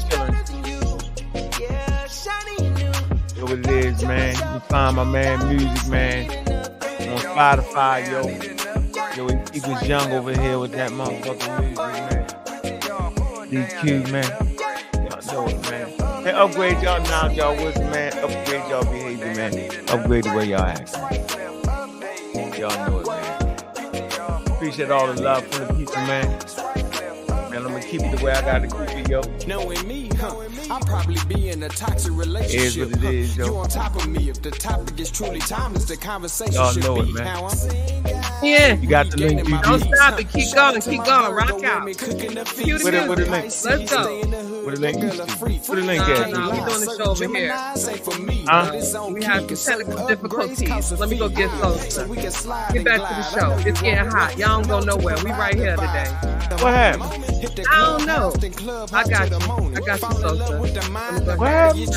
Chilling. Know what it is, man. You can find my man music, man, on Spotify, yo. Yo, he was young over here with that motherfucking music, man. DQ, man. Y'all know it, man. And upgrade y'all knowledge, y'all wisdom, man. Upgrade y'all behavior, man. Upgrade the way y'all act. Y'all know it, man. Appreciate all the love from the people, man. Man, I'm gonna keep it the way I gotta keep it, yo. Knowing me, I'll probably be in a toxic relationship. It is what it is, yo. You on top of me. If the topic is truly timeless, the conversation y'all should know be it, man. how I'm. Yeah. You got the link. Don't stop it. Keep going. Rock out. What the link? Let's go. What the link? What the link at? No, we doing the show over here. We have some technical difficulties. Let me go get closer. Get back to the show. It's getting hot. Y'all don't go nowhere. We right here today. What happened? I don't know. I got you, Sosa. What happened?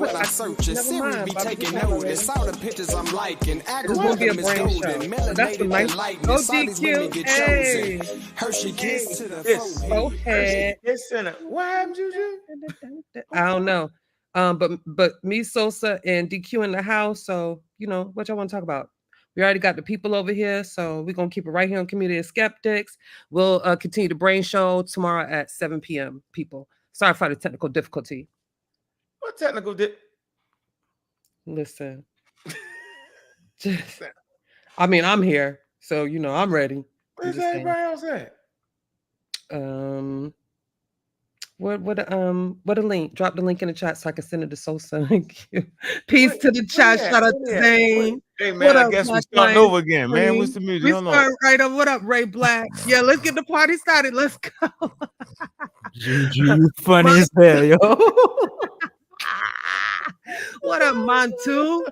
what I search. And Siri be taking notice. All the pictures I'm liking. It's gonna be a Algorithm is brain golden. show. That's the Melanated nice. and lightning. Go All these women DQ. get Hey. chosen. Hershey kiss to the Yes. forehead. Forehead. What happened, Juju? I don't know. But me, Sosa, and DQ in the house. So you know what y'all want to talk about. We already got the people over here, so we're gonna keep it right here on Community of Skeptics. We'll continue the brain show tomorrow at 7 p.m. People, sorry for the technical difficulty. What technical Listen, I mean, I'm here, so you know I'm ready. Where's everybody else at? What a link. Drop the link in the chat so I can send it to Sosa. Thank you. Peace to the chat. Shout out to Zane. Hey man, I guess we're starting over again, man. What's the music? We start right up. What up, Ray Black? Yeah, let's get the party started. Let's go. Juju, funny as hell, yo. What up, Montu?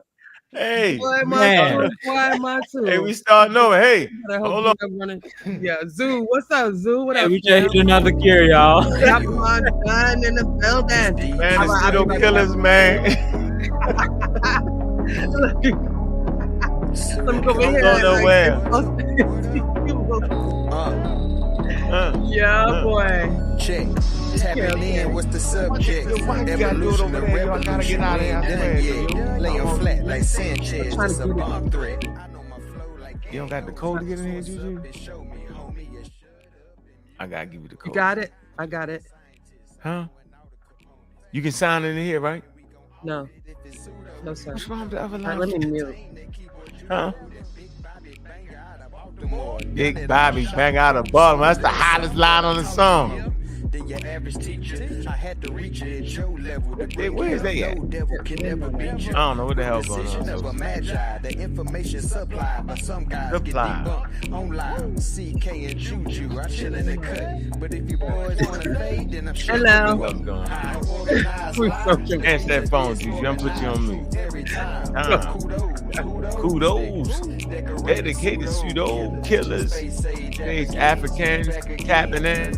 Hey, Boy, man. Montu. Hey, we starting over. Hey, hold on. Yeah, Zoo. What's up, Zoo? What Hey, up? we just hit another gear, y'all. Yep, done in the building. Man, the pseudo killers, man. Let me go over here. Don't go nowhere. Yeah, boy. Check. Tapping in, what's the subject? Evolution of revolution. Laying flat like Sanchez. It's a bomb threat. You don't got the code to get in here, Juju? I gotta give you the code. You got it? I got it. Huh? You can sign in here, right? No. No, sir. What's wrong with the other All line? right, let me mute. Huh? Big Bobby bang out the bottom. That's the hottest line on the song. Than your average teacher. I had to reach it at your level. Where is they at? Devil can never beat you. I don't know what the hell going Decision of a on. magi. The information supplied by some guys get debunked online. CK and Juju, I chill in the cut. But if you boys want to fade, then I'm sure. Hello. What's going on? Answer that phone, Juju. I'm gonna put you on mute. Kudos. Dedicated pseudo killers. Space Africans tapping in.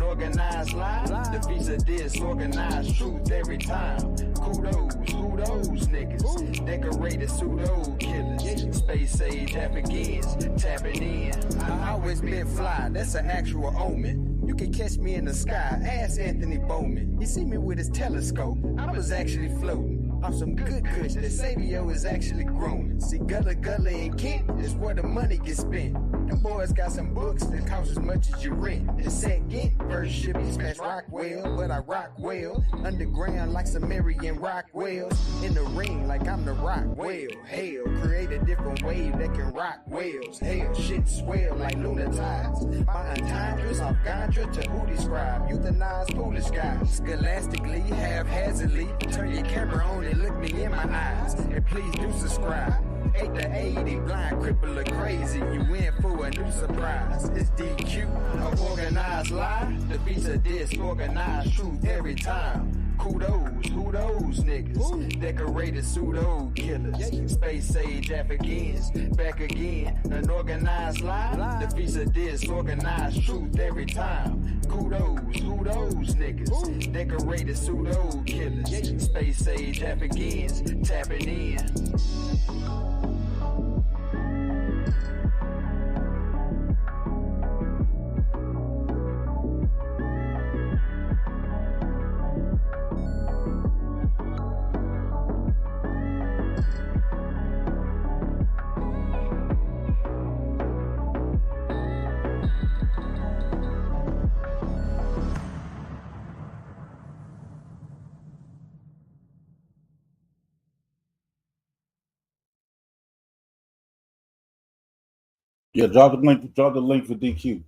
The visa disorganized truth every time. Kudos, who those niggas? Decorated pseudo killers. Space age Africans tapping in. I always been fly, that's an actual omen. You can catch me in the sky, ask Anthony Bowman. He see me with his telescope, I was actually floating. I'm some good kush, the Sabio is actually growing. See, Gullah and Kent is where the money gets spent. Them boys got some books that cost as much as your rent. The second verse should be smashed Rockwell, but I rock well. Underground like Sumerian Rockwells. In the ring like I'm the rock whale. Hell, create a different wave that can rock whales. Hell, shit swell like lunar tides. My entendres off Gandra to who describe. Euthanize foolish guys. Scholastically, haphazardly. Turn your camera on and look me in my eyes. And please do subscribe. 8 to 80, blind, cripple, or crazy. You in for a new surprise. It's DQ, a organized lie. The beats of disorganized truth every time. Kudos, who those niggas? Decorated pseudo killers. Space age Africans, back again. An organized lie. The beats of disorganized truth every time. Kudos, who those niggas? Decorated pseudo killers. Space age Africans, tapping in. Yeah, drop the link. Drop the link for DQ.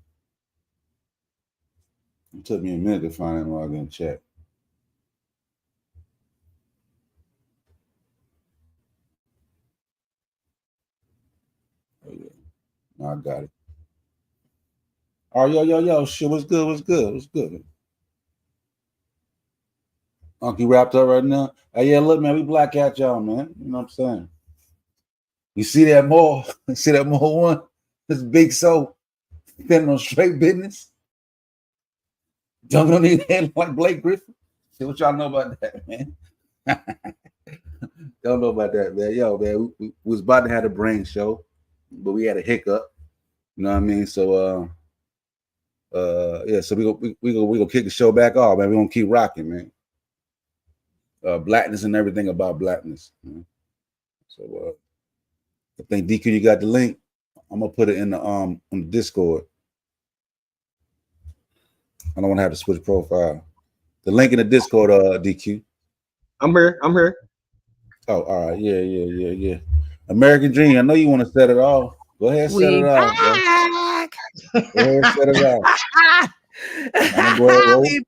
It took me a minute to find it while I didn't check. Oh yeah, no, I got it. All right, yo, shit, what's good? Uncle wrapped up right now. Hey, yeah, look, man, we black at y'all, man. You know what I'm saying? You see that more? See that more one? This big soap, depending on straight business. Jumping on his head like Blake Griffin. See what y'all know about that, man. Don't know about that, man. Yo, man, we was about to have a brain show, but we had a hiccup. You know what I mean? So yeah, so we gonna kick the show back off, man. We gonna keep rocking, man. Blackness and everything about blackness. Man. So I think DQ, you got the link. I'm gonna put it in the on the Discord. I don't want to have to switch profile. The link in the Discord, DQ. I'm here. Oh, all right. Yeah. American Dream. I know you want to set it off. Go ahead, set it off. Bro. Go ahead, set it off. I'm gonna go ahead,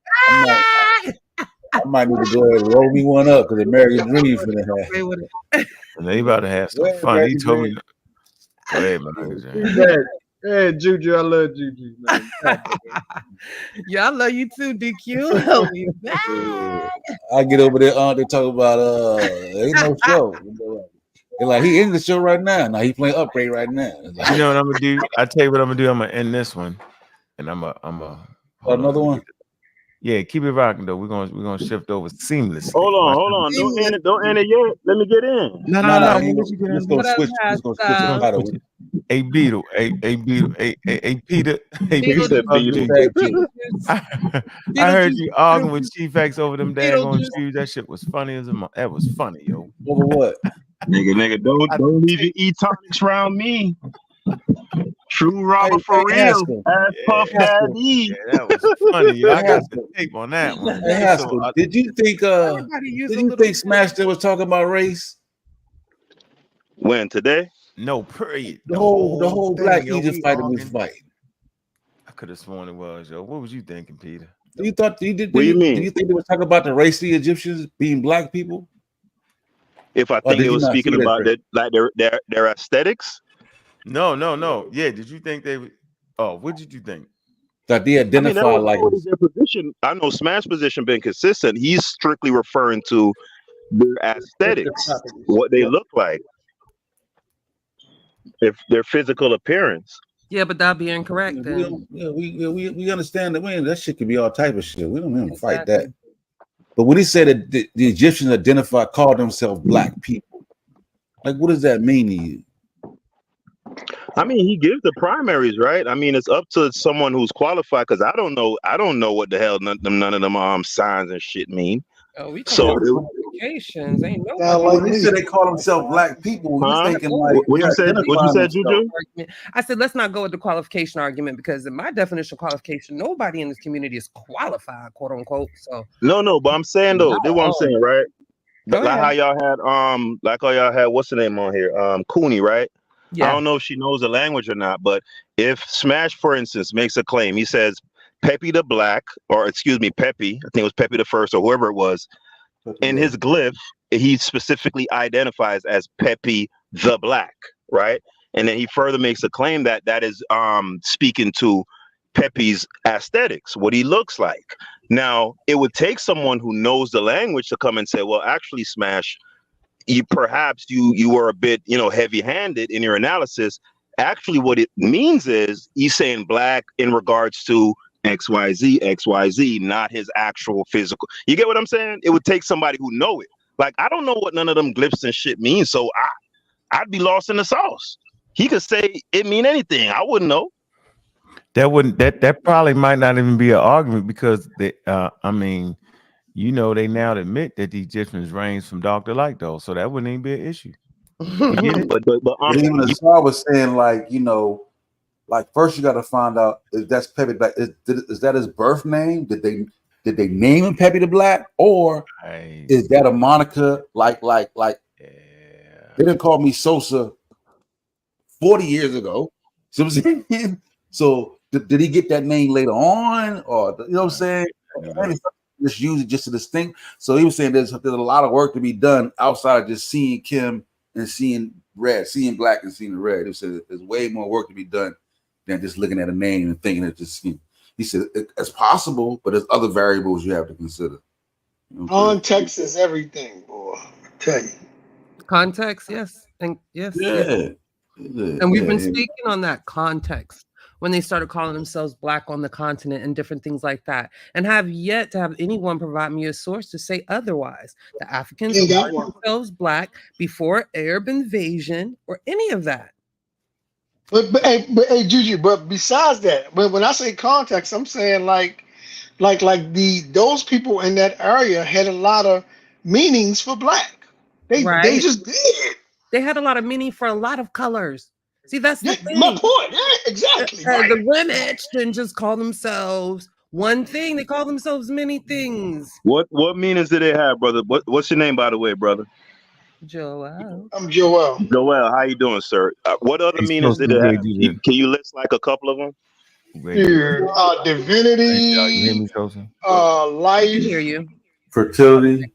I might need to go ahead and roll me one up because American Dream finna have. And they about to have some fun. He told me. Go ahead, American Dream. Hey, Juju, I love Juju, man. Yeah, I love you too, DQ. I get over there, they talk about ain't no show. They're like, he in the show right now. Now he playing Upgrade right now. Like, you know what I'm gonna do? I tell you what I'm gonna do. I'm gonna end this one, and I'm a another one. Yeah, keep it rocking though. We're gonna shift over seamlessly. Hold on. Don't end it yet. Let me get in. No. Let's go switch. Let's go switch the title. A Beetle, a Peter, I heard you arguing with Chief X over them daggone shoes. That shit was funny as a month. That was funny, yo. Over what? Nigga, don't even eat tonics around me. True robber for real. Ass Puff Daddy. Yeah, that was funny, yo. I got the tape on that one. Hey, did you think Smash that was talking about race? When today? No, period. The whole Black Egypt fighter was fighting. I could have sworn it was, yo. What was you thinking, Peter? What do you think they were talking about the race of the Egyptians being black people? If I think it was speaking about that, like their aesthetics. No. Yeah, did you think they would? Oh, what did you think? That they identify like their position. I know Smash's position been consistent. He's strictly referring to their aesthetics, what they look like. If their physical appearance. Yeah, but that'd be incorrect then. We understand that shit could be all type of shit. We don't even fight that. But when he said that the Egyptians called themselves black people, like what does that mean to you? I mean, he gives the primaries, right? I mean, it's up to someone who's qualified because I don't know what the hell none of them signs and shit mean. Oh, we talking about qualifications. Ain't no. When they said they call themselves black people, you're thinking like what you said, Juju? I said let's not go with the qualification argument because in my definition of qualification, nobody in this community is qualified, quote unquote. So no, but I'm saying though, this is what I'm saying, right? Like how y'all had what's the name on here? Cooney, right? Yeah. I don't know if she knows the language or not, but if Smash, for instance, makes a claim, he says Pepe the Black, or excuse me, Pepe, I think it was Pepe the First or whoever it was, in his glyph, he specifically identifies as Pepe the Black, right? And then he further makes a claim that is speaking to Pepe's aesthetics, what he looks like. Now, it would take someone who knows the language to come and say, well, actually, Smash, you were a bit, heavy-handed in your analysis. Actually, what it means is he's saying black in regards to XYZ, not his actual physical. You get what I'm saying? It would take somebody who know it. Like, I don't know what none of them glyphs and shit mean, so I'd be lost in the sauce. He could say it mean anything. I wouldn't know. That probably might not even be an argument because they they now admit that the Egyptians ranged from dark to light though, so that wouldn't even be an issue. But even the star was saying like first you got to find out if that's Pepe Black. Is that his birth name? Did they name him Pepe the Black, or is that a moniker? Like they didn't call me Sosa 40 years ago. So, did he get that name later on, or you know what I'm saying? Just use it just to distinct. So he was saying there's a lot of work to be done outside of just seeing Kim and seeing red, seeing black and seeing red. He said there's way more work to be done than just looking at a name and thinking it's just skin. He said it's possible, but there's other variables you have to consider. Context is everything, boy. I tell you. Context, yes. And yes. Yeah. And we've been speaking on that context. when they started calling themselves Black on the continent and different things like that, and have yet to have anyone provide me a source to say otherwise. The Africans called themselves Black before Arab invasion or any of that. But hey, Juju. But besides that, when I say context, I'm saying like those people in that area had a lot of meanings for Black. They just did. They had a lot of meaning for a lot of colors. See, that's the thing. My point. Yeah, exactly. The women didn't just call themselves one thing. They call themselves many things. What meanings did they have, brother? What's your name, by the way, brother? Joel. I'm Joel. Joel, how you doing, sir? What other meanings did it have? Can you list like a couple of them? Dude, divinity, life. I hear you. Fertility,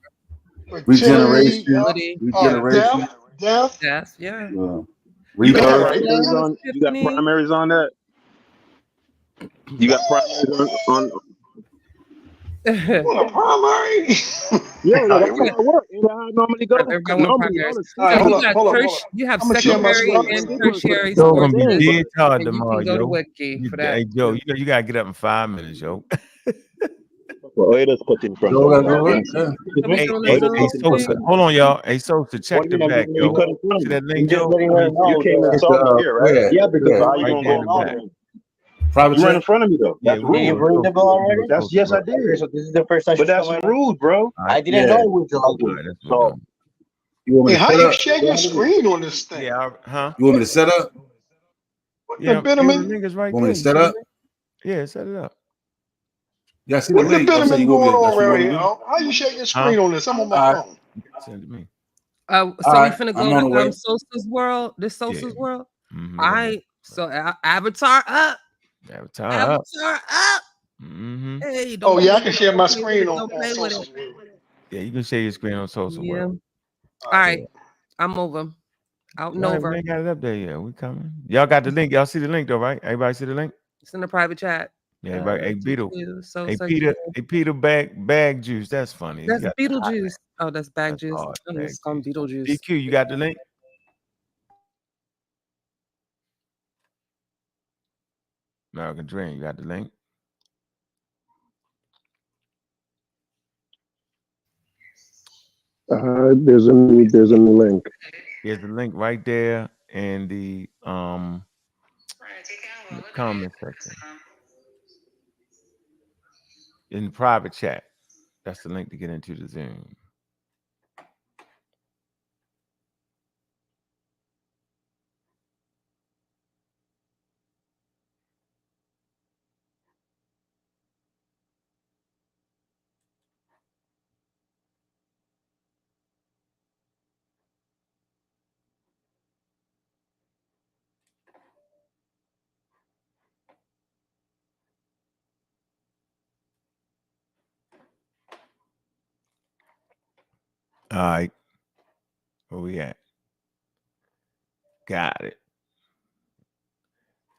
regeneration, death, yeah. You got primaries on that? You got primaries on primary? Yeah, that's how it works. You know how it normally goes. You have secondary and tertiary. It's hard tomorrow, you can go to Wiki for that. Hey, Joe, you gotta get up in 5 minutes, yo. Well, let's put in front. Hey, Sosa, hold on, y'all. Hey, Sosa, check the back, yo. See that link, Joe? You came and saw me here, right? Yeah, because how you gonna go on? You right in front of me though. That's rude. You ring the bell already? Yes, I did. So this is the first time. But that's rude, bro. I didn't know it was like so. You want me to how set you up? share your screen on this thing? Yeah, huh? You want me to set up? Yeah, the niggas right want me there. to set up? Yeah, set it up. Yeah, see What's the Bitterman going on right right here? How you share your screen on this? I'm on my phone. Send it to me. So we finna go to Sosa's world. This Sosa's world. Avatar up. Avatar up. Hey, don't I can share my screen on Sosa's world. Yeah, you can share your screen on Sosa's world. All right, I'm over. Out and over. We ain't got it up there yet. We coming. Y'all got the link. Y'all see the link though, right? Everybody see the link? It's in the private chat. Yeah, everybody. Hey, Beetle. Hey, Peter, bag juice. That's funny. That's Beetlejuice. Oh, that's bag juice. I'm just calling Beetlejuice. DQ, you got the link? American Dream, you got the link? There's a link. There's the link right there in the comment section. In the private chat. That's the link to get into the Zoom. All right. Where we at? Got it.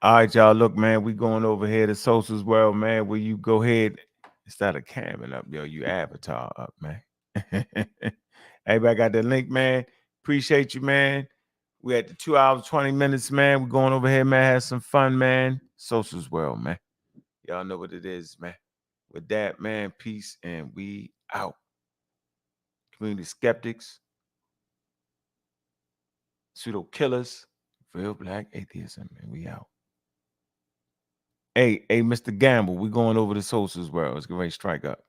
All right, y'all. Look, man, we going over here to Sosa's world, man. Where you go ahead instead of camming up, yo, you avatar up, man. Everybody got the link, man. Appreciate you, man. We at the 2 hours, 20 minutes, man. We're going over here, man. Have some fun, man. Sosa's world, man. Y'all know what it is, man. With that, man, peace, and we out. Community skeptics, pseudo killers, real black atheism, and we out. Hey, Mr. Gamble, we going over to Sosa's world. Let's get ready to strike up.